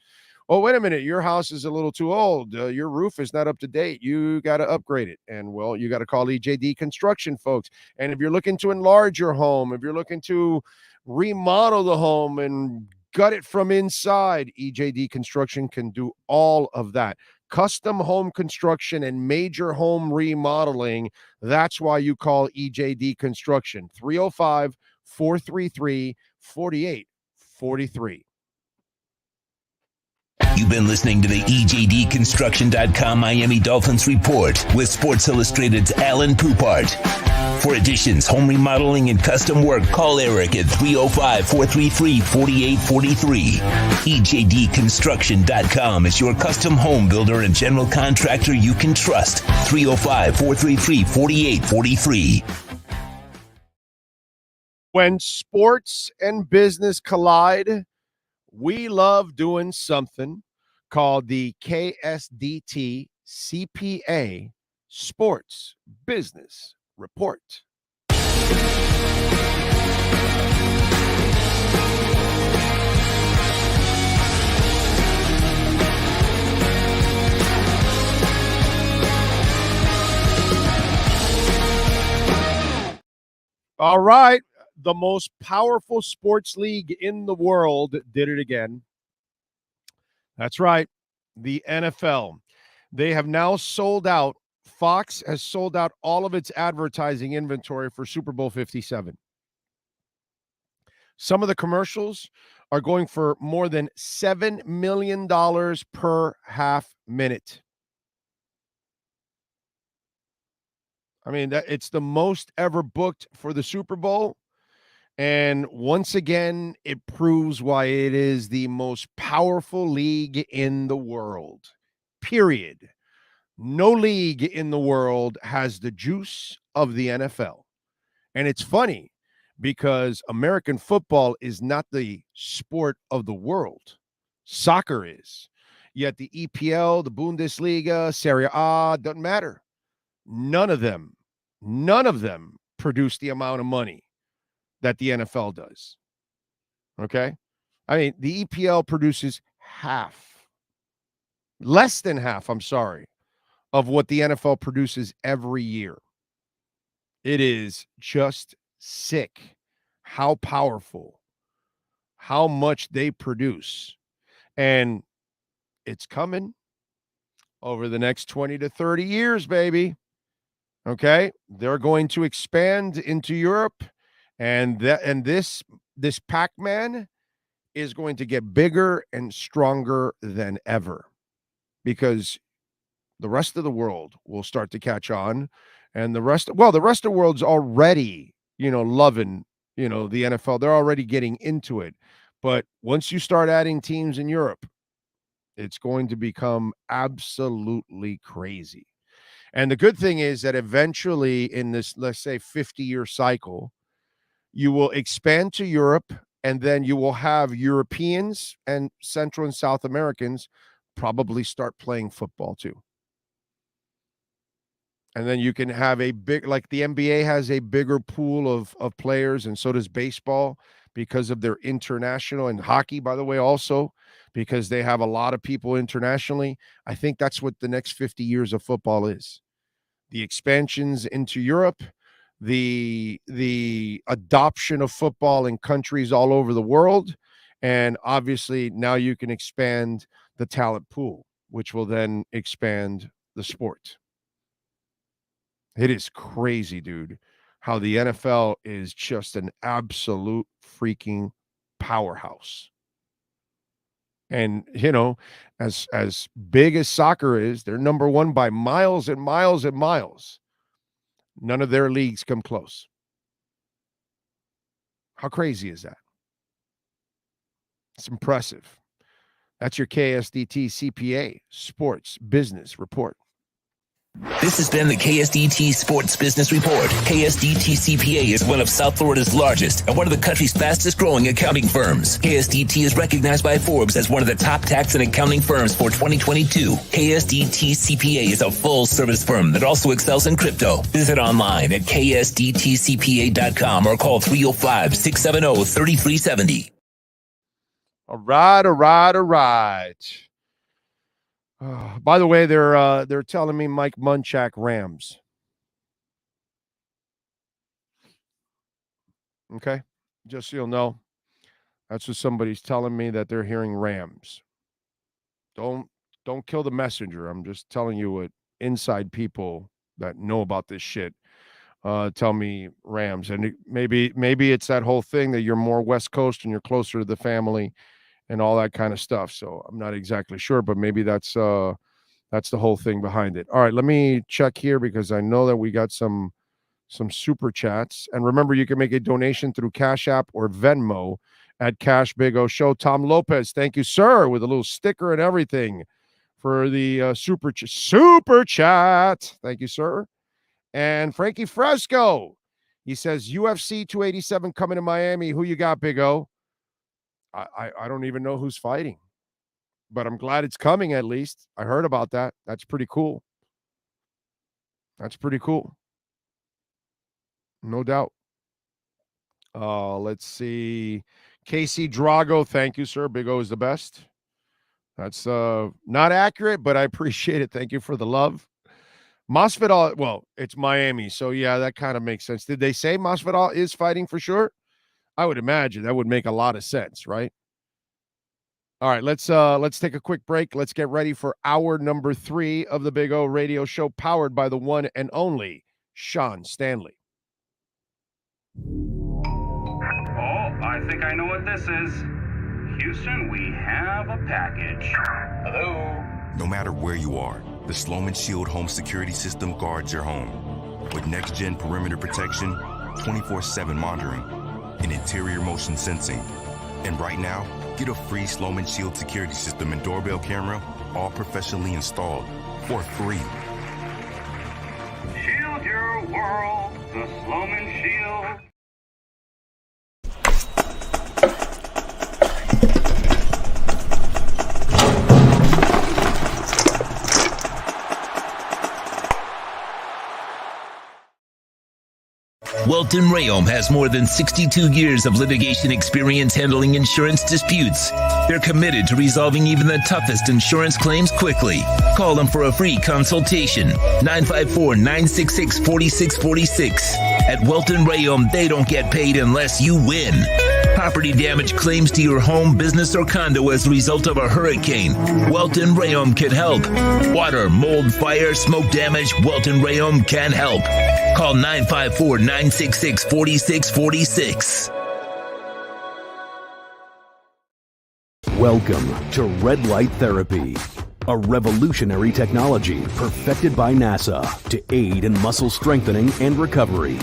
Oh, wait a minute. Your house is a little too old. Your roof is not up to date. You got to upgrade it. And, well, you got to call EJD Construction, folks. And if you're looking to enlarge your home, if you're looking to remodel the home and gut it from inside, EJD Construction can do all of that. Custom home construction and major home remodeling. That's why you call EJD Construction. 305-433-4843. You've been listening to the EJDConstruction.com Miami Dolphins Report with Sports Illustrated's Alan Poopart. For additions, home remodeling, and custom work, call Eric at 305-433-4843. EJDConstruction.com is your custom home builder and general contractor you can trust. 305-433-4843. When sports and business collide, we love doing something called the KSDT CPA Sports Business Report. All right. The most powerful sports league in the world did it again. That's right. The NFL. They have now sold out. Fox has sold out all of its advertising inventory for Super Bowl 57. Some of the commercials are going for more than $7 million per half minute. I mean, it's the most ever booked for the Super Bowl. And once again, it proves why it is the most powerful league in the world. Period. No league in the world has the juice of the NFL. And it's funny because American football is not the sport of the world. Soccer is. Yet the EPL, the Bundesliga, Serie A, doesn't matter. None of them produce the amount of money that the NFL does. Okay? I mean, the EPL produces less than half, of what the NFL produces every year. It is just sick how powerful, how much they produce. And it's coming over the next 20 to 30 years, baby. Okay? They're going to expand into Europe. And this Pac-Man is going to get bigger and stronger than ever because the rest of the world will start to catch on. And the rest of the world's already, loving, the NFL. They're already getting into it. But once you start adding teams in Europe, it's going to become absolutely crazy. And the good thing is that eventually in this, let's say, 50-year cycle, you will expand to Europe, and then you will have Europeans and Central and South Americans probably start playing football too. And then you can have a big, like the NBA has a bigger pool of players, and so does baseball because of their international, and hockey, by the way, also because they have a lot of people internationally. I think that's what the next 50 years of football is. The expansions into Europe, the adoption of football in countries all over the world, and obviously now you can expand the talent pool, which will then expand the sport. It is crazy, dude, how the NFL is just an absolute freaking powerhouse. And, as big as soccer is, they're number one by miles and miles and miles. None of their leagues come close. How crazy is that? It's impressive. That's your KSDT CPA Sports Business Report. This has been the KSDT Sports Business Report. KSDT CPA is one of South Florida's largest and one of the country's fastest growing accounting firms. KSDT is recognized by Forbes as one of the top tax and accounting firms for 2022. KSDT CPA is a full service firm that also excels in crypto. Visit online at ksdtcpa.com or call 305-670-3370. All right. By the way, they're telling me Mike Munchak Rams. Okay, just so you'll know, that's what somebody's telling me, that they're hearing Rams. Don't kill the messenger. I'm just telling you what inside people that know about this shit tell me Rams. And maybe it's that whole thing that you're more West Coast and you're closer to the family and all that kind of stuff. So I'm not exactly sure, but maybe that's the whole thing behind it. All right, let me check here because I know that we got some super chats. And remember, you can make a donation through Cash App or Venmo at Cash Big O Show. Tom Lopez, thank you, sir, with a little sticker and everything for the super chat. Thank you, sir. And Frankie Fresco, he says, UFC 287 coming to Miami. Who you got, Big O? I don't even know who's fighting, but I'm glad it's coming at least. I heard about that. That's pretty cool. No doubt. Let's see. Casey Drago, thank you, sir. Big O is the best. That's not accurate, but I appreciate it. Thank you for the love. Masvidal, well, it's Miami, so yeah, that kind of makes sense. Did they say Masvidal is fighting for sure? I would imagine that would make a lot of sense, right? All right, let's take a quick break. Let's get ready for hour number 3 of the Big O Radio Show, powered by the one and only Sean Stanley. Oh, I think I know what this is. Houston, we have a package. Hello? No matter where you are, the Sloman Shield home security system guards your home. With next-gen perimeter protection, 24/7 monitoring, and interior motion sensing. And right now, get a free Sloman Shield security system and doorbell camera, all professionally installed, for free. Shield your world, the Sloman Shield. Welton Rayom has more than 62 years of litigation experience handling insurance disputes. They're committed to resolving even the toughest insurance claims quickly. Call them for a free consultation. 954-966-4646. At Welton Rayom, they don't get paid unless you win. Property damage claims to your home, business, or condo as a result of a hurricane. Welton Rayom can help. Water, mold, fire, smoke damage, Welton Rayom can help. Call 954-966-4646. Welcome to Red Light Therapy, a revolutionary technology perfected by NASA to aid in muscle strengthening and recovery.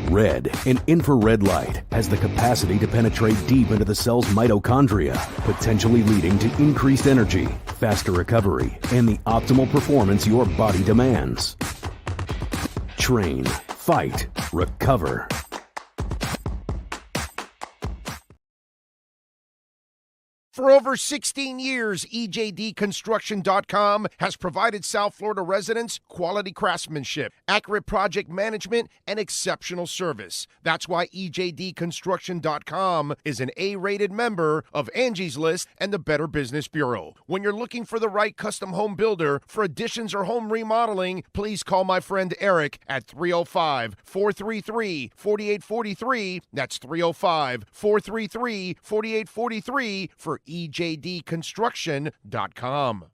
Red and infrared light has the capacity to penetrate deep into the cell's mitochondria, potentially leading to increased energy, faster recovery, and the optimal performance your body demands. Train, fight, recover. For over 16 years, EJDconstruction.com has provided South Florida residents quality craftsmanship, accurate project management, and exceptional service. That's why EJDconstruction.com is an A-rated member of Angie's List and the Better Business Bureau. When you're looking for the right custom home builder for additions or home remodeling, please call my friend Eric at 305-433-4843. That's 305-433-4843 for EJDconstruction.com.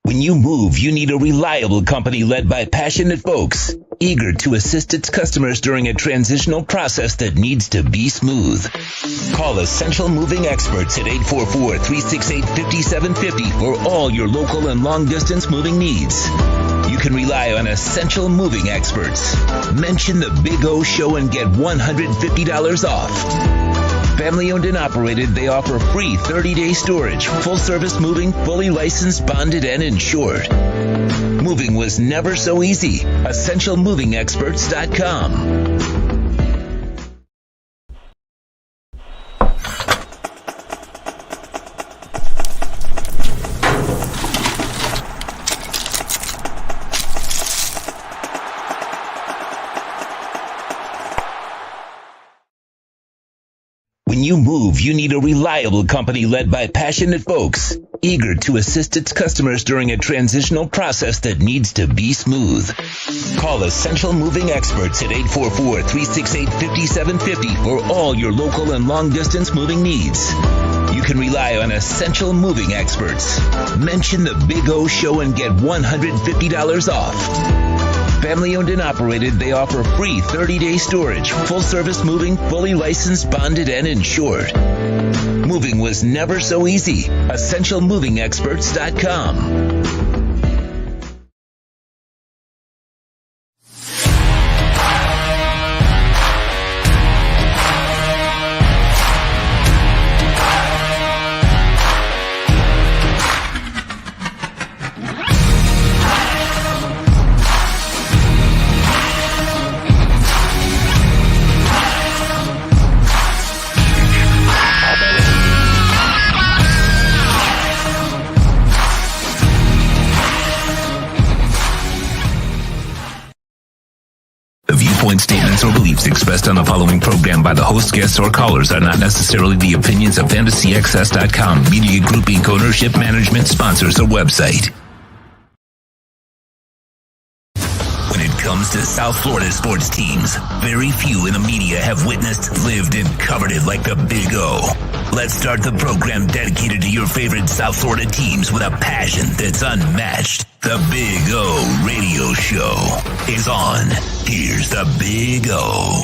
When you move, you need a reliable company led by passionate folks, eager to assist its customers during a transitional process that needs to be smooth. Call Essential Moving Experts at 844-368-5750 for all your local and long-distance moving needs. You can rely on Essential Moving Experts. Mention the Big O Show and get $150 off. Family owned and operated, they offer free 30-day storage, full service moving, fully licensed, bonded, and insured. Moving was never so easy. EssentialMovingExperts.com. When you move, you need a reliable company led by passionate folks, eager to assist its customers during a transitional process that needs to be smooth. Call Essential Moving Experts at 844-368-5750 for all your local and long-distance moving needs. You can rely on Essential Moving Experts. Mention the Big O Show and get $150 off. Family owned and operated, they offer free 30-day storage, full service moving, fully licensed, bonded, and insured. Moving was never so easy. EssentialMovingExperts.com. Statements or beliefs expressed on the following program by the host, guests, or callers are not necessarily the opinions of FantasyXS.com, Media Group Inc., ownership, management, sponsors, or website. When it comes to South Florida sports teams, very few in the media have witnessed, lived, and covered it like the Big O. Let's start the program dedicated to your favorite South Florida teams with a passion that's unmatched. The Big O Radio Show is on. Here's the Big O.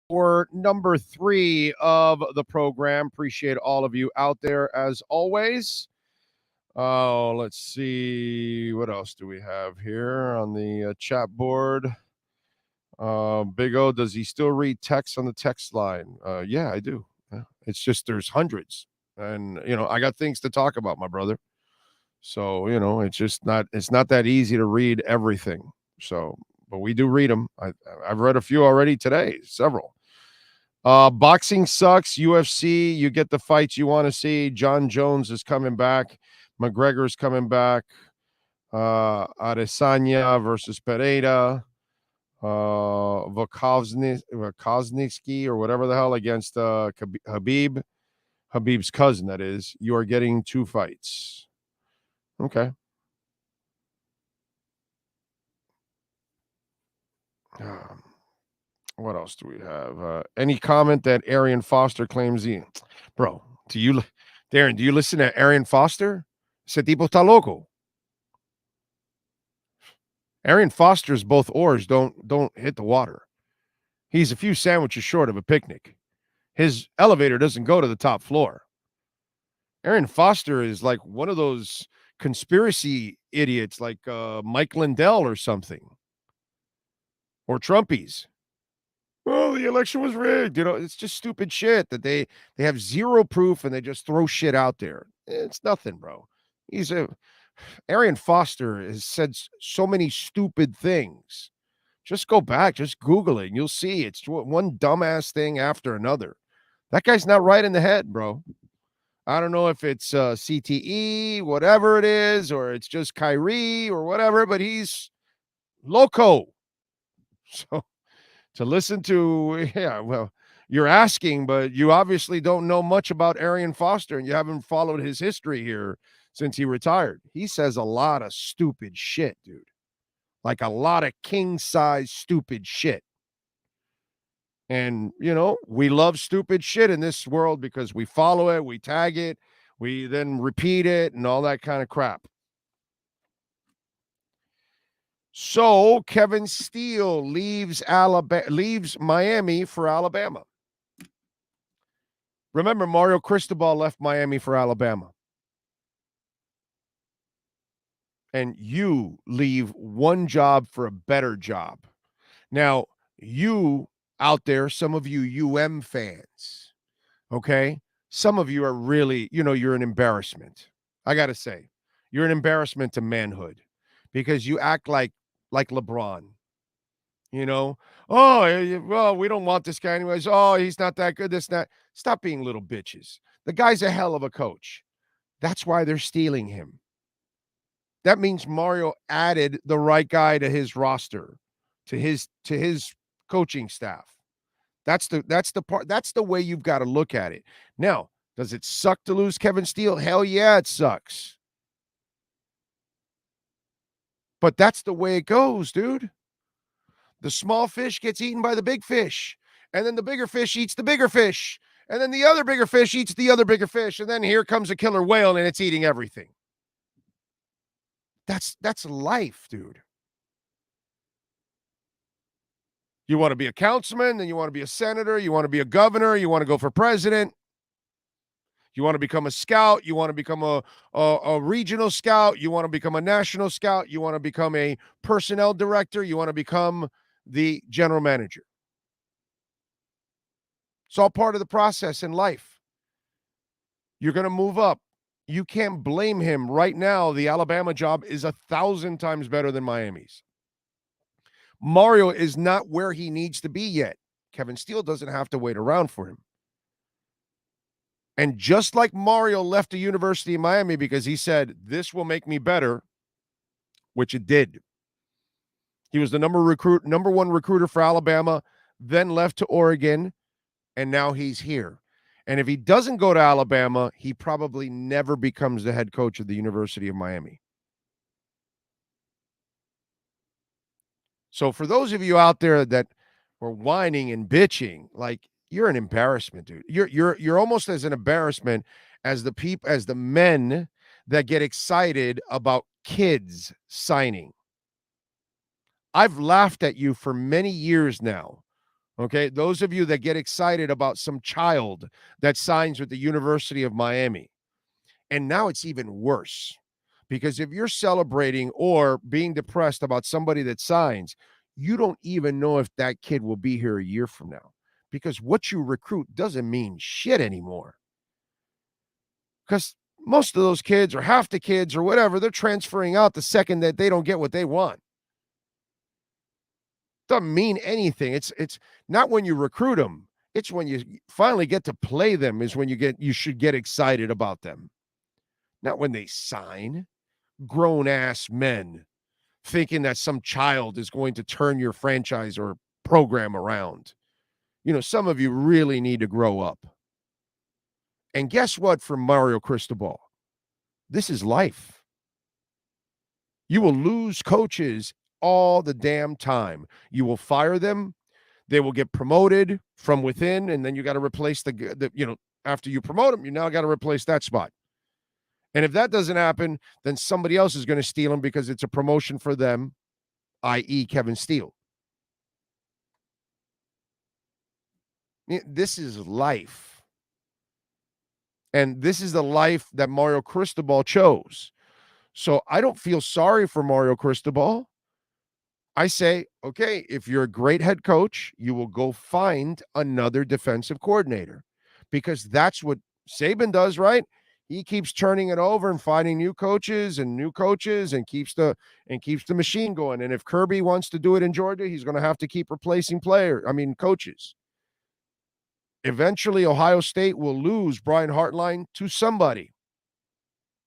For number 3 of the program, appreciate all of you out there as always. Oh, let's see. What else do we have here on the chat board? Big O, does he still read text on the text line? Yeah, I do. Yeah. It's just there's hundreds. And, I got things to talk about, my brother. So, it's not that easy to read everything. So, but we do read them. I've read a few already today, several. Boxing sucks. UFC, you get the fights you want to see. John Jones is coming back. McGregor's coming back. Adesanya versus Pereira. Volkanovski or whatever the hell against Habib. Habib's cousin, that is. You are getting 2 fights. Okay. What else do we have? Any comment that Arian Foster claims Bro, Darren, do you listen to Arian Foster? Ese tipo está loco. Arian Foster's both oars don't hit the water. He's a few sandwiches short of a picnic. His elevator doesn't go to the top floor. Arian Foster is like one of those conspiracy idiots like Mike Lindell or something. Or Trumpies. Oh, the election was rigged. It's just stupid shit that they have zero proof and they just throw shit out there. It's nothing, bro. Arian Foster has said so many stupid things. Just go back, just Google it, and you'll see it's one dumbass thing after another. That guy's not right in the head, bro. I don't know if it's CTE, whatever it is, or it's just Kyrie or whatever, but he's loco. So to listen to, well, you're asking, but you obviously don't know much about Arian Foster, and you haven't followed his history here since he retired. He says a lot of stupid shit, dude. Like a lot of king-size stupid shit. And, we love stupid shit in this world because we follow it, we tag it, we then repeat it, and all that kind of crap. So Kevin Steele leaves Miami for Alabama. Remember, Mario Cristobal left Miami for Alabama. And you leave one job for a better job. Now, you out there, some of you UM fans, okay? Some of you are really, you're an embarrassment. I got to say, you're an embarrassment to manhood because you act like LeBron. Well, we don't want this guy anyways. Oh, he's not that good. This, that. Stop being little bitches. The guy's a hell of a coach. That's why they're stealing him. That means Mario added the right guy to his roster, to his coaching staff. That's the way you've got to look at it. Now, does it suck to lose Kevin Steele? Hell yeah, it sucks. But that's the way it goes, dude. The small fish gets eaten by the big fish, and then the bigger fish eats the bigger fish, and then the other bigger fish eats the other bigger fish, and then here comes a killer whale, and it's eating everything. That's life, dude. You want to be a councilman, then you want to be a senator, you want to be a governor, you want to go for president, you want to become a scout, you want to become a regional scout, you want to become a national scout, you want to become a personnel director, you want to become the general manager. It's all part of the process in life. You're going to move up. You can't blame him. Right now, the Alabama job is 1,000 times better than Miami's. Mario is not where he needs to be yet. Kevin Steele doesn't have to wait around for him. And just like Mario left the University of Miami because he said, this will make me better, which it did. He was the number one recruiter for Alabama, then left to Oregon, and now he's here. And if he doesn't go to Alabama, he probably never becomes the head coach of the University of Miami. So for those of you out there that were whining and bitching, like, you're an embarrassment, dude. You're almost as an embarrassment as the men that get excited about kids signing. I've laughed at you for many years now. Okay, those of you that get excited about some child that signs with the University of Miami. And now it's even worse, because if you're celebrating or being depressed about somebody that signs, you don't even know if that kid will be here a year from now, because what you recruit doesn't mean shit anymore. Because most of those kids, or half the kids or whatever, they're transferring out the second that they don't get what they want. Doesn't mean anything. It's not when you recruit them. It's when you finally get to play them is when you should get excited about them. Not when they sign. Grown-ass men thinking that some child is going to turn your franchise or program around. Some of you really need to grow up. And guess what, from Mario Cristobal? This is life. You will lose coaches all the damn time. You will fire them. They will get promoted from within, and then you got to replace after you promote them, you now got to replace that spot. And if that doesn't happen, then somebody else is going to steal them because it's a promotion for them, i.e. Kevin Steele. This is life. And this is the life that Mario Cristobal chose. So I don't feel sorry for Mario Cristobal. I say, okay, if you're a great head coach, you will go find another defensive coordinator, because that's what Saban does, right? He keeps turning it over and finding new coaches and keeps the machine going. And if Kirby wants to do it in Georgia, he's going to have to keep replacing coaches. Eventually, Ohio State will lose Brian Hartline to somebody,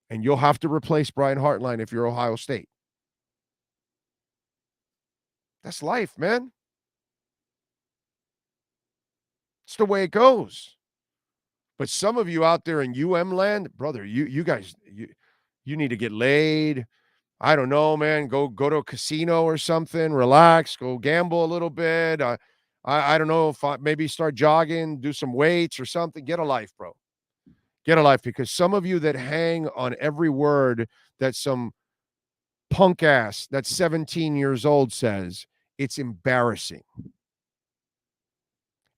and you'll have to replace Brian Hartline if you're Ohio State. That's life, man. It's the way it goes. But some of you out there in UM land, brother, you guys, you need to get laid. I don't know, man. Go to a casino or something. Relax. Go gamble a little bit. I don't know, maybe start jogging, do some weights or something. Get a life, bro. Get a life, because some of you that hang on every word that some punk ass that's 17 years old says, it's embarrassing.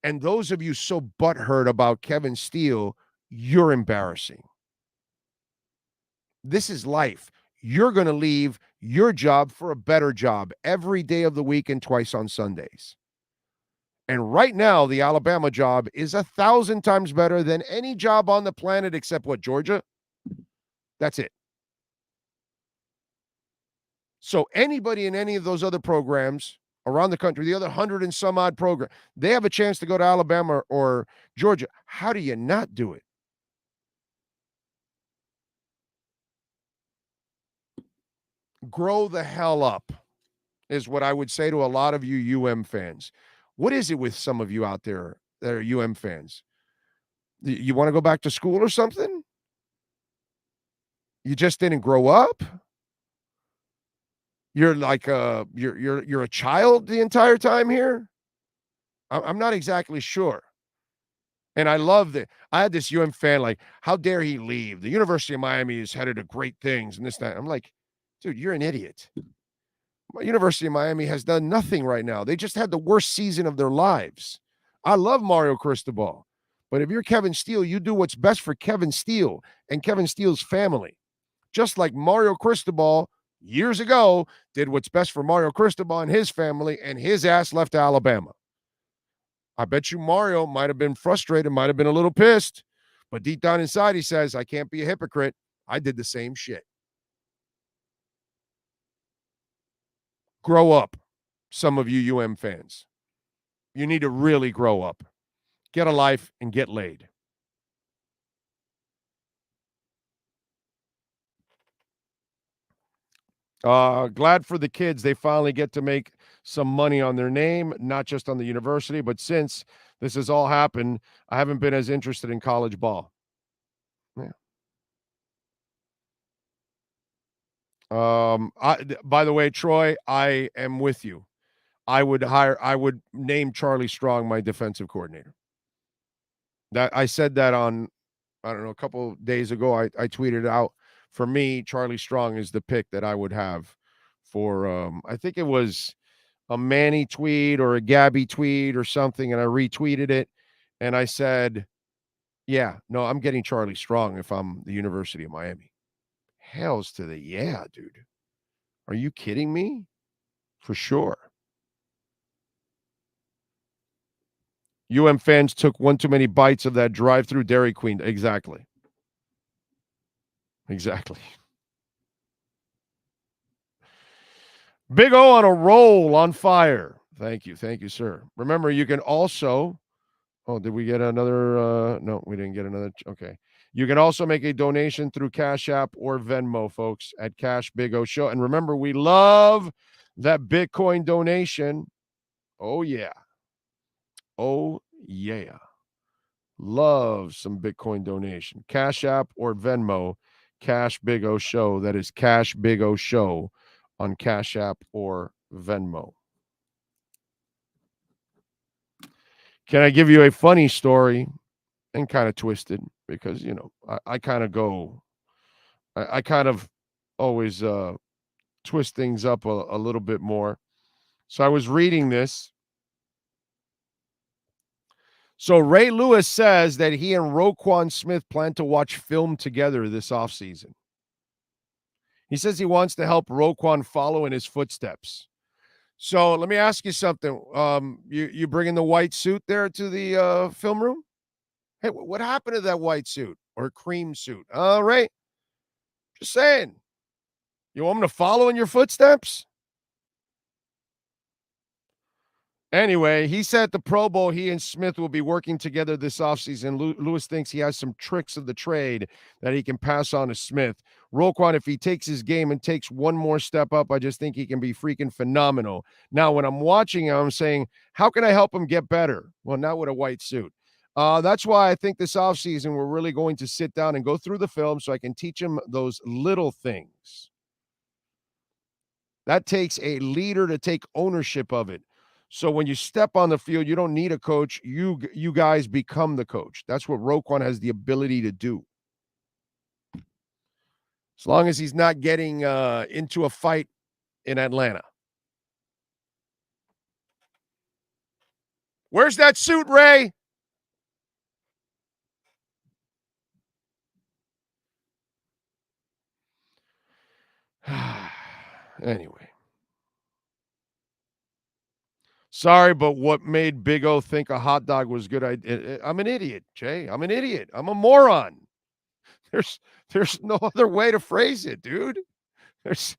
And those of you so butthurt about Kevin Steele, you're embarrassing. This is life. You're going to leave your job for a better job every day of the week and twice on Sundays. And right now, the Alabama job is 1,000 times better than any job on the planet except what, Georgia? That's it. So anybody in any of those other programs around the country, the other 100 and some odd program, they have a chance to go to Alabama or Georgia. How do you not do it? Grow the hell up is what I would say to a lot of you UM fans. What is it with some of you out there that are UM fans? You want to go back to school or something? You just didn't grow up? You're like you're a child the entire time here? I'm not exactly sure. And I love that. I had this UM fan like, how dare he leave? The University of Miami is headed to great things and this, that. I'm like, dude, you're an idiot. University of Miami has done nothing right now. They just had the worst season of their lives. I love Mario Cristobal, but if you're Kevin Steele, you do what's best for Kevin Steele and Kevin Steele's family. Just like Mario Cristobal years ago did what's best for Mario Cristobal and his family, and his ass left Alabama. I bet you Mario might have been frustrated, might have been a little pissed, but deep down inside, he says, I can't be a hypocrite. I did the same shit. Grow up, some of you UM fans. You need to really grow up. Get a life and get laid. Glad for the kids. They finally get to make some money on their name, not just on the university. But since this has all happened, I haven't been as interested in college ball. Yeah. By the way, Troy, I am with you. I would name Charlie Strong my defensive coordinator. That I said that on, I don't know, a couple of days ago. I tweeted out, for me, Charlie Strong is the pick that I would have for, I think it was a Manny tweet or a Gabby tweet or something, and I retweeted it, and I said, yeah, no, I'm getting Charlie Strong if I'm the University of Miami. Hells to the yeah, dude. Are you kidding me? For sure. UM fans took one too many bites of that drive-through Dairy Queen. Exactly. Exactly. Big O on a roll, on fire. Thank you. Thank you, sir. Remember, you can also, did we get another? No, we didn't get another. Okay. You can also make a donation through Cash App or Venmo, folks, at Cash Big O Show. And remember, we love that Bitcoin donation. Oh, yeah. Oh, yeah. Love some Bitcoin donation. Cash App or Venmo, Cash Big O Show. That is Cash Big O Show on Cash App or Venmo. Can I give you a funny story and kind of twisted? Because, I kind of go, I kind of always twist things up a little bit more. So I was reading this. So Ray Lewis says that he and Roquan Smith plan to watch film together this offseason. He says he wants to help Roquan follow in his footsteps. So let me ask you something. You bringing the white suit there to the film room? Hey, what happened to that white suit or cream suit? All right. Just saying. You want him to follow in your footsteps? Anyway, he said at the Pro Bowl, he and Smith will be working together this offseason. Lewis thinks he has some tricks of the trade that he can pass on to Smith. Roquan, if he takes his game and takes one more step up, I just think he can be freaking phenomenal. Now, when I'm watching him, I'm saying, how can I help him get better? Well, not with a white suit. That's why I think this offseason we're really going to sit down and go through the film so I can teach him those little things. That takes a leader to take ownership of it. So when you step on the field, you don't need a coach. You guys become the coach. That's what Roquan has the ability to do. As long as he's not getting into a fight in Atlanta. Where's that suit, Ray? Anyway. Sorry, but what made Big O think a hot dog was good? I'm an idiot, Jay. I'm an idiot. I'm a moron. There's no other way to phrase it, dude. It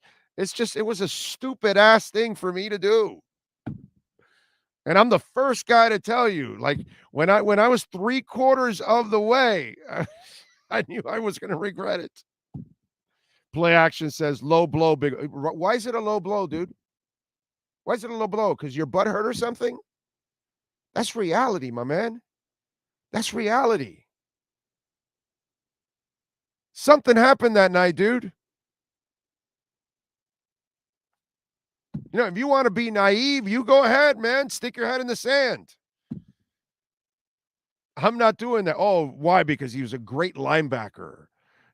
was a stupid ass thing for me to do. And I'm the first guy to tell you, like when I was 3/4 of the way, I knew I was going to regret it. Play action says low blow, big. Why is it a low blow, dude? Why is it a low blow? Because your butt hurt or something? That's reality, my man. That's reality. Something happened that night, dude. You know, if you want to be naive, you go ahead, man. Stick your head in the sand. I'm not doing that. Oh, why? Because he was a great linebacker.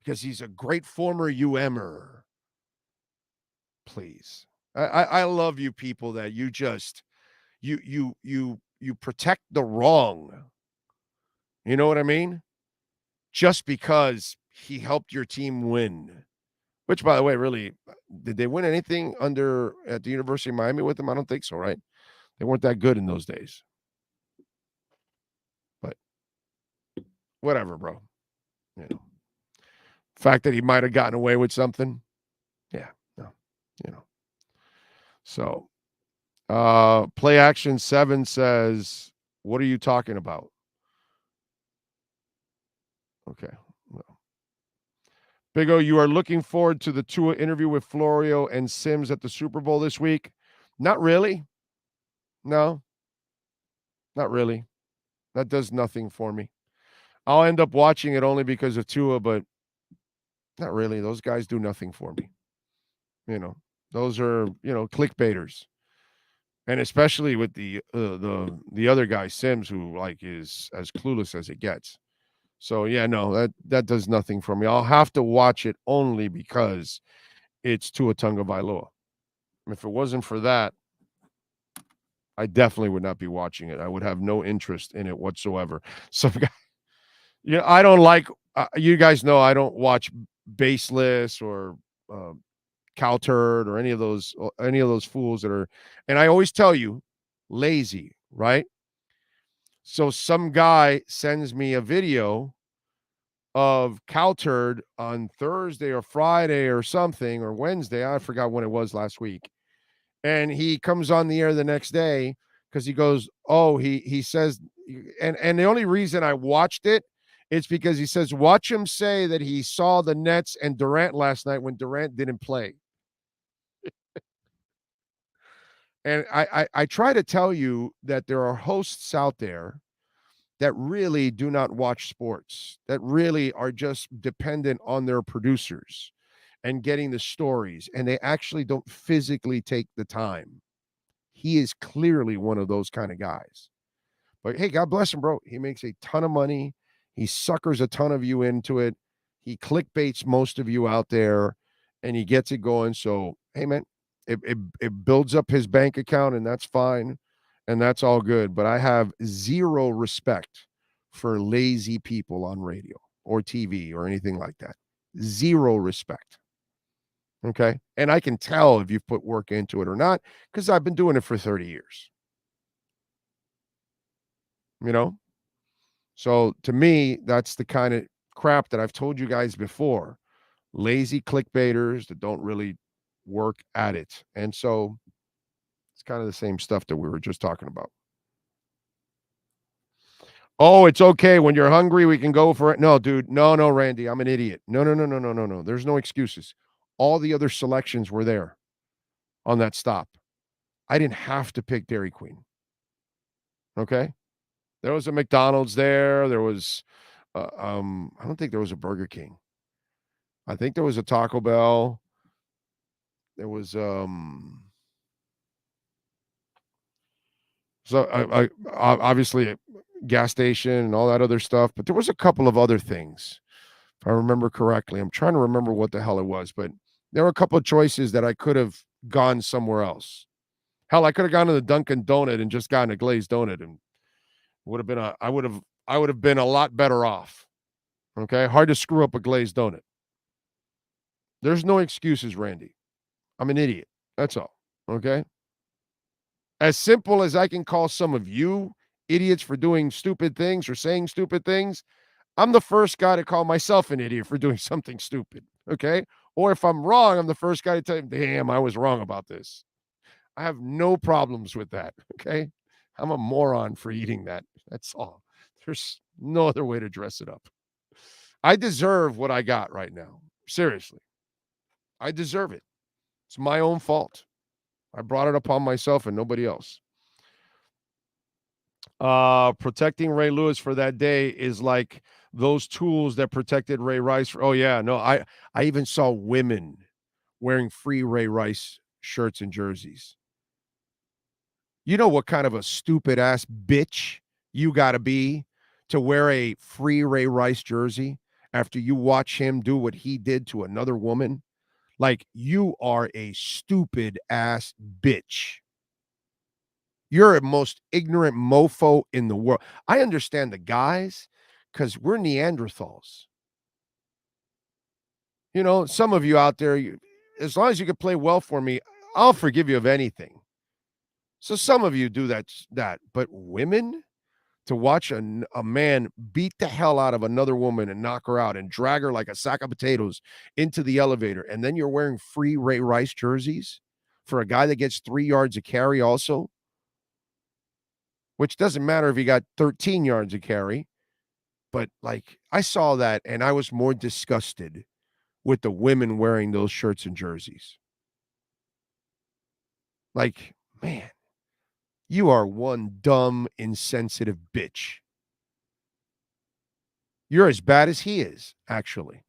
Because he's a great former UMer. Please. I love you people that you just you protect the wrong. You know what I mean? Just because he helped your team win. Which, by the way, really, did they win anything at the University of Miami with him? I don't think so, right? They weren't that good in those days. But whatever, bro. You know, fact that he might have gotten away with something. Yeah, no, you know. So, Play Action 7 says, what are you talking about? Okay. Well. Big O, you are looking forward to the Tua interview with Florio and Sims at the Super Bowl this week? Not really. No, not really. That does nothing for me. I'll end up watching it only because of Tua, but not really. Those guys do nothing for me. You know, those are, clickbaiters. And especially with the other guy, Sims, who like is as clueless as it gets. So yeah, no, that does nothing for me. I'll have to watch it only because it's Tua Tagovailoa. If it wasn't for that, I definitely would not be watching it. I would have no interest in it whatsoever. Some guy, I don't like. You guys know I don't watch Baseless or Cow Turd or any of those fools that are. And I always tell you, lazy, right? So some guy sends me a video of Cow Turd on Thursday or Friday or something, or Wednesday. I forgot when it was last week. And he comes on the air the next day because he goes, oh, he says, and the only reason I watched it is because he says, watch him say that he saw the Nets and Durant last night when Durant didn't play. And I try to tell you that there are hosts out there that really do not watch sports, that really are just dependent on their producers and getting the stories, and they actually don't physically take the time. He is clearly one of those kind of guys. But hey, God bless him, bro. He makes a ton of money. He suckers a ton of you into it. He clickbaits most of you out there, and he gets it going. So, hey, man, it builds up his bank account, and that's fine, and that's all good. But I have zero respect for lazy people on radio or TV or anything like that. Zero respect. Okay. And I can tell if you've put work into it or not, because I've been doing it for 30 years. So to me, that's the kind of crap that I've told you guys before. Lazy clickbaiters that don't really work at it. And so it's kind of the same stuff that we were just talking about. Oh, it's okay. When you're hungry, we can go for it. No, dude. No, Randy. I'm an idiot. No. There's no excuses. All the other selections were there on that stop. I didn't have to pick Dairy Queen. Okay? There was a McDonald's there. There was, I don't think there was a Burger King. I think there was a Taco Bell. There was, so obviously a gas station and all that other stuff, but there was a couple of other things, if I remember correctly. I'm trying to remember what the hell it was, but there were a couple of choices that I could have gone somewhere else. Hell, I could have gone to the Dunkin' Donut and just gotten a glazed donut, and I would have been a lot better off. Okay, hard to screw up a glazed donut. There's no excuses, Randy. I'm an idiot. That's all. Okay. As simple as I can call some of you idiots for doing stupid things or saying stupid things, I'm the first guy to call myself an idiot for doing something stupid, okay? Or if I'm wrong, I'm the first guy to tell you, damn, I was wrong about this. I have no problems with that, okay? I'm a moron for eating that. That's all. There's no other way to dress it up. I deserve what I got right now. Seriously. I deserve it. It's my own fault. I brought it upon myself and nobody else. Protecting Ray Lewis for that day is like those tools that protected Ray Rice. Oh yeah, no, I even saw women wearing free Ray Rice shirts and jerseys. You know what kind of a stupid ass bitch you got to be to wear a free Ray Rice jersey after you watch him do what he did to another woman? Like, you are a stupid ass bitch. You're the most ignorant mofo in the world. I understand the guys because we're Neanderthals. You know, some of you out there, as long as you can play well for me, I'll forgive you of anything. So some of you do that. But women, to watch a man beat the hell out of another woman and knock her out and drag her like a sack of potatoes into the elevator, and then you're wearing free Ray Rice jerseys for a guy that gets 3 yards of carry also, which doesn't matter if he got 13 yards of carry. But, like, I saw that, and I was more disgusted with the women wearing those shirts and jerseys. Like, man, you are one dumb, insensitive bitch. You're as bad as he is, actually,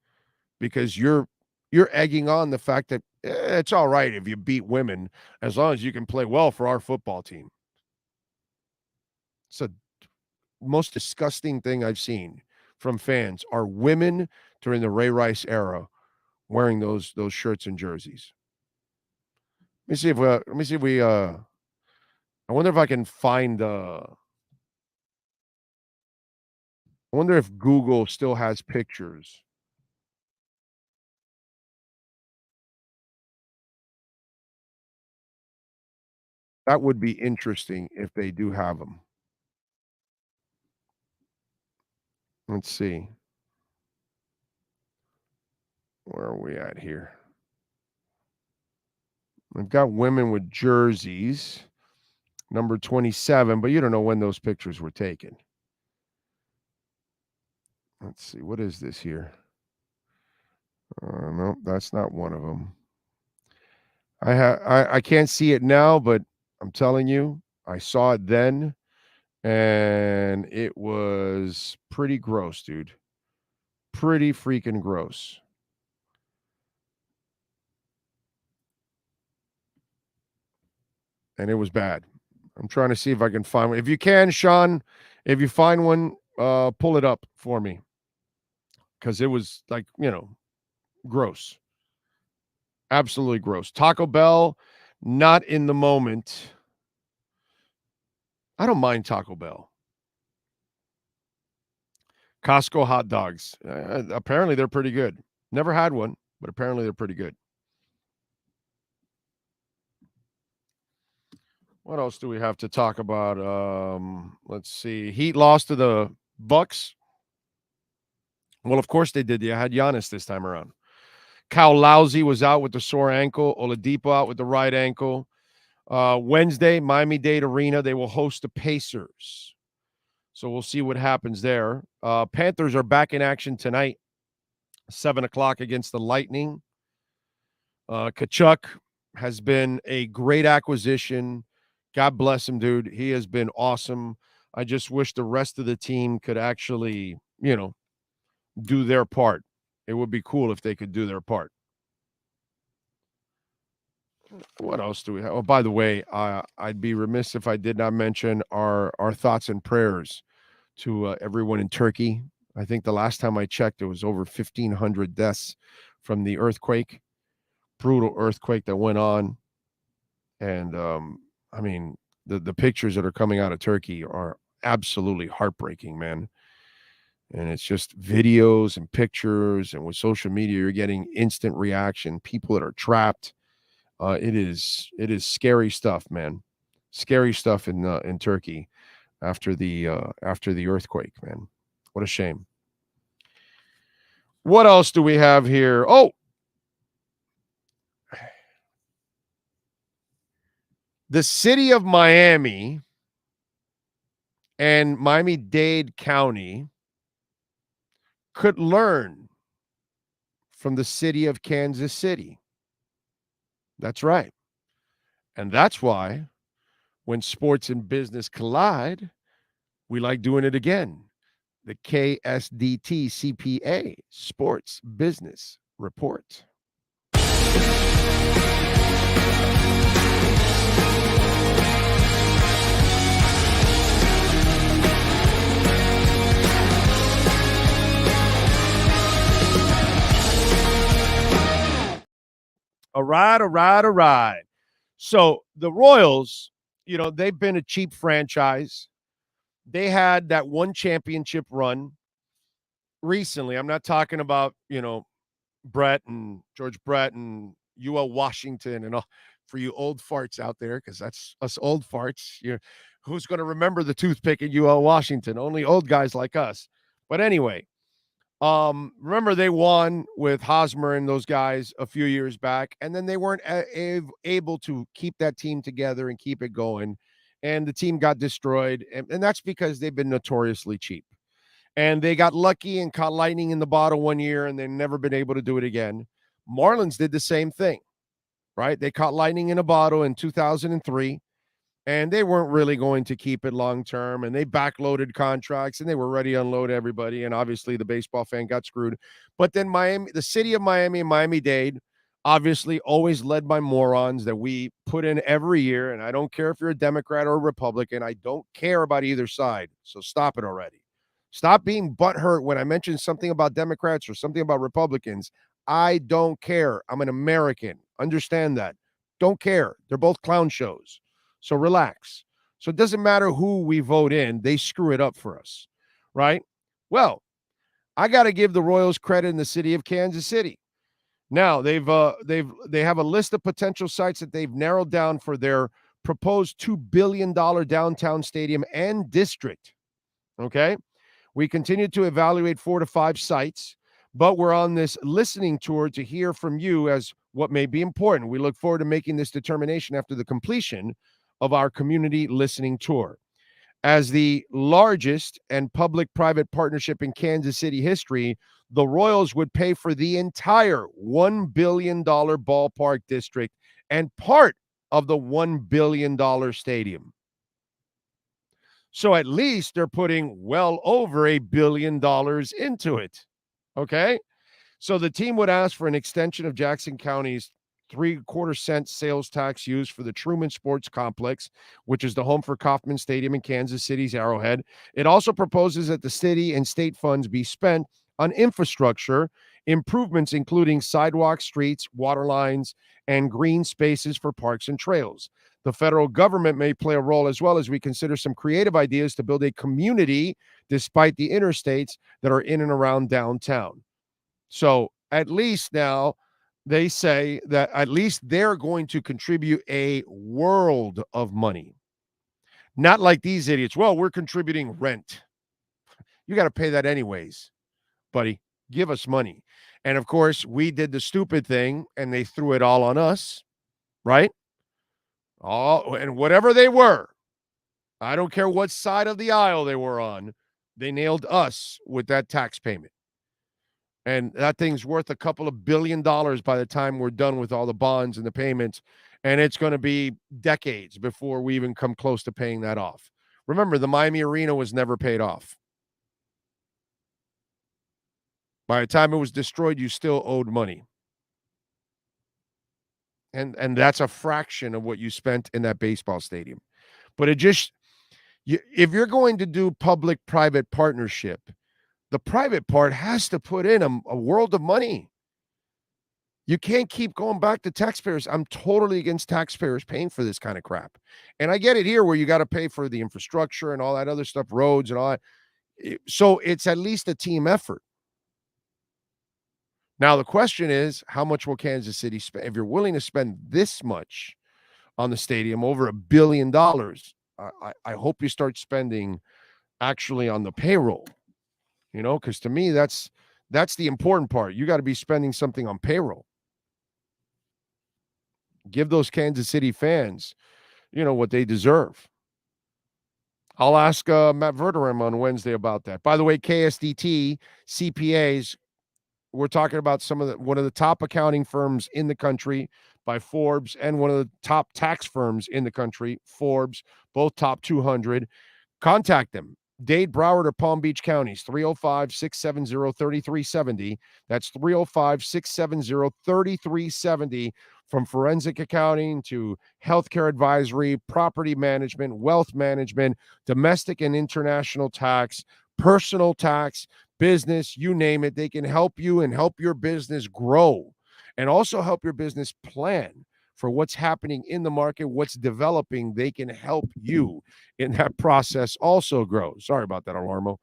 because you're egging on the fact that it's all right if you beat women as long as you can play well for our football team. It's the most disgusting thing I've seen from fans are women during the Ray Rice era wearing those shirts and jerseys. Let me see if we I wonder if I can find I wonder if Google still has pictures. That would be interesting if they do have them. Let's see. Where are we at here? I've got women with jerseys, number 27, but you don't know when those pictures were taken. Let's see. What is this here? No, that's not one of them. I can't see it now, but I'm telling you, I saw it then, and it was pretty gross, dude. Pretty freaking gross. And it was bad. I'm trying to see if I can find one. If you can, Sean, if you find one, pull it up for me. Because it was like, gross. Absolutely gross. Taco Bell, not in the moment. I don't mind Taco Bell. Costco hot dogs. Apparently they're pretty good. Never had one, but apparently they're pretty good. What else do we have to talk about? Let's see. Heat lost to the Bucks. Well, of course they did. They had Giannis this time around. Kyle Lowry was out with the sore ankle. Oladipo out with the right ankle. Wednesday, Miami-Dade Arena, they will host the Pacers. So we'll see what happens there. Panthers are back in action tonight, 7 o'clock against the Lightning. Kachuk has been a great acquisition. God bless him, dude. He has been awesome. I just wish the rest of the team could actually, do their part. It would be cool if they could do their part. What else do we have? Oh, by the way, I'd be remiss if I did not mention our thoughts and prayers to everyone in Turkey. I think the last time I checked, there was over 1,500 deaths from the earthquake, brutal earthquake that went on. And, I mean, the pictures that are coming out of Turkey are absolutely heartbreaking, man. And it's just videos and pictures. And with social media, you're getting instant reaction, people that are trapped. It is scary stuff, man. Scary stuff in Turkey after the earthquake, man. What a shame. What else do we have here? Oh, the city of Miami and Miami-Dade County could learn from the city of Kansas City. That's right. And that's why when sports and business collide, we like doing it again. The KSDT CPA Sports Business Report. All right. So the Royals, they've been a cheap franchise. They had that one championship run recently. I'm not talking about, Brett and George Brett and UL Washington and all for you old farts out there, because that's us old farts. Who's going to remember the toothpick at UL Washington? Only old guys like us. But anyway, remember they won with Hosmer and those guys a few years back, and then they weren't able to keep that team together and keep it going, and the team got destroyed, and that's because they've been notoriously cheap. And they got lucky and caught lightning in the bottle one year, and they've never been able to do it again. Marlins did the same thing, right? They caught lightning in a bottle in 2003, and they weren't really going to keep it long term, and they backloaded contracts, and they were ready to unload everybody, and obviously the baseball fan got screwed. But then the city of Miami and Miami-Dade, obviously always led by morons that we put in every year, and I don't care if you're a Democrat or a Republican. I don't care about either side, so stop it already. Stop being butthurt when I mention something about Democrats or something about Republicans. I don't care. I'm an American. Understand that. Don't care. They're both clown shows. So relax. So it doesn't matter who we vote in. They screw it up for us, right? Well, I got to give the Royals credit in the city of Kansas City. Now, they have a list of potential sites that they've narrowed down for their proposed $2 billion downtown stadium and district. Okay? We continue to evaluate 4 to 5 sites, but we're on this listening tour to hear from you as what may be important. We look forward to making this determination after the completion of our community listening tour. As the largest and public-private partnership in Kansas City history, the Royals would pay for the entire $1 billion ballpark district and part of the $1 billion stadium. So at least they're putting well over $1 billion into it. Okay? So the team would ask for an extension of Jackson County's 3/4 cent sales tax used for the Truman Sports Complex, which is the home for Kauffman Stadium in Kansas City's Arrowhead. It also proposes that the city and state funds be spent on infrastructure improvements, including sidewalks, streets, water lines, and green spaces for parks and trails. The federal government may play a role as well as we consider some creative ideas to build a community despite the interstates that are in and around downtown. So at least now they say that at least they're going to contribute a world of money. Not like these idiots. Well, we're contributing rent. You got to pay that anyways, buddy. Give us money. And of course, we did the stupid thing and they threw it all on us, right? And whatever they were, I don't care what side of the aisle they were on, they nailed us with that tax payment. And that thing's worth a couple of $1 billion by the time we're done with all the bonds and the payments. And it's going to be decades before we even come close to paying that off. Remember, the Miami Arena was never paid off. By the time it was destroyed, you still owed money. And that's a fraction of what you spent in that baseball stadium. But if you're going to do public-private partnership, the private part has to put in a world of money. You can't keep going back to taxpayers. I'm totally against taxpayers paying for this kind of crap. And I get it here where you got to pay for the infrastructure and all that other stuff, roads and all that. So it's at least a team effort. Now, the question is, how much will Kansas City spend? If you're willing to spend this much on the stadium, over $1 billion. I hope you start spending actually on the payroll, because to me, that's the important part. You got to be spending something on payroll. Give those Kansas City fans, what they deserve. I'll ask Matt Verderem on Wednesday about that. By the way, KSDT CPAs, we're talking about one of the top accounting firms in the country by Forbes, and one of the top tax firms in the country, Forbes, both top 200. Contact them. Dade, Broward, or Palm Beach counties, 305-670-3370. That's 305-670-3370. From forensic accounting to healthcare advisory, property management, wealth management, domestic and international tax, personal tax, business, you name it. They can help you and help your business grow, and also help your business plan for what's happening in the market, what's developing. They can help you in that process also grow. Sorry about that, Alarmo.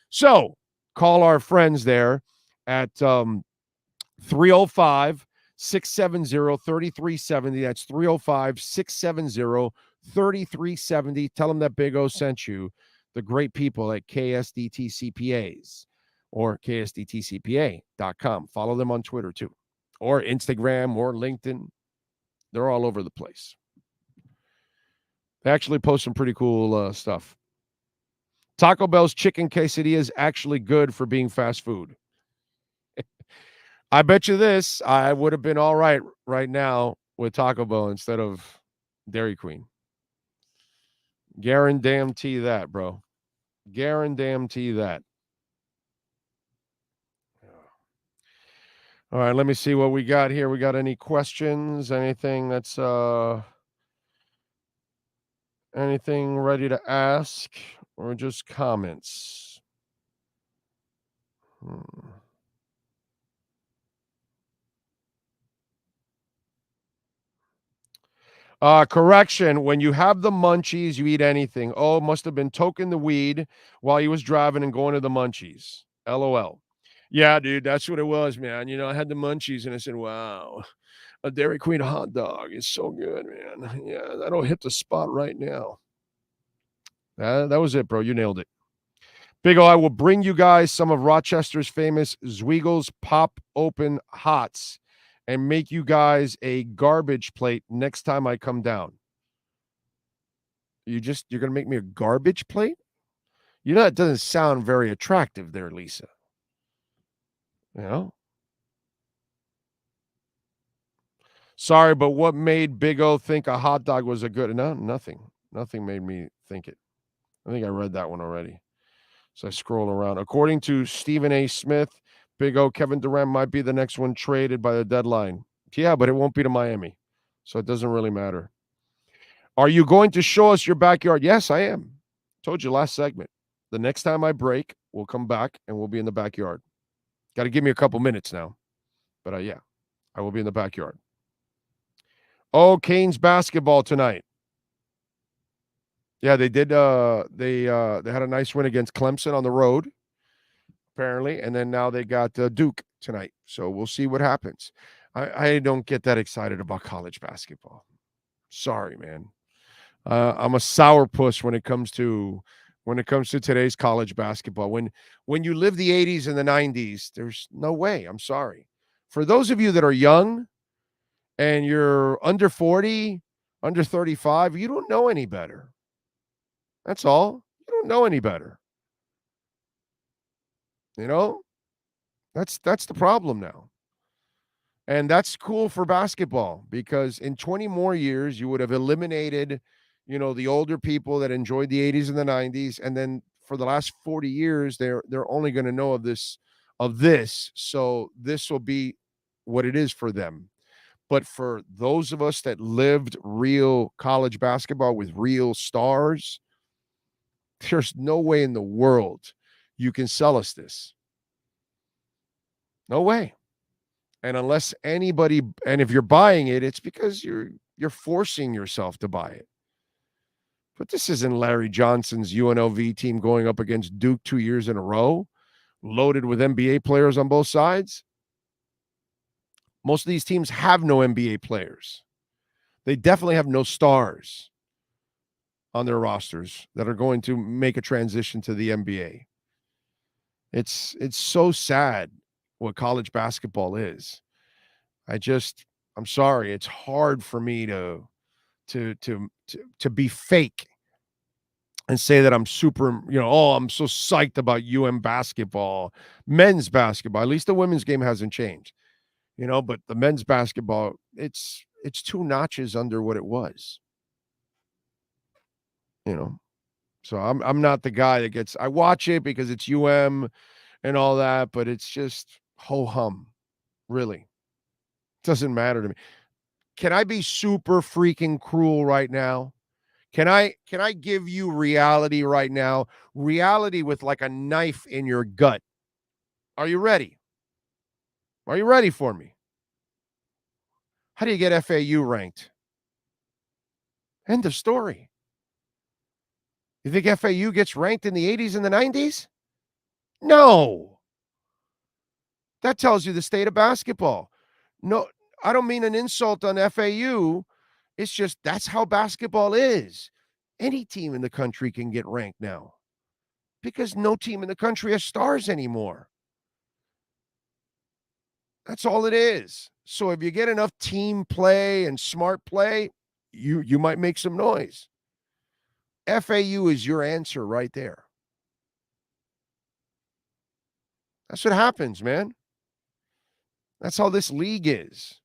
So call our friends there at 305-670-3370. That's 305-670-3370. Tell them that Big O sent you, the great people at KSDT CPAs, or ksdtcpa.com. Follow them on Twitter too, or Instagram, or LinkedIn. They're all over the place. They actually post some pretty cool stuff. Taco Bell's chicken quesadilla is actually good for being fast food. I bet you this, I would have been all right now with Taco Bell instead of Dairy Queen. Guarantee that, bro. Guarantee that. All right, let me see what we got here. We got any questions? Anything that's anything ready to ask, or just comments? Correction, when you have the munchies, you eat anything. Oh, must have been toking the weed while he was driving and going to the munchies. LOL. Yeah, dude, that's what it was, man. I had the munchies and I said, wow, a Dairy Queen hot dog is so good, man. Yeah, that'll hit the spot right now. That was it, bro. You nailed it. Big O, I will bring you guys some of Rochester's famous Zwiegel's Pop Open Hots and make you guys a garbage plate next time I come down. You're going to make me a garbage plate? That doesn't sound very attractive there, Lisa. Sorry, but what made Big O think a hot dog was a good? No, nothing. Nothing made me think it. I think I read that one already. So I scroll around. According to Stephen A. Smith, Big O, Kevin Durant might be the next one traded by the deadline. Yeah, but it won't be to Miami. So it doesn't really matter. Are you going to show us your backyard? Yes, I am. Told you last segment. The next time I break, we'll come back and we'll be in the backyard. Got to give me a couple minutes now. But yeah, I will be in the backyard. Oh, Canes basketball tonight. Yeah, they did. They had a nice win against Clemson on the road, apparently, and then now they got Duke tonight. So we'll see what happens. I don't get that excited about college basketball. Sorry, man. I'm a sourpuss when it comes to today's college basketball. When you live the 80s and the 90s, there's no way. I'm sorry. For those of you that are young and you're under 40, under 35, you don't know any better. That's all. You don't know any better. That's the problem now. And that's cool for basketball, because in 20 more years, you would have eliminated, the older people that enjoyed the 80s and the 90s. And then for the last 40 years, they're only going to know of this. So this will be what it is for them. But for those of us that lived real college basketball with real stars, there's no way in the world you can sell us this. No way. And unless anybody, and if you're buying it, it's because you're forcing yourself to buy it. But this isn't Larry Johnson's UNLV team going up against Duke 2 years in a row, loaded with NBA players on both sides. Most of these teams have no NBA players. They definitely have no stars on their rosters that are going to make a transition to the NBA. It's so sad what college basketball is. I'm sorry. It's hard for me to be fake and say that I'm super, I'm so psyched about basketball, men's basketball. At least the women's game hasn't changed, but the men's basketball, it's 2 notches under what it was. So I'm not the guy that I watch it because it's and all that, but it's just ho hum. Really. Doesn't matter to me. Can I be super freaking cruel right now? Can I give you reality right now? Reality with like a knife in your gut. Are you ready? Are you ready for me? How do you get FAU ranked? End of story. You think FAU gets ranked in the 80s and the 90s? No. That tells you the state of basketball. No, I don't mean an insult on FAU. It's just that's how basketball is. Any team in the country can get ranked now because no team in the country has stars anymore. That's all it is. So if you get enough team play and smart play, you might make some noise. FAU is your answer right there. That's what happens, man. That's how this league is.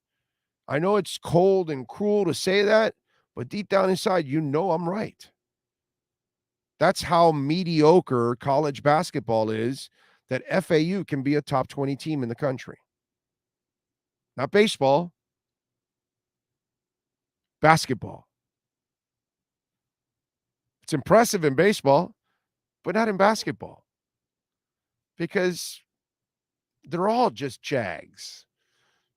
I know it's cold and cruel to say that, but deep down inside, I'm right. That's how mediocre college basketball is, that FAU can be a top 20 team in the country. Not baseball, basketball. It's impressive in baseball, but not in basketball. Because they're all just Jags,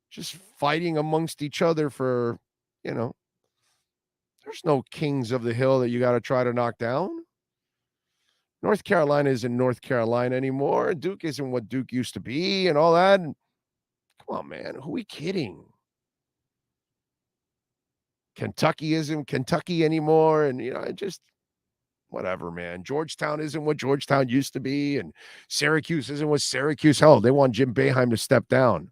just fighting amongst each other for, there's no kings of the hill that you got to try to knock down. North Carolina isn't North Carolina anymore. Duke isn't what Duke used to be and all that. Come on, man. Who are we kidding? Kentucky isn't Kentucky anymore. And, whatever, man. Georgetown isn't what Georgetown used to be. And Syracuse isn't what Syracuse held. They want Jim Boeheim to step down.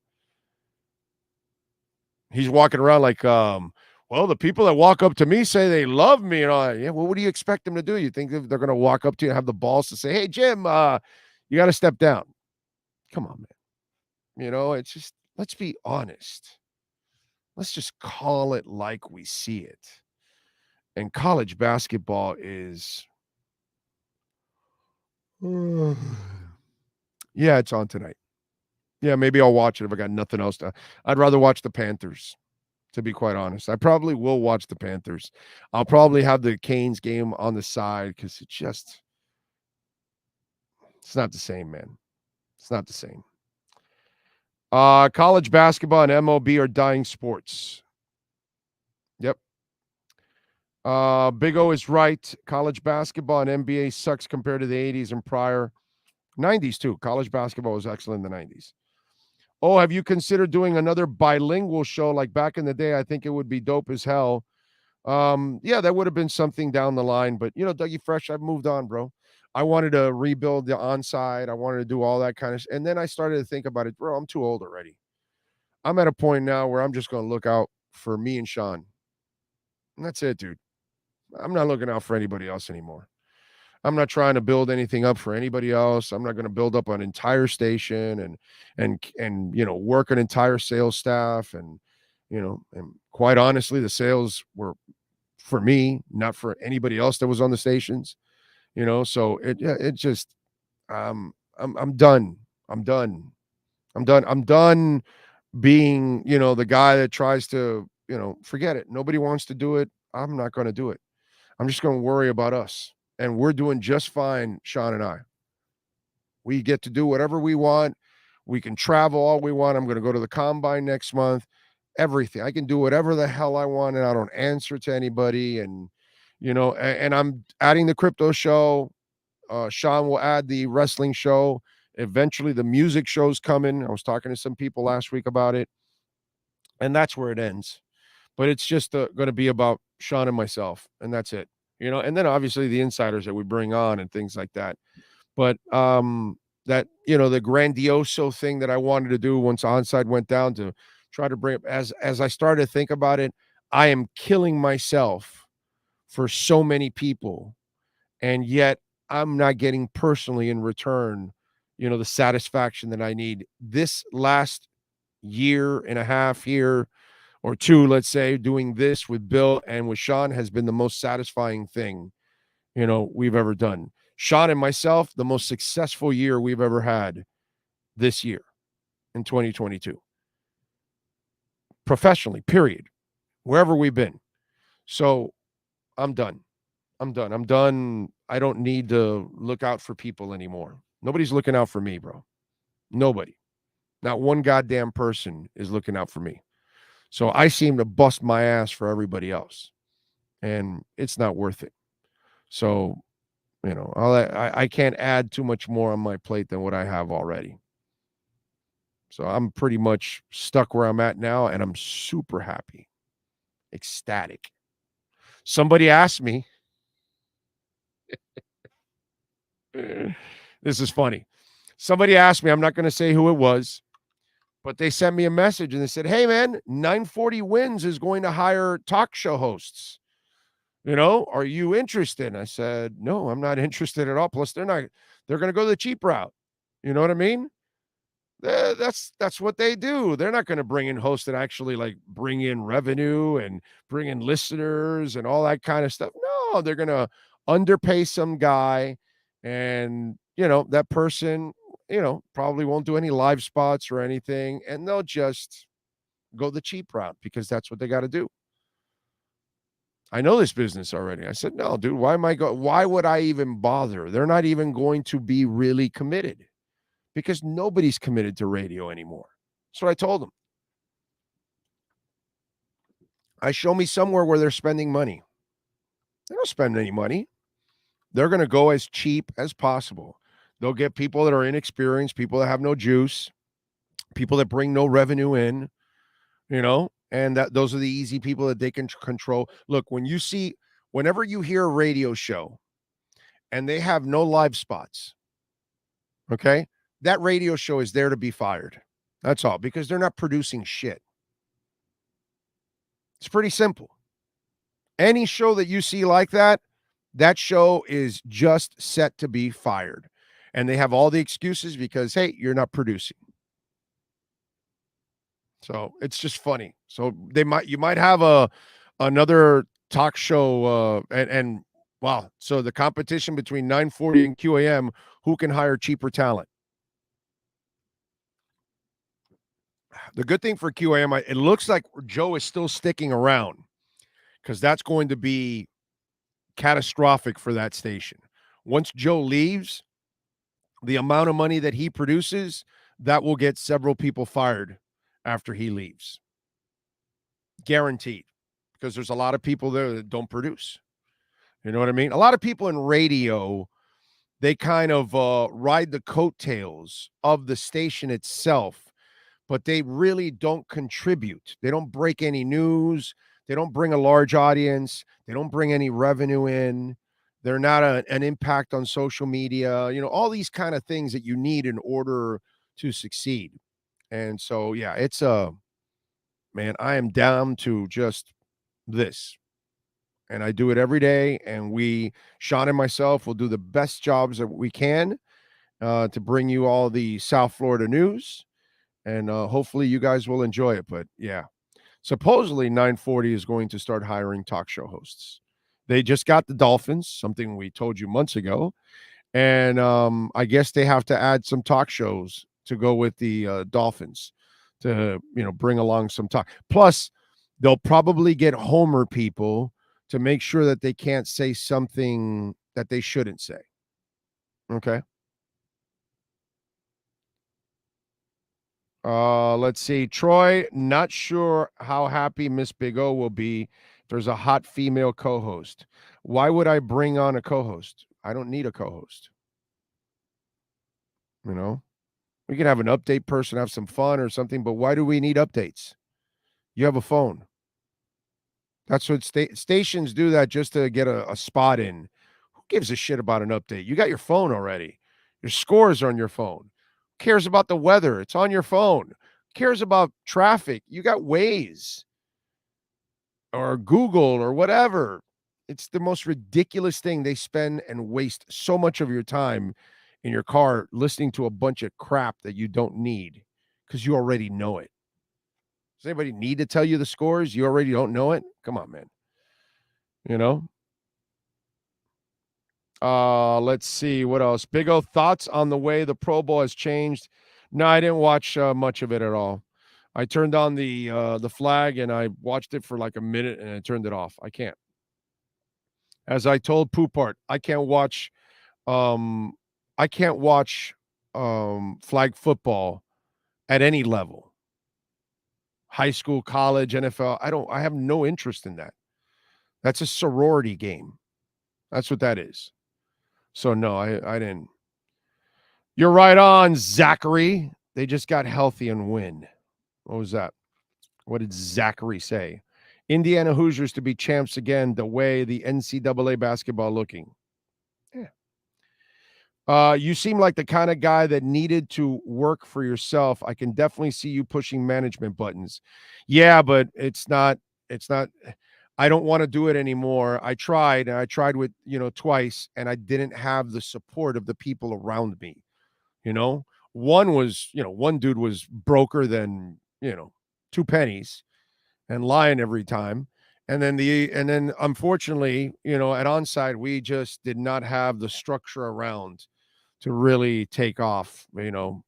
He's walking around like, the people that walk up to me say they love me. And all that. Yeah, well, what do you expect them to do? You think they're going to walk up to you and have the balls to say, hey, Jim, you got to step down. Come on, man. It's just, let's be honest. Let's just call it like we see it. And college basketball is, yeah, it's on tonight. Yeah, maybe I'll watch it if I got nothing else to. I'd rather watch the Panthers, to be quite honest. I probably will watch the Panthers. I'll probably have the Canes game on the side because it's not the same, man. It's not the same. College basketball and MLB are dying sports. Yep. Big O is right. College basketball and NBA sucks compared to the 80s and prior. 90s too. College basketball was excellent in the 90s. Oh, have you considered doing another bilingual show like back in the day? I think it would be dope as hell. Yeah, that would have been something down the line. But, Dougie Fresh, I've moved on, bro. I wanted to rebuild the onside. I wanted to do all that kind of and then I started to think about it. Bro, I'm too old already. I'm at a point now where I'm just going to look out for me and Sean. And that's it, dude. I'm not looking out for anybody else anymore. I'm not trying to build anything up for anybody else. I'm not going to build up an entire station and work an entire sales staff. And quite honestly, the sales were for me, not for anybody else that was on the stations, so it just, I'm done. I'm done being, the guy that tries to, forget it. Nobody wants to do it. I'm not going to do it. I'm just going to worry about us. And we're doing just fine, Sean and I. We get to do whatever we want. We can travel all we want. I'm going to go to the combine next month. Everything. I can do whatever the hell I want, and I don't answer to anybody. And, and I'm adding the crypto show. Sean will add the wrestling show. Eventually, the music show's coming. I was talking to some people last week about it. And that's where it ends. but it's just going to be about Sean and myself, and that's it. And then obviously the insiders that we bring on and things like that. But that the grandioso thing that I wanted to do once Onside went down, to try to bring up, as I started to think about it, I am killing myself for so many people, and yet I'm not getting personally in return, the satisfaction that I need. This last year and a half here, or two, let's say, doing this with Bill and with Sean has been the most satisfying thing, we've ever done. Sean and myself, the most successful year we've ever had this year in 2022. Professionally, period. Wherever we've been. So I'm done. I'm done. I don't need to look out for people anymore. Nobody's looking out for me, bro. Nobody. Not one goddamn person is looking out for me. So I seem to bust my ass for everybody else. And it's not worth it. So, I can't add too much more on my plate than what I have already. So I'm pretty much stuck where I'm at now, and I'm super happy, ecstatic. Somebody asked me, this is funny. Somebody asked me, I'm not going to say who it was, but they sent me a message and they said, hey man, 940 Wins is going to hire talk show hosts. Are you interested? And I said, no, I'm not interested at all. Plus they're going to go the cheap route. You know what I mean? That's what they do. They're not going to bring in hosts that actually like bring in revenue and bring in listeners and all that kind of stuff. No, they're going to underpay some guy, and that person, probably won't do any live spots or anything, and they'll just go the cheap route because that's what they got to do. I know this business already. I said, no, dude, why would I even bother? They're not even going to be really committed, because nobody's committed to radio anymore. That's what I told them. Show me somewhere where they're spending money. They don't spend any money. They're going to go as cheap as possible. They'll get people that are inexperienced, people that have no juice, people that bring no revenue in, and that those are the easy people that they can control. Look, whenever you hear a radio show and they have no live spots, okay, that radio show is there to be fired. That's all, because they're not producing shit. It's pretty simple. Any show that you see like that, that show is just set to be fired. And they have all the excuses because, hey, you're not producing. So it's just funny. So you might have another talk show and wow. So the competition between 940 and QAM, who can hire cheaper talent? The good thing for QAM, it looks like Joe is still sticking around, because that's going to be catastrophic for that station. Once Joe leaves, the amount of money that he produces, that will get several people fired after he leaves. Guaranteed. Because there's a lot of people there that don't produce. You know what I mean? A lot of people in radio, they kind of ride the coattails of the station itself, but they really don't contribute. They don't break any news. They don't bring a large audience. They don't bring any revenue in. They're not an impact on social media. All these kind of things that you need in order to succeed. And so, yeah, it's man, I am down to just this. And I do it every day. And Sean and myself, will do the best jobs that we can to bring you all the South Florida news. And hopefully you guys will enjoy it. But yeah, supposedly 940 is going to start hiring talk show hosts. They just got the Dolphins, something we told you months ago. And I guess they have to add some talk shows to go with the Dolphins to, bring along some talk. Plus, they'll probably get Homer people to make sure that they can't say something that they shouldn't say. Okay. Let's see. Troy, not sure how happy Miss Big O will be if there's a hot female co-host. Why would I bring on a co-host? I don't need a co-host. We can have an update person, have some fun or something, but why do we need updates? You have a phone. That's what stations do, that just to get a spot in. Who gives a shit about an update? You got your phone already. Your scores are on your phone. Who cares about the weather? It's on your phone. Who cares about traffic? You got Waze or Google or whatever. It's the most ridiculous thing. They spend and waste so much of your time in your car listening to a bunch of crap that you don't need because you already know it. Does anybody need to tell you the scores? You already don't know it? Come on, man. You know? Let's see what else. Big O, thoughts on the way the Pro Bowl has changed? No, I didn't watch much of it at all. I turned on the flag and I watched it for like a minute and I turned it off. I can't. As I told Poopart, I can't watch flag football at any level. High school, college, NFL. I have no interest in that. That's a sorority game. That's what that is. So no, I didn't. You're right on, Zachary. They just got healthy and win. What was that? What did Zachary say? Indiana Hoosiers to be champs again, the way the NCAA basketball looking. Yeah. You seem like the kind of guy that needed to work for yourself. I can definitely see you pushing management buttons. Yeah, but it's not, I don't want to do it anymore. I tried with, twice, and I didn't have the support of the people around me. One dude was broker than, 2 pennies and lying every time. And then unfortunately, at Onside, we just did not have the structure around to really take off. A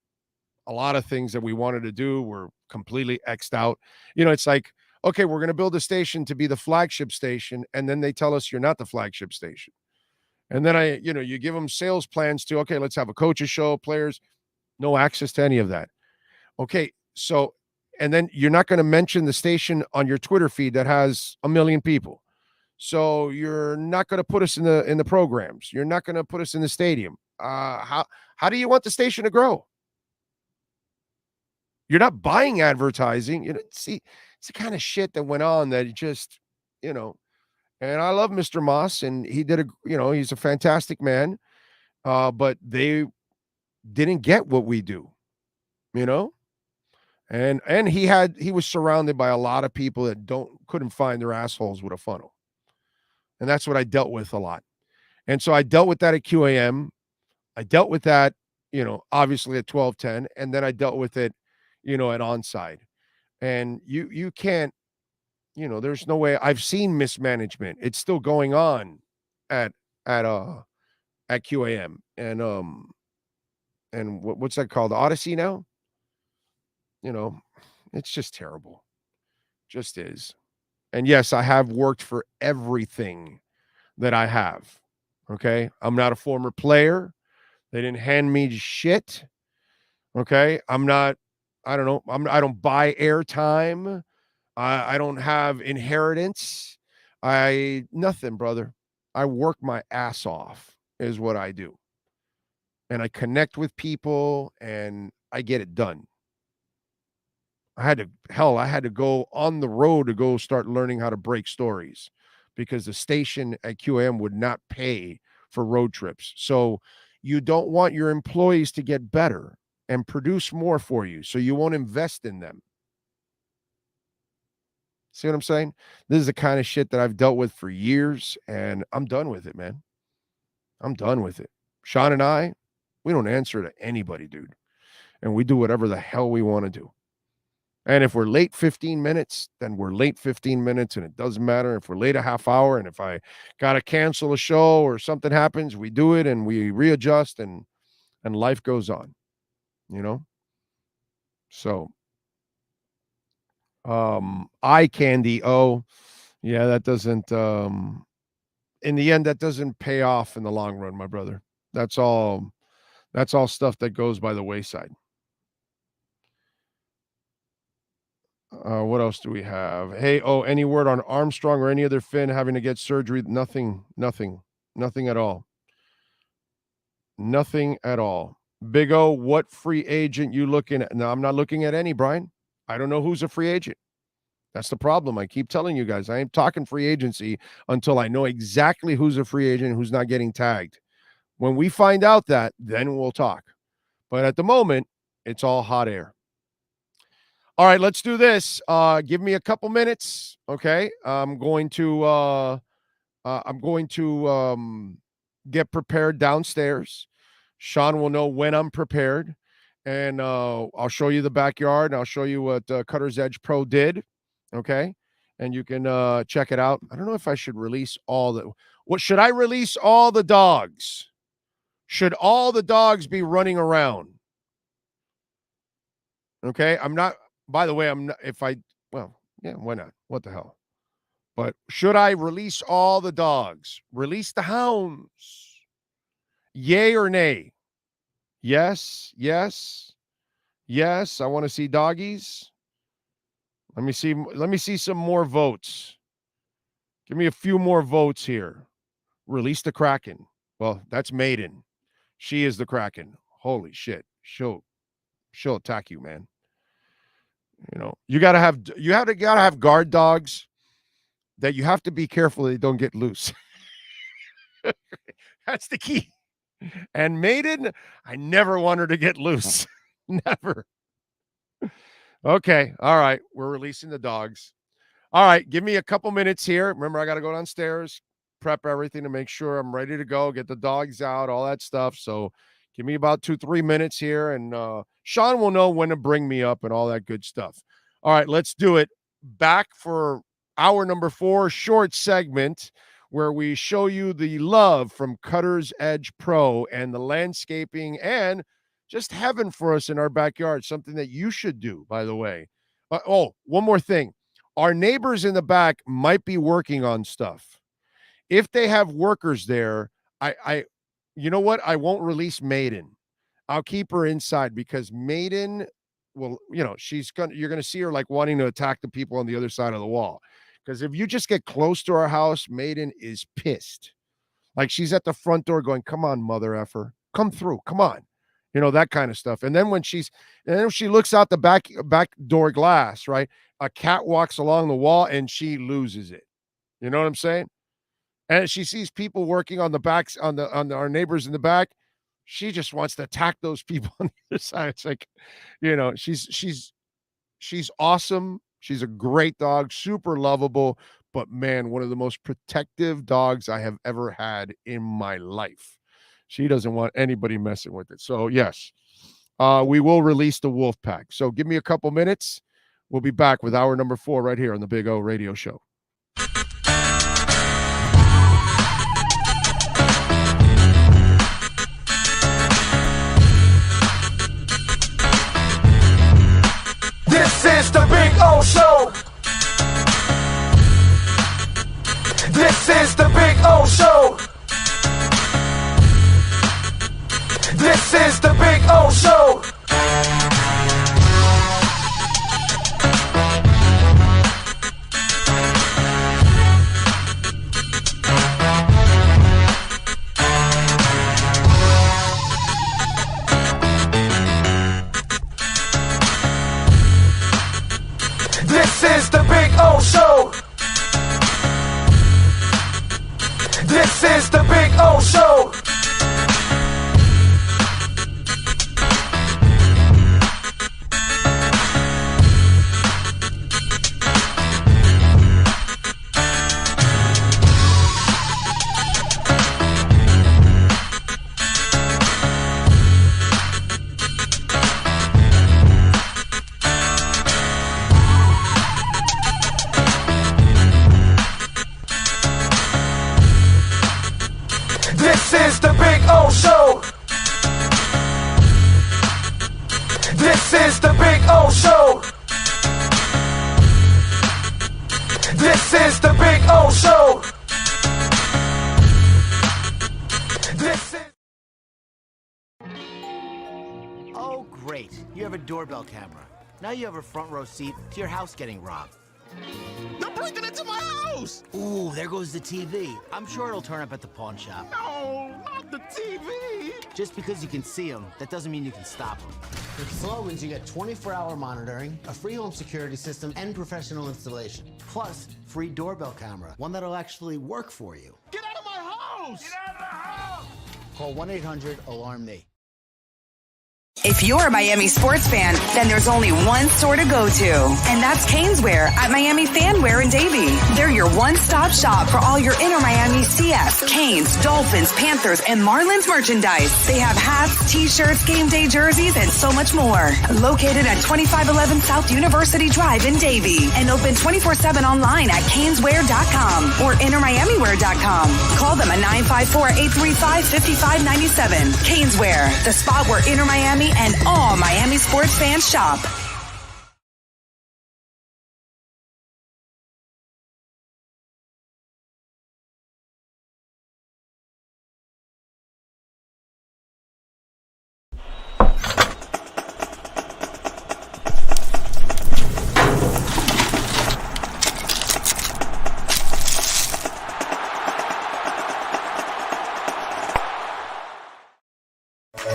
lot of things that we wanted to do were completely X'd out. It's like, okay, we're going to build a station to be the flagship station. And then they tell us you're not the flagship station. And then you give them sales plans to, okay, let's have a coaches show, players, no access to any of that. Okay. So, and then you're not going to mention the station on your Twitter feed that has 1 million people. So you're not going to put us in the programs. You're not going to put us in the stadium. How do you want the station to grow? You're not buying advertising. See, it's the kind of shit that went on that just, and I love Mr. Moss, and he did he's a fantastic man. But they didn't get what we do, and he was surrounded by a lot of people that couldn't find their assholes with a funnel. And that's what I dealt with a lot. And so I dealt with that at QAM. I dealt with that, obviously at 1210. And then I dealt with it, at Onside. And you can't, there's no way. I've seen mismanagement. It's still going on at QAM. And what's that called? Odyssey now? It's just terrible. Just is. And yes, I have worked for everything that I have. Okay. I'm not a former player. They didn't hand me shit. Okay. I don't buy airtime. I don't have inheritance. Nothing, brother. I work my ass off is what I do. And I connect with people and I get it done. I had to go on the road to go start learning how to break stories because the station at QAM would not pay for road trips. So you don't want your employees to get better and produce more for you. So you won't invest in them. See what I'm saying? This is the kind of shit that I've dealt with for years, and I'm done with it, man. I'm done with it. Sean and I, we don't answer to anybody, dude. And we do whatever the hell we want to do. And if we're late 15 minutes, then we're late 15 minutes, and it doesn't matter if we're late a half hour. And if I got to cancel a show or something happens, we do it and we readjust and life goes on, So, eye candy. Oh, yeah, that doesn't, in the end, that doesn't pay off in the long run, my brother. That's all stuff that goes by the wayside. What else do we have? Hey, any word on Armstrong or any other Finn having to get surgery? Nothing at all. Nothing at all. Big O, what free agent you looking at? No, I'm not looking at any, Brian. I don't know who's a free agent. That's the problem. I keep telling you guys, I ain't talking free agency until I know exactly who's a free agent and who's not getting tagged. When we find out that, then we'll talk. But at the moment, it's all hot air. All right, let's do this. Give me a couple minutes, okay? I'm going to get prepared downstairs. Sean will know when I'm prepared, and I'll show you the backyard, and I'll show you what Cutter's Edge Pro did, okay? And you can check it out. I don't know if I should release all the. What should I release all the dogs? Should all the dogs be running around? Okay, I'm not. By the way, I'm not. If I, well, yeah, why not? What the hell? But should I release all the dogs? Release the hounds? Yay or nay? Yes, yes, yes. I want to see doggies. Let me see some more votes. Give me a few more votes here. Release the Kraken. Well, that's Maiden. She is the Kraken. Holy shit. She'll attack you, man. You know, you gotta have guard dogs that you have to be careful they don't get loose. That's the key. And Maiden, I never want her to get loose. Never. Okay. All right. We're releasing the dogs. All right. Give me a couple minutes here. Remember, I got to go downstairs, prep everything to make sure I'm ready to go, get the dogs out, all that stuff. So give me about 2-3 minutes here, and Sean will know when to bring me up and all that good stuff. All right, let's do it. Back for hour number 4, short segment, where we show you the love from Cutter's Edge Pro and the landscaping and just heaven for us in our backyard, something that you should do, by the way. One more thing. Our neighbors in the back might be working on stuff. If they have workers there, you know what? I won't release Maiden. I'll keep her inside because Maiden will, you know, you're going to see her like wanting to attack the people on the other side of the wall. Because if you just get close to our house, Maiden is pissed. Like she's at the front door going, come on, mother effer, come through, come on. You know, that kind of stuff. And then when she looks out the back door glass, right? A cat walks along the wall and she loses it. You know what I'm saying? And she sees people working on the backs on our neighbors in the back. She just wants to attack those people on the other side. It's like, you know, she's awesome. She's a great dog, super lovable, but man, one of the most protective dogs I have ever had in my life. She doesn't want anybody messing with it. So yes, we will release the wolf pack. So give me a couple minutes. We'll be back with hour number 4 right here on the Big O Radio Show. This is the Big O Show. This is the Big O Show. This is the Big O Show. This is the Big O Show. This is the Big O Show. This is the Big O Show. This is the Big O Show. This is the Big O Show. This is. Oh, great. You have a doorbell camera. Now you have a front row seat to your house getting robbed. They're breaking into my house! Ooh, there goes the TV. I'm sure it'll turn up at the pawn shop. No, not the TV! Just because you can see them, that doesn't mean you can stop them. With Slogans, you get 24-hour monitoring, a free home security system, and professional installation. Plus, free doorbell camera, one that'll actually work for you. Get out of my house! Get out of the house! Call 1-800-ALARM-ME. If you're a Miami sports fan, then there's only one store to go to, and that's Caneswear at Miami Fanwear in Davie. They're your one-stop shop for all your inner Miami CFs, Canes, Dolphins, Panthers, and Marlins merchandise. They have hats, t-shirts, game day jerseys, and so much more. Located at 2511 South University Drive in Davie, and open 24/7 online at caneswear.com or innermiamiwear.com. Call them at 954-835-5597. Caneswear, the spot where Inner Miami and all Miami sports fans shop.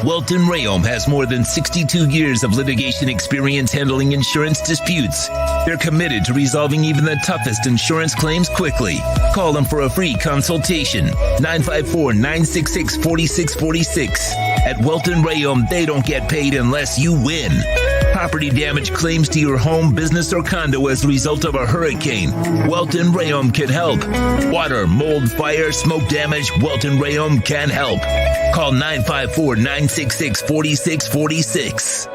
Welton Rayom has more than 62 years of litigation experience handling insurance disputes. They're committed to resolving even the toughest insurance claims quickly. Call them for a free consultation. 954-966-4646. At Welton Rayom, they don't get paid unless you win. Property damage claims to your home, business, or condo as a result of a hurricane. Welton Rayom can help. Water, mold, fire, smoke damage, Welton Rayom can help. Call 954-966-4646.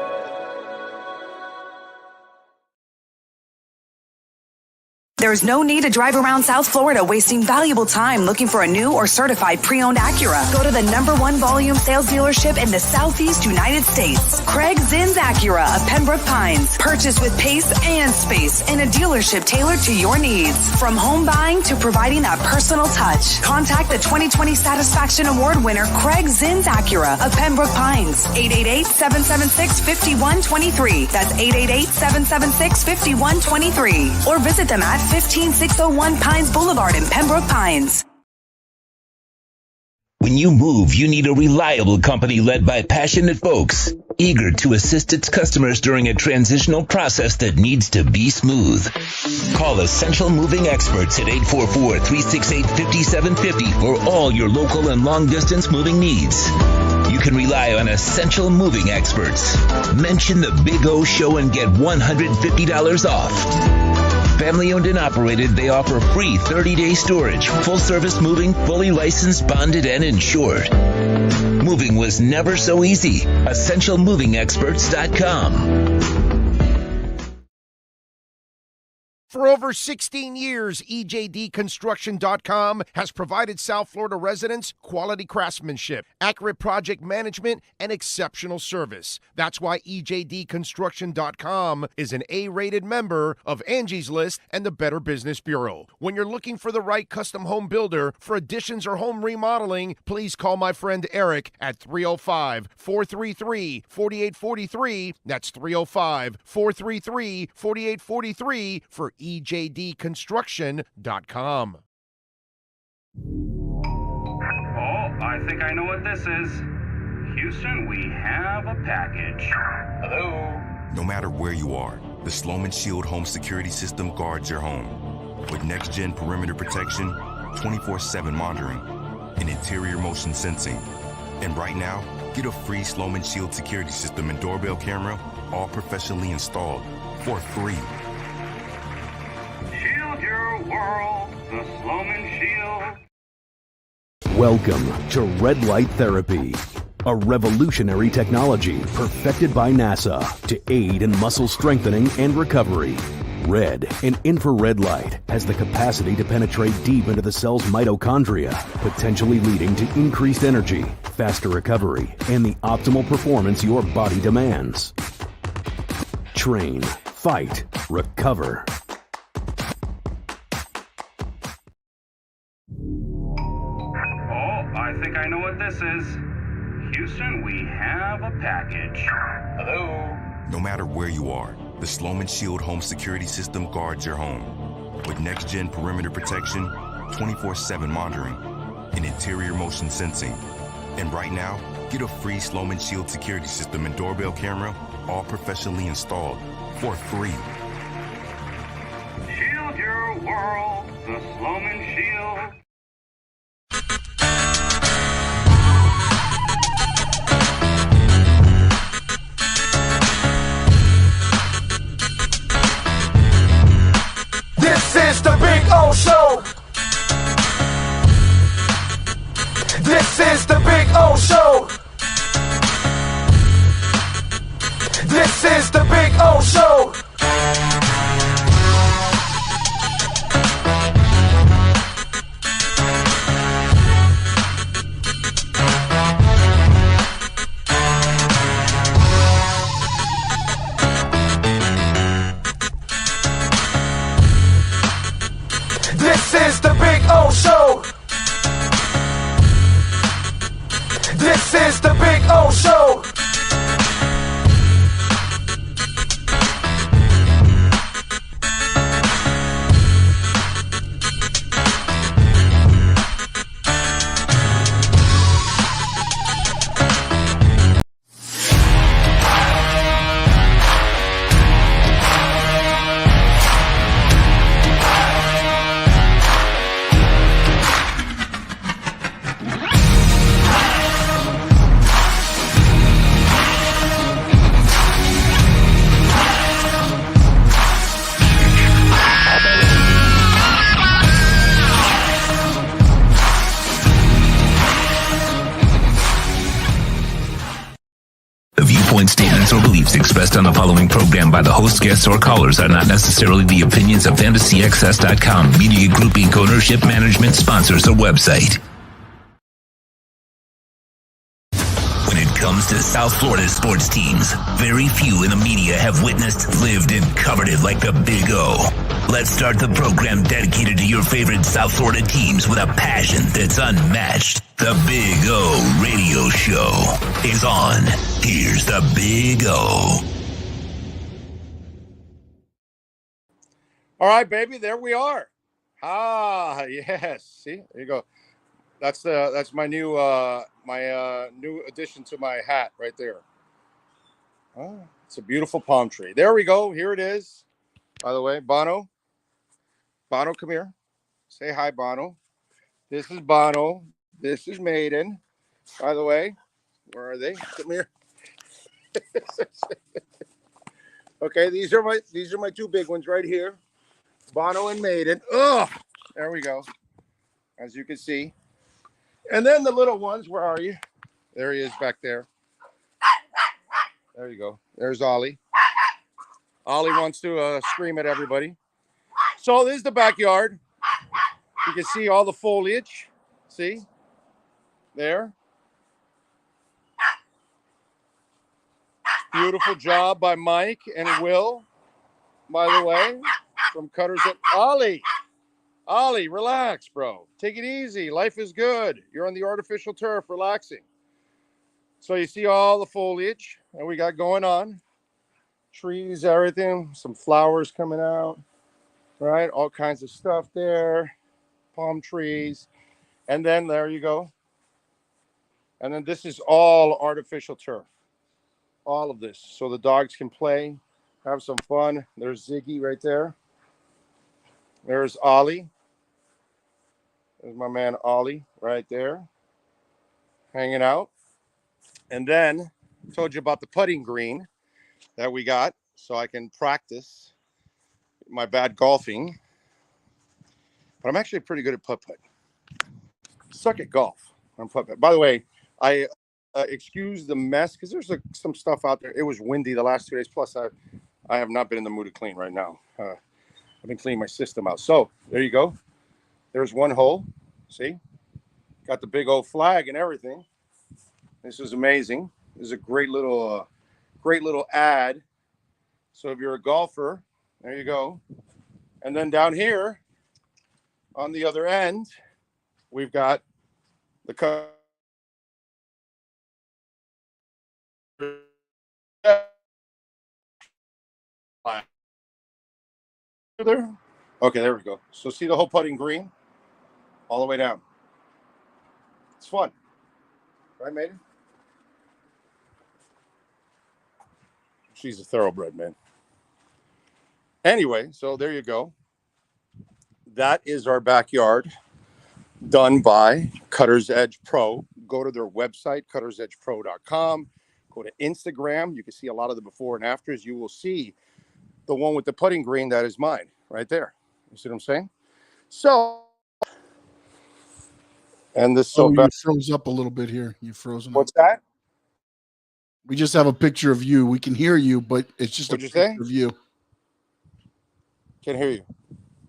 There's no need to drive around South Florida wasting valuable time looking for a new or certified pre-owned Acura. Go to the #1 volume sales dealership in the Southeast United States. Craig Zinn's Acura of Pembroke Pines. Purchase with pace and space in a dealership tailored to your needs. From home buying to providing that personal touch. Contact the 2020 Satisfaction Award winner Craig Zinn's Acura of Pembroke Pines. 888-776-5123. That's 888-776-5123. Or visit them at 15601 Pines Boulevard in Pembroke Pines. When you move, you need a reliable company led by passionate folks, eager to assist its customers during a transitional process that needs to be smooth. Call Essential Moving Experts at 844-368-5750 for all your local and long-distance moving needs. You can rely on Essential Moving Experts. Mention the Big O Show and get $150 off. Family owned and operated, they offer free 30-day storage, full-service moving, fully licensed, bonded, and insured. Moving was never so easy. EssentialMovingExperts.com. For over 16 years, EJDConstruction.com has provided South Florida residents quality craftsmanship, accurate project management, and exceptional service. That's why EJDConstruction.com is an A-rated member of Angie's List and the Better Business Bureau. When you're looking for the right custom home builder for additions or home remodeling, please call my friend Eric at 305-433-4843. That's 305-433-4843 for EJDConstruction.com. Oh, I think I know what this is. Houston, we have a package. Hello? No matter where you are, the Sloman Shield home security system guards your home. With next-gen perimeter protection, 24/7 monitoring, and interior motion sensing. And right now, get a free Sloman Shield security system and doorbell camera, all professionally installed, for free. Shield your world, the Sloman Shield. Welcome to Red Light Therapy, a revolutionary technology perfected by NASA to aid in muscle strengthening and recovery. Red and infrared light has the capacity to penetrate deep into the cell's mitochondria, potentially leading to increased energy, faster recovery, and the optimal performance your body demands. Train, fight, recover. I think I know what this is. Houston, we have a package. Hello? No matter where you are, the Sloman Shield home security system guards your home. With next-gen perimeter protection, 24/7 monitoring, and interior motion sensing. And right now, Get a free Sloman Shield security system and doorbell camera, all professionally installed, for free. Shield your world, the Sloman Shield. This is the Big O Show. This is the Big O Show. This is the Big O Show. This is the Big O Show. This is the Big O Show. Statements or beliefs expressed on the following program by the host, guests, or callers are not necessarily the opinions of FantasyXS.com, Media Group Inc. ownership, management, sponsors, or website. When it comes to South Florida sports teams, very few in the media have witnessed, lived, and covered it like the Big O. Let's start the program dedicated to your favorite South Florida teams with a passion that's unmatched. The Big O Radio Show is on. Here's the Big O. All right, baby, there we are. Ah, yes. See, there you go. That's my new new addition to my hat right there. Oh, it's a beautiful palm tree. There we go. Here it is. By the way, Bono. Bono, come here. Say hi, Bono. This is Bono. This is Maiden. By the way, where are they? Come here. Okay, these are my two big ones right here. Bono and Maiden. Oh, there we go. As you can see. And then the little ones, where are you? There he is back there. There you go. There's Ollie. Ollie wants to scream at everybody. So this is the backyard. You can see all the foliage. See? There. Beautiful job by Mike and Will, by the way, from Cutters at Ollie. Ollie, relax, bro. Take it easy. Life is good. You're on the artificial turf, relaxing. So you see all the foliage that we got going on. Trees, everything. Some flowers coming out. Right? All kinds of stuff there. Palm trees. And then there you go. And then this is all artificial turf. All of this. So the dogs can play, have some fun. There's Ziggy right there. There's Ollie. There's my man Ollie right there. Hanging out. And then I told you about the putting green that we got so I can practice my bad golfing. But I'm actually pretty good at putt-putt. Suck at golf on putt-putt. By the way, I excuse the mess because there's some stuff out there. It was windy the last 2 days. Plus, I have not been in the mood to clean right now. I've been cleaning my system out. So there you go. There's one hole. See? Got the big old flag and everything. This is amazing. This is a great little ad. So if you're a golfer, there you go. And then down here on the other end, we've got the there. Okay, there we go. So see the whole putting green all the way down. It's fun, right, Maiden? She's a thoroughbred, man. Anyway, so there you go. That is our backyard done by Cutter's Edge Pro. Go to their website, cuttersedgepro.com. Go to Instagram. You can see a lot of the before and afters. You will see the one with the putting green. That is mine right there. You see what I'm saying? So, and this you froze up a little bit here. You've frozen What's up. that? We just have a picture of you. We can hear you, but it's just What'd a you picture say? of you. Can't hear you.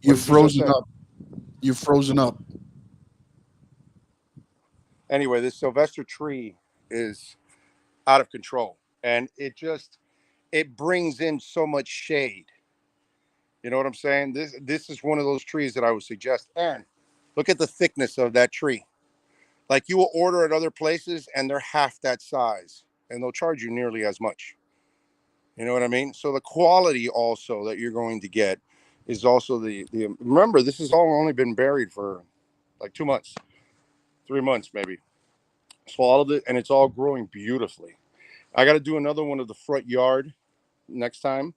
You've frozen up. You've frozen up. Anyway, this Sylvester tree is out of control, and it brings in so much shade. You know what I'm saying? This is one of those trees that I would suggest. And look at the thickness of that tree. Like, you will order at other places and they're half that size, and they'll charge you nearly as much. You know what I mean? So the quality also that you're going to get is also the remember, this has all only been buried for like 2 months, 3 months maybe. So all of it, and it's all growing beautifully. I got to do another one of the front yard next time.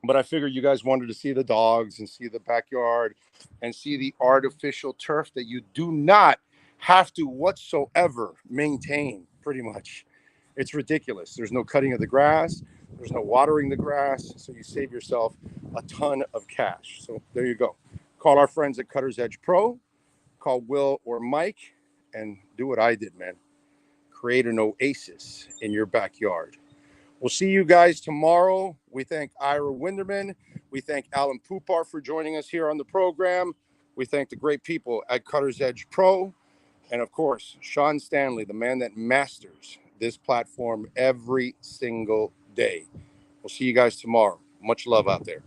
But I figured you guys wanted to see the dogs and see the backyard and see the artificial turf that you do not have to whatsoever maintain, pretty much. It's ridiculous. There's no cutting of the grass. There's no watering the grass. So you save yourself a ton of cash. So there you go. Call our friends at Cutter's Edge Pro. Call Will or Mike and do what I did, man. Create an oasis in your backyard. We'll see you guys tomorrow. We thank Ira Winderman. We thank Alan Poopart for joining us here on the program. We thank the great people at Cutter's Edge Pro. And of course, Sean Stanley, the man that masters this platform every single day. We'll see you guys tomorrow. Much love out there.